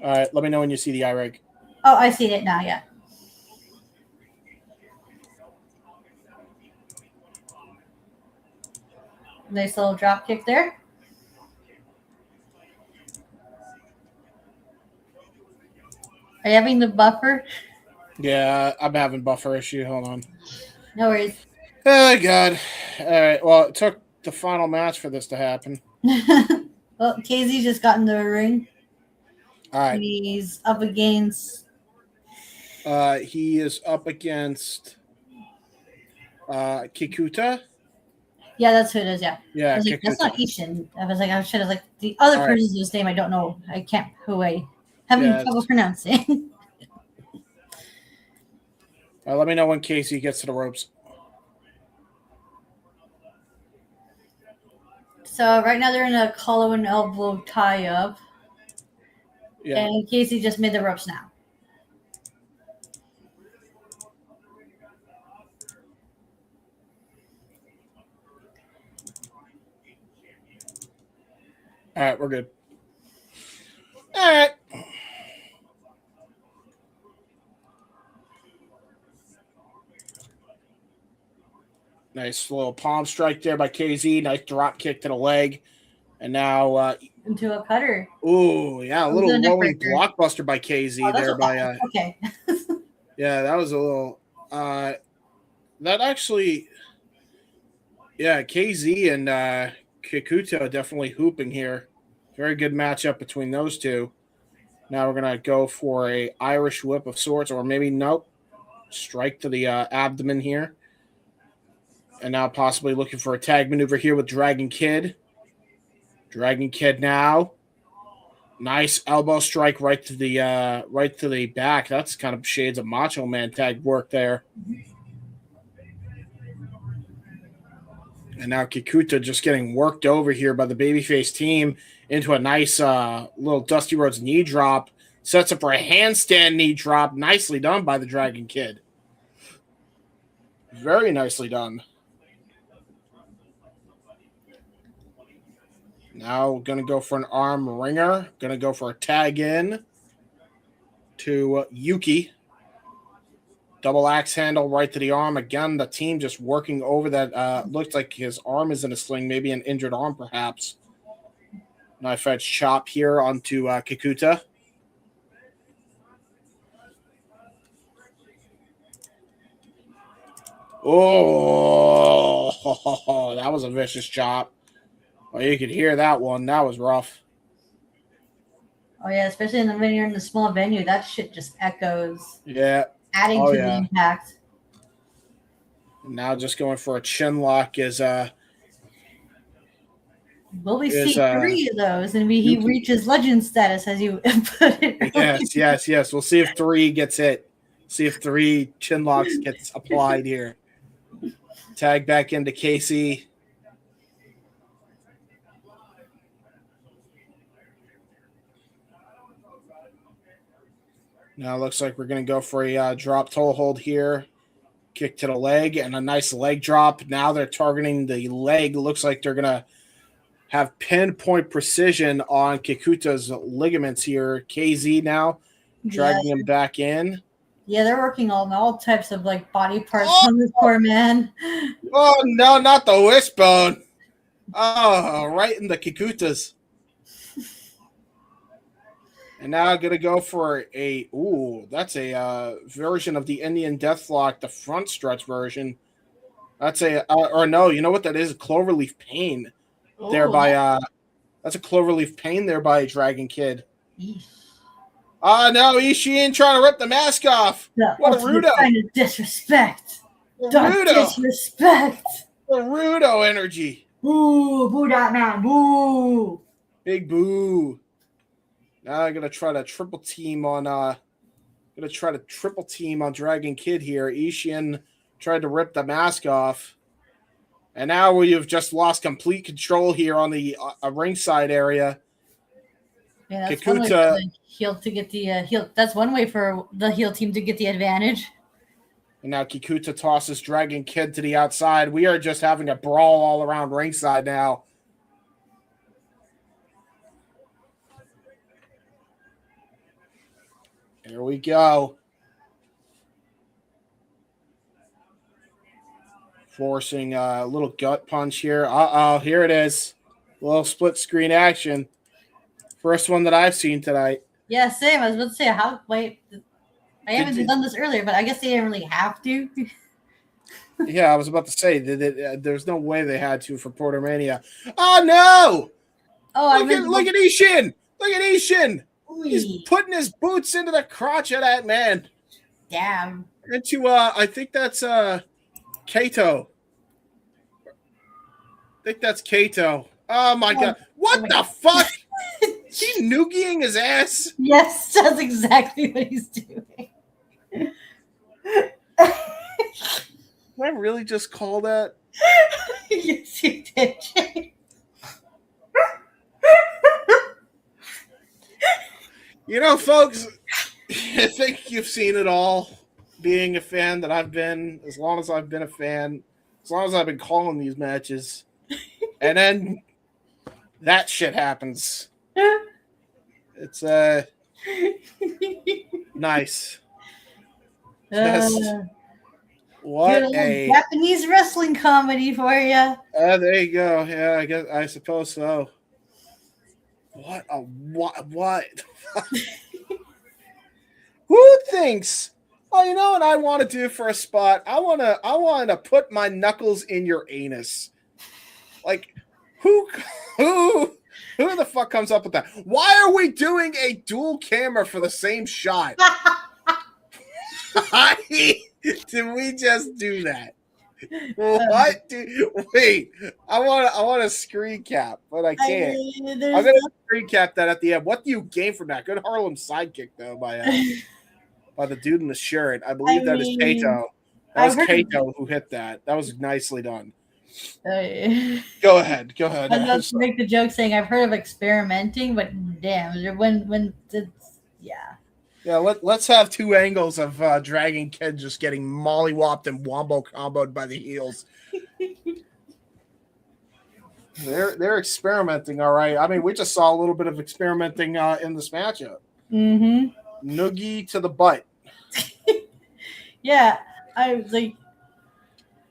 All right, let me know when you see the eye-rig. Oh, I see it now, yeah. Nice little drop kick there. Are you having the buffer? Yeah, I'm having buffer issue. Hold on. No worries. Oh, God. All right, well, it took the final match for this to happen. Well, KZ just got in the ring. All right. He's up against... He is up against Kikuta. Yeah, that's who it is, yeah. Yeah, I was like, that's not Ishin. I should have like the other All person's whose name I don't know. I can't who I having trouble pronouncing. Let me know when Casey gets to the ropes. So right now they're in a collar and elbow tie up. Yeah. And Casey just made the ropes now. All right, we're good. All right. Nice little palm strike there by KZ. Nice drop kick to the leg. And now into a cutter. Ooh, yeah, a little rolling blockbuster by KZ there by okay. Yeah, that was a little that actually KZ and Kikuta definitely hooping here. Very good matchup between those two. Now we're gonna go for a Irish whip of sorts, or maybe nope. Strike to the abdomen here. And now possibly looking for a tag maneuver here with Dragon Kid. Dragon Kid now. Nice elbow strike right to the back. That's kind of shades of Macho Man tag work there. And now Kikuta just getting worked over here by the babyface team into a nice little Dusty Rhodes knee drop. Sets up for a handstand knee drop. Nicely done by the Dragon Kid. Very nicely done. Now going to go for an arm ringer. Going to go for a tag in to Yuki. Double axe handle right to the arm. Again, the team just working over that. Looks like his arm is in a sling. Maybe an injured arm, perhaps. Knife edge chop here onto Kikuta. Oh, that was a vicious chop. Well, you could hear that one. That was rough. Oh, yeah, especially when you're in the small venue. That shit just echoes. Yeah. Adding to the impact. Now just going for a chin lock is will we see 3 of those and he reaches legend status as you put it? Yes. We'll see if 3 gets hit. See if 3 chin locks gets applied here. Tag back into Casey. Now it looks like we're going to go for a drop toe hold here. Kick to the leg and a nice leg drop. Now they're targeting the leg. Looks like they're going to have pinpoint precision on Kikuta's ligaments here. KZ now dragging him back in. Yeah, they're working on all types of like body parts on this poor man. Oh, no, not the wishbone. Oh, right in the Kikutas. And now I'm going to go for that's a version of the Indian Deathlock, the front stretch version. That's or no, you know what that is? A cloverleaf pain. That's a cloverleaf pain there by Dragon Kid. No, Ishin trying to rip the mask off. What a rudo. Kind of disrespect. Disrespect. The rudo energy. Boo, boo that man, boo. Big boo. Now I'm gonna try to triple team on Dragon Kid here. Ishin tried to rip the mask off. And now we have just lost complete control here on the ringside area. Yeah, that's Kikuta, one way for the heel to get the heel. That's one way for the heel team to get the advantage. And now Kikuta tosses Dragon Kid to the outside. We are just having a brawl all around ringside now. Here we go. Forcing a little gut punch here. Here it is. A little split screen action. First one that I've seen tonight. Yeah, same. I was about to say, I haven't done this earlier, but I guess they didn't really have to. Yeah, I was about to say that there's no way they had to for Porter Mania. Oh no! Look at Ishin! Look at Ishin! He's putting his boots into the crotch of that man. Damn. Into I think that's Kato. I think that's Kato. Oh my god. What the fuck? Is he noogieing his ass? Yes, that's exactly what he's doing. Did I really just call that? Yes, you did, Jay. You know, folks, I think you've seen it all. Being a fan that I've been, as long as I've been a fan, as long as I've been calling these matches. And then that shit happens. It's nice. What a Japanese wrestling comedy for you. There you go. Yeah, I suppose so. What? Who thinks? Oh, you know what I want to do for a spot? I want to put my knuckles in your anus. Like, who the fuck comes up with that? Why are we doing a dual camera for the same shot? Did we just do that? What? Wait, I want a screen cap, but I can't. I'm gonna screen cap that at the end. What do you gain from that? Good Harlem sidekick though by the dude in the shirt. I believe that is Kato. That was Kato who hit that. That was nicely done. Go ahead. I was about to make the joke saying I've heard of experimenting, but damn, when it's Yeah, let's have two angles of Dragon Kid just getting mollywopped and wombo comboed by the heels. They're experimenting, all right. I mean, we just saw a little bit of experimenting in this matchup. Mm-hmm. Noogie to the butt. Yeah, I was like.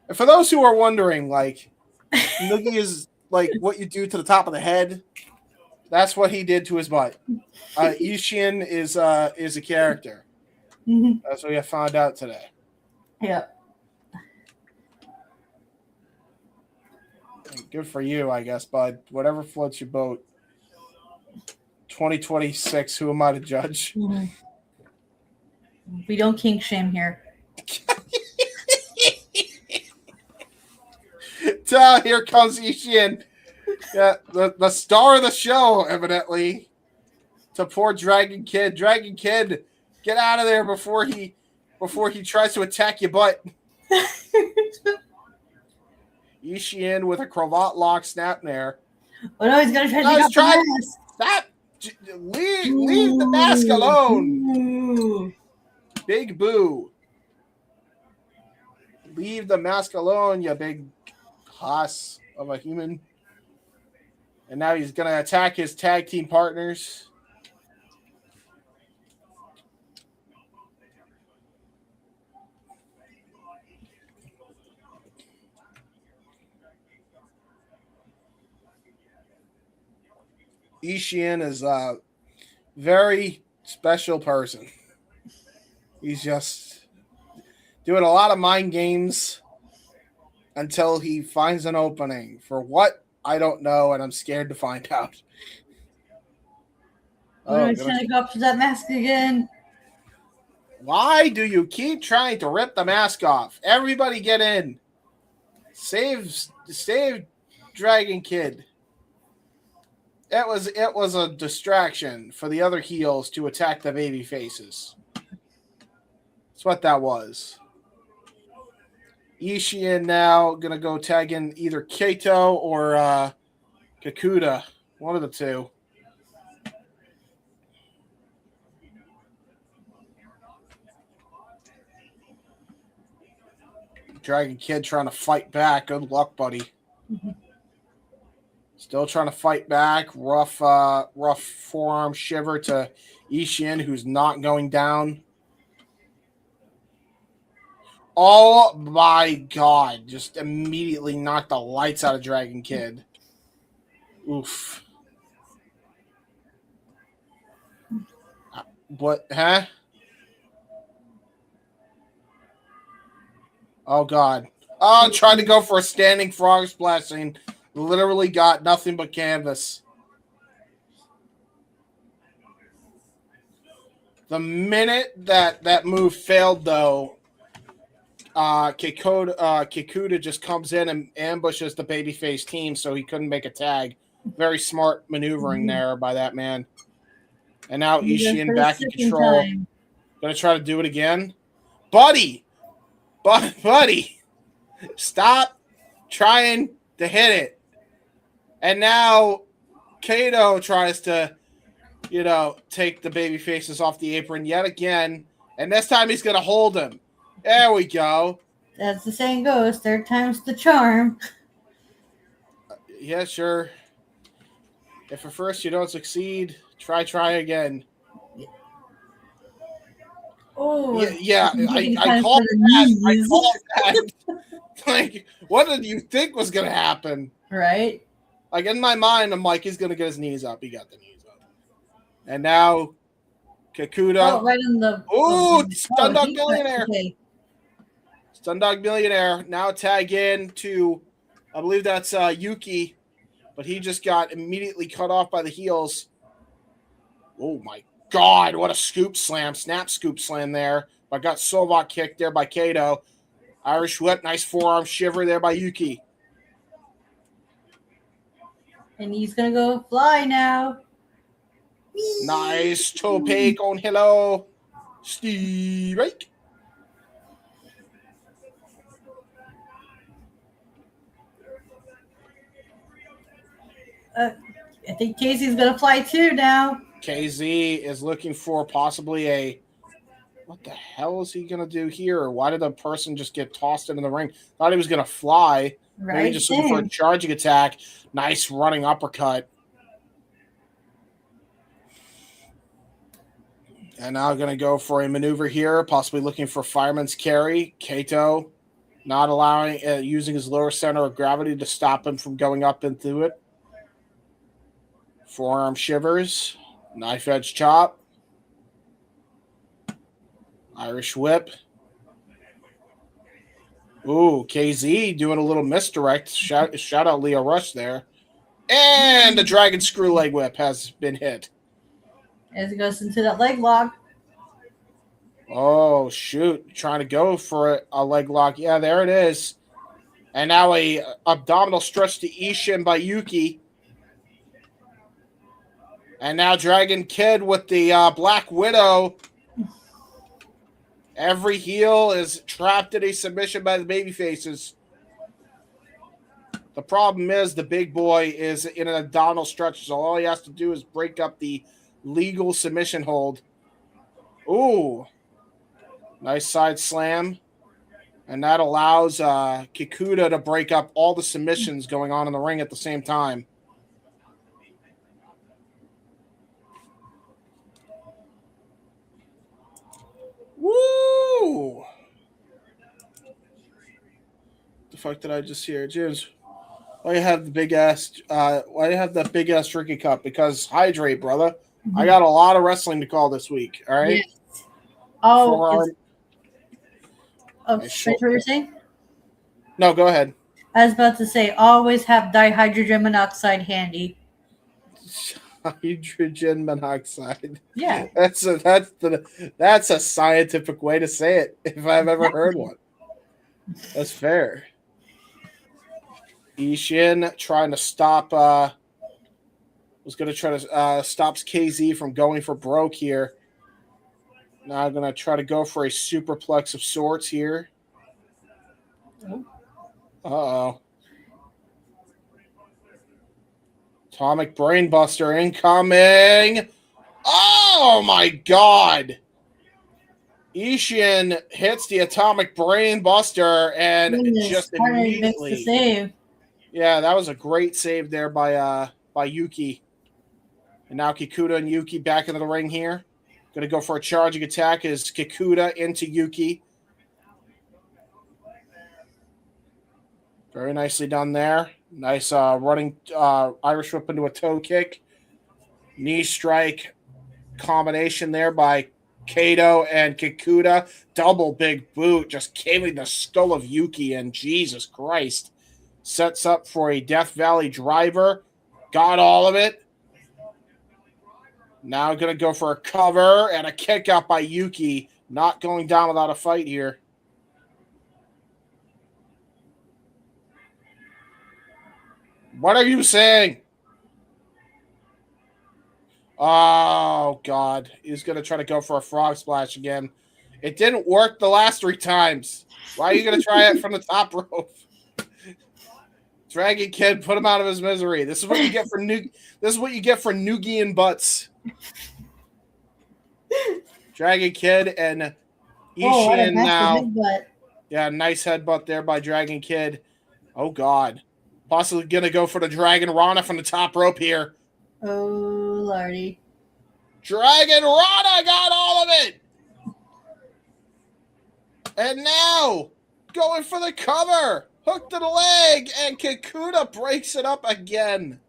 And for those who are wondering, like, Noogie is like what you do to the top of the head. That's what he did to his butt. Ishin is a character. Mm-hmm. That's what I found out today. Yeah. Good for you, I guess, bud. Whatever floats your boat. 2026, who am I to judge? Mm-hmm. We don't kink shame here. Here comes Ishin. Yeah, the star of the show, evidently. To poor Dragon Kid. Dragon Kid, get out of there before he tries to attack your butt. Ishin with a cravat lock snap there. Oh no, he's gonna try to take off the mask. Stop! Leave the mask alone. Big Boo. Leave the mask alone, you big hoss of a human. And now he's going to attack his tag team partners. Ishin is a very special person. He's just doing a lot of mind games until he finds an opening. For what? I don't know, and I'm scared to find out. He's trying to go up to that mask again. Why do you keep trying to rip the mask off? Everybody get in. Save Dragon Kid. It was a distraction for the other heels to attack the baby faces. That's what that was. Ishin now gonna go tag in either Kato or Kikuta. One of the two. Dragon Kid trying to fight back. Good luck, buddy. Still trying to fight back. Rough forearm shiver to Ishin, who's not going down. Oh my God. Just immediately knocked the lights out of Dragon Kid. Oof. What? Huh? Oh, God. Oh, tried to go for a standing frog splashing. Literally got nothing but canvas. The minute that move failed, though, Kikuta just comes in and ambushes the babyface team, so he couldn't make a tag. Very smart maneuvering there by that man. And now Ishin back in control. Gonna try to do it again. Buddy, stop trying to hit it. And now Kato tries to, take the baby faces off the apron yet again. And this time he's gonna hold him. There we go. As the saying goes, third time's the charm. Yeah, sure. If at first you don't succeed, try again. Oh, yeah. I called that. I called that. Like, what did you think was going to happen? Right. Like, in my mind, I'm like, he's going to get his knees up. He got the knees up. And now, Kikuta. Oh, right in the... Ooh, Stun Dog Millionaire. Okay. Stun Dog Millionaire. Now tag in to, I believe that's Yuki. But he just got immediately cut off by the heels. Oh, my God. What a scoop slam. Snap scoop slam there. I got Sovok kicked there by Kato. Irish whip. Nice forearm shiver there by Yuki. And he's going to go fly now. Nice tope on hello. Steve Rake. I think Casey's going to fly too now. KZ is looking for possibly a... What the hell is he going to do here? Why did the person just get tossed into the ring? Thought he was going to fly. Right. Maybe just looking for a charging attack. Nice running uppercut. And now going to go for a maneuver here, possibly looking for fireman's carry. Kato not allowing, using his lower center of gravity to stop him from going up into it. Forearm shivers. Knife edge chop. Irish whip. Ooh, KZ doing a little misdirect. Shout out Leo Rush there. And the dragon screw leg whip has been hit. As it goes into that leg lock. Oh, shoot. Trying to go for a leg lock. Yeah, there it is. And now a abdominal stretch to Ishin by Yuki. And now Dragon Kid with the Black Widow. Every heel is trapped in a submission by the babyfaces. The problem is the big boy is in an abdominal stretch, so all he has to do is break up the legal submission hold. Ooh. Nice side slam. And that allows Kikuta to break up all the submissions going on in the ring at the same time. Woo! The fuck did I just hear? James, why you have the big ass drinking cup? Because hydrate, brother. I got a lot of wrestling to call this week. All right. Yes. Oh, Nice what you're saying? No, go ahead. I was about to say, always have dihydrogen monoxide handy. Hydrogen monoxide. Yeah. That's a scientific way to say it if I've ever heard one. That's fair. Ishin trying to stop was going to try to stops KZ from going for broke here. Now I'm going to try to go for a superplex of sorts here. Uh-oh. Atomic Brainbuster incoming. Oh, my God. Ishin hits the Atomic Brainbuster and just immediately. The save. Yeah, that was a great save there by Yuki. And now Kikuta and Yuki back into the ring here. Going to go for a charging attack as Kikuta into Yuki. Very nicely done there. Nice running Irish whip into a toe kick. Knee strike combination there by Kato and Kikuta. Double big boot just caving the skull of Yuki, and Jesus Christ. Sets up for a Death Valley driver. Got all of it. Now going to go for a cover and a kick out by Yuki. Not going down without a fight here. What are you saying? Oh, God. He's going to try to go for a frog splash again. It didn't work the last 3 times. Why are you going to try it from the top rope? Dragon Kid, put him out of his misery. This is what you get for Noogie and Butts. Dragon Kid and Ishin now. Yeah, nice headbutt there by Dragon Kid. Oh, God. Possibly going to go for the Dragon Rana from the top rope here. Oh, Lordy. Dragon Rana got all of it. And now, going for the cover. Hook to the leg, and Kikuta breaks it up again.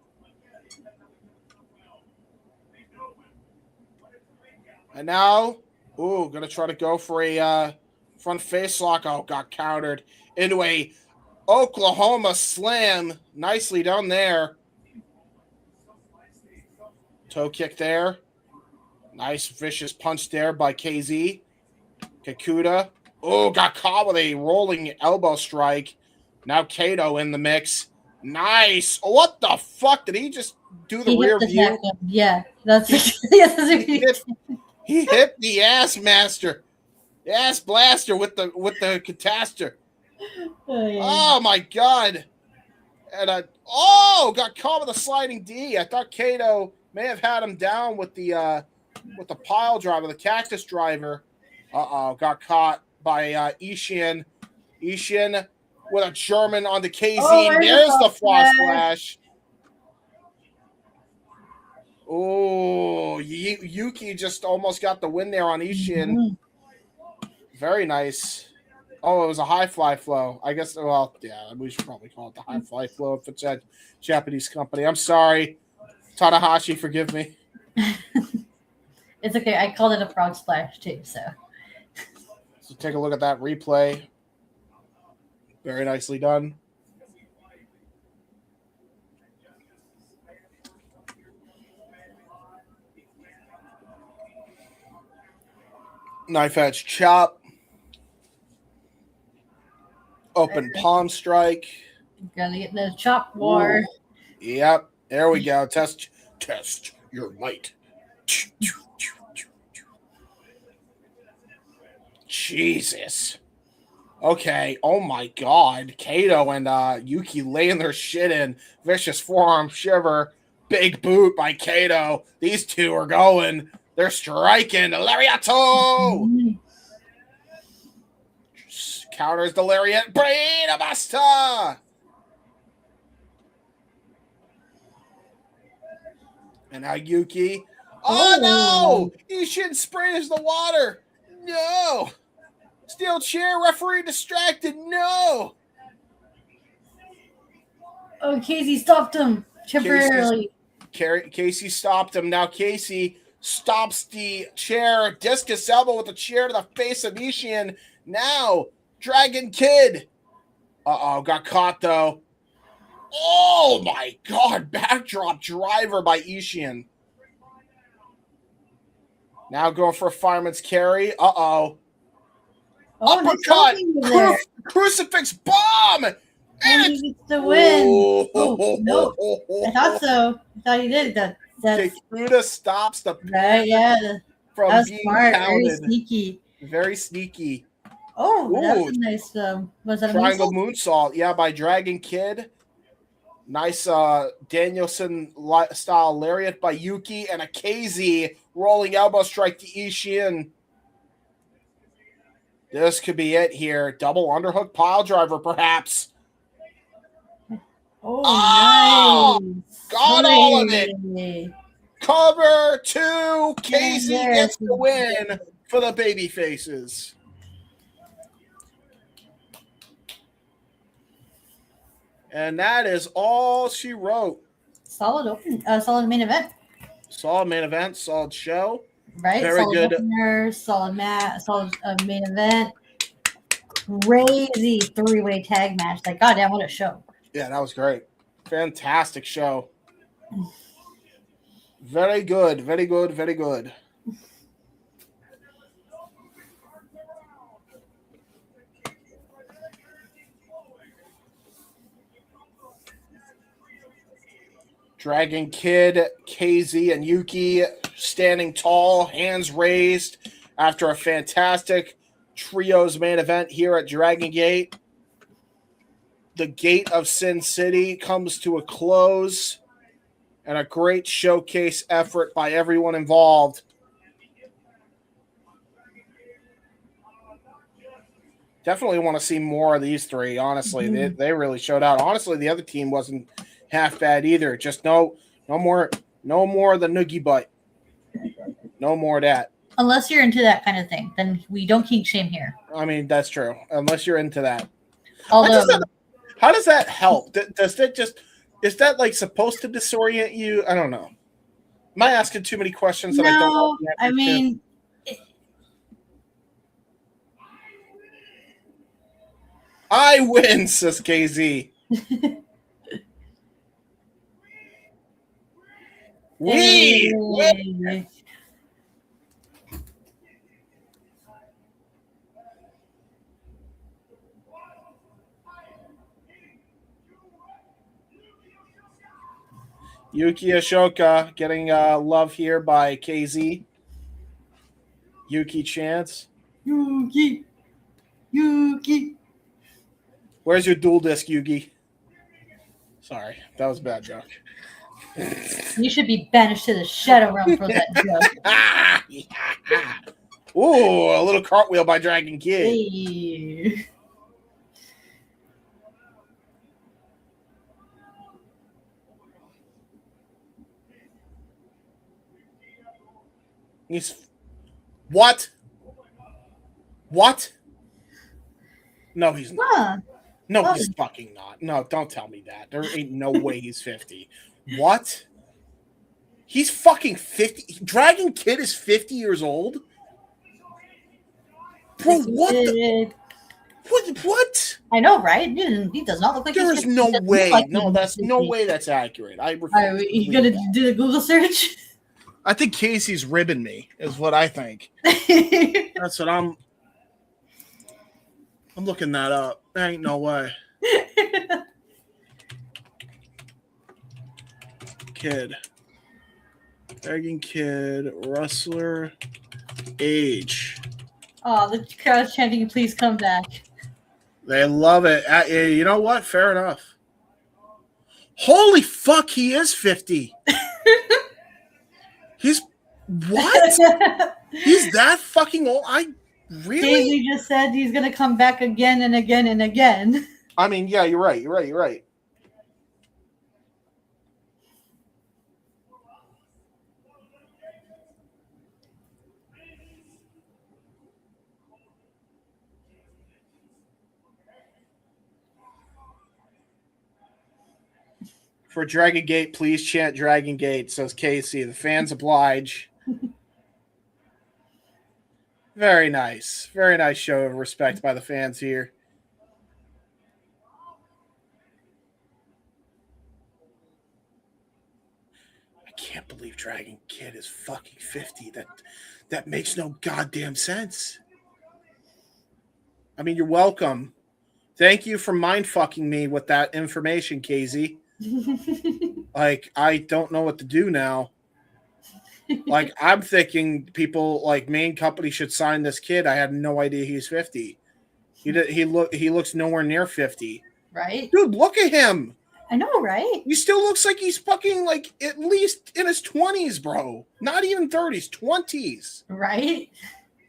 And now, going to try to go for a front face lock. Oh, got countered into a Oklahoma slam. Nicely done there. Toe kick there. Nice vicious punch there by KZ. Kikuta. Oh, got caught with a rolling elbow strike. Now Kato in the mix. Nice. What the fuck? Did he just do the rear view? Yeah. That's he hit the ass master. The ass blaster with the cataster. Oh my God. And got caught with a sliding D. I thought Kato may have had him down with the pile driver, the cactus driver. Got caught by Ishin. Ishin with a German on the KZ. There's the frog splash. Oh, Yuki just almost got the win there on Ishin. Mm-hmm. Very nice. Oh, it was a high fly flow. I guess, well, yeah, we should probably call it the high fly flow if it's a Japanese company. I'm sorry. Tanahashi, forgive me. It's okay. I called it a frog splash too, so. So take a look at that replay. Very nicely done. Knife edge chop. Open palm strike. Gotta get the chop war. Ooh. Yep. There we go. Test your might. Jesus. Okay. Oh my God. Kato and Yuki laying their shit in. Vicious forearm shiver. Big boot by Kato. These two are going. They're striking. Lariato. counters the lariat. Brain of Bustah! And now Yuki. Oh no! Ishin sprays the water. No! Steel chair, referee distracted. No! Oh, Casey stopped him temporarily. Casey stopped him. Now Casey stops the chair. Discus elbow with the chair to the face of Ishin. Now, Dragon Kid. Uh-oh, got caught though. Oh my god, backdrop driver by Ishin. Now going for a fireman's carry. Uh-oh. Uppercut. Crucifix bomb. And he gets the win. Oh, no. I thought so. I thought he did. Kikuta stops the right, yeah. From that was being smart. counted. Very sneaky. Very sneaky. Oh, that was a nice. Was that a triangle moonsault? Yeah, by Dragon Kid. Nice Danielson style lariat by Yuki and a KZ rolling elbow strike to Ishin. This could be it here. Double underhook pile driver, perhaps. Oh, nice. Got all of it. Cover 2. KZ gets the win for the baby faces. And that is all she wrote. Solid main event. Solid main event, solid show. Right, very solid good. Opener, solid main event. Crazy 3-way tag match. Like, goddamn, what a show. Yeah, that was great. Fantastic show. Very good, very good, very good. Dragon Kid, KZ, and Yuki standing tall, hands raised after a fantastic trios main event here at Dragon Gate. The Gate of Sin City comes to a close, and a great showcase effort by everyone involved. Definitely want to see more of these three, honestly. They really showed out. Honestly, the other team wasn't half bad either. Just no more of the noogie butt. No more of that. Unless you're into that kind of thing, then we don't kink shame here. I mean, that's true. Unless you're into that. Although, how does that help? Does that is that like supposed to disorient you? I don't know. Am I asking too many questions that I don't know? I mean, I win, says KZ. We win. Yuki Yoshioka getting love here by KZ. Yuki chants. Yuki. Where's your dual disc, Yuki? Sorry, that was a bad joke. You should be banished to the Shadow Realm for that joke. Ooh, a little cartwheel by Dragon Kid. Hey. He's what? What? No, he's not. Huh. No, he's fucking not. No, don't tell me that. There ain't no way he's 50. What? He's fucking 50. Dragon Kid is 50 years old? Bro, what? What? I know, right? He does not look like There is no way. No, that's no way that's accurate. I refuse. You gonna do the Google search? I think Casey's ribbing me, is what I think. That's what I'm looking that up. There ain't no way. Kid. Dragon Kid, wrestler, age. Oh, the crowd's chanting, please come back. They love it. You know what? Fair enough. Holy fuck, he is 50. He's what? He's that fucking old? Really? Casey just said he's going to come back again and again and again. I mean, yeah, you're right. For Dragon Gate, please chant Dragon Gate, says Casey. The fans oblige. Very nice. Very nice show of respect by the fans here. I can't believe Dragon Kid is fucking 50. That makes no goddamn sense. I mean, you're welcome. Thank you for mind fucking me with that information, Casey. Like, I don't know what to do now. Like, I'm thinking people like main company should sign this kid. I had no idea he's 50. He looks nowhere near 50. Right? Dude, look at him. I know, right? He still looks like he's fucking like at least in his 20s, bro. Not even 30s, 20s. Right?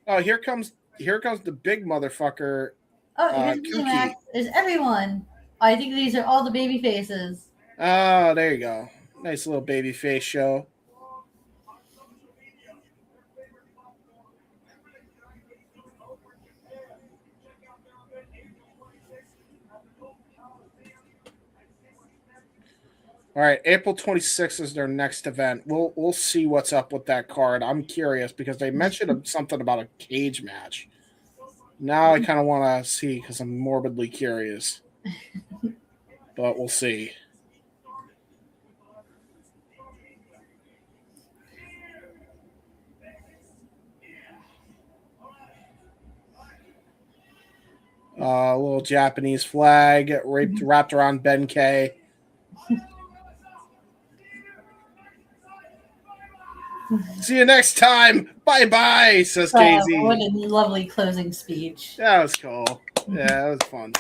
Oh, here comes the big motherfucker. Oh, here's the Mack. There's everyone. I think these are all the baby faces. Oh, there you go. Nice little baby face show. All right, April 26th is their next event. We'll see what's up with that card. I'm curious because they mentioned something about a cage match. Now I kind of want to see because I'm morbidly curious. But we'll see. A little Japanese flag wrapped around Ben K. See you next time. Bye-bye, says Casey. What a lovely closing speech. That was cool. Yeah, that was fun.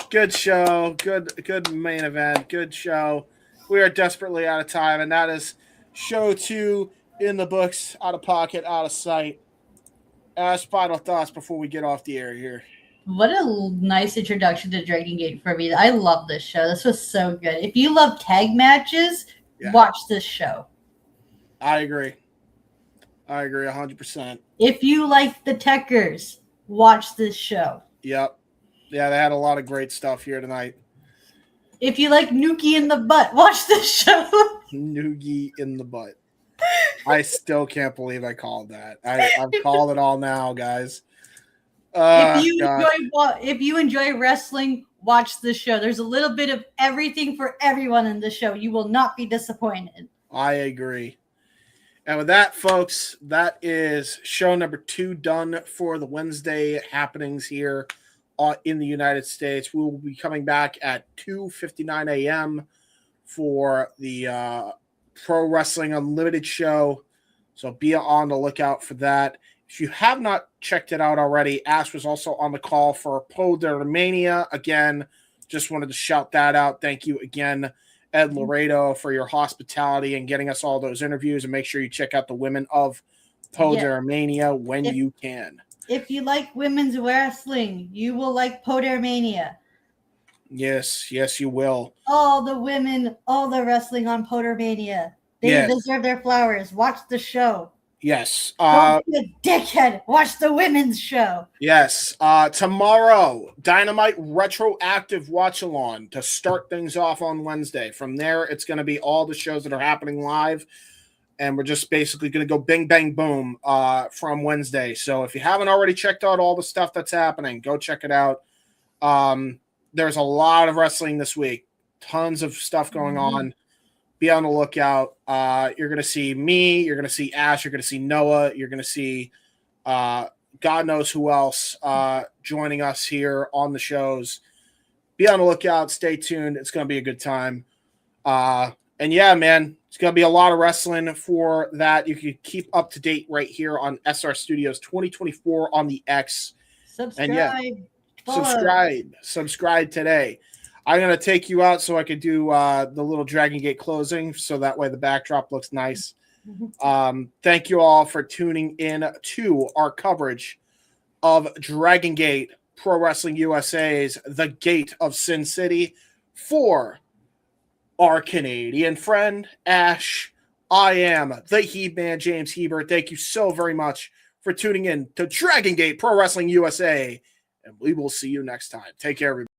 Good show. Good main event. Good show. We are desperately out of time, and that is show 2 in the books, out of pocket, out of sight. As final thoughts before we get off the air here. What a nice introduction to Dragon Gate for me. I love this show. This was so good. If you love tag matches, watch this show. I agree 100%. If you like the Techers, watch this show. Yep. Yeah, they had a lot of great stuff here tonight. If you like Nuki in the butt, watch this show. Nuki in the butt. I still can't believe I called that. I've called it all now, guys. If you enjoy wrestling, watch this show. There's a little bit of everything for everyone in the show. You will not be disappointed. I agree. And with that, folks, that is show number 2 done for the Wednesday happenings here in the United States. We will be coming back at 2:59 a.m. for the Pro Wrestling Unlimited show. So be on the lookout for that. If you have not checked it out already, Ash was also on the call for Podermania. Again, just wanted to shout that out. Thank you again, Ed Laredo, for your hospitality and getting us all those interviews. And make sure you check out the women of Podermania when you can. If you like women's wrestling, you will like Podermania. Yes, you will. All the women, all the wrestling on Podermania. They deserve their flowers. Watch the show. Yes. Don't be a dickhead. Watch the women's show. Yes. Tomorrow, Dynamite Retroactive Watch-Along to start things off on Wednesday. From there, it's going to be all the shows that are happening live. And we're just basically going to go bing, bang, boom from Wednesday. So if you haven't already checked out all the stuff that's happening, go check it out. There's a lot of wrestling this week. Tons of stuff going on. Be on the lookout. You're going to see me. You're going to see Ash. You're going to see Noah. You're going to see God knows who else joining us here on the shows. Be on the lookout. Stay tuned. It's going to be a good time. And yeah, man, it's going to be a lot of wrestling for that. You can keep up to date right here on SR Studios 2024 on the X. Subscribe. And yeah, subscribe today. I'm going to take you out so I could do the little Dragon Gate closing so that way the backdrop looks nice. Thank you all for tuning in to our coverage of Dragon Gate Pro Wrestling USA's The Gate of Sin City. For our Canadian friend, Ash, I am the Heb Man, James Hebert. Thank you so very much for tuning in to Dragon Gate Pro Wrestling USA, and we will see you next time. Take care, everybody.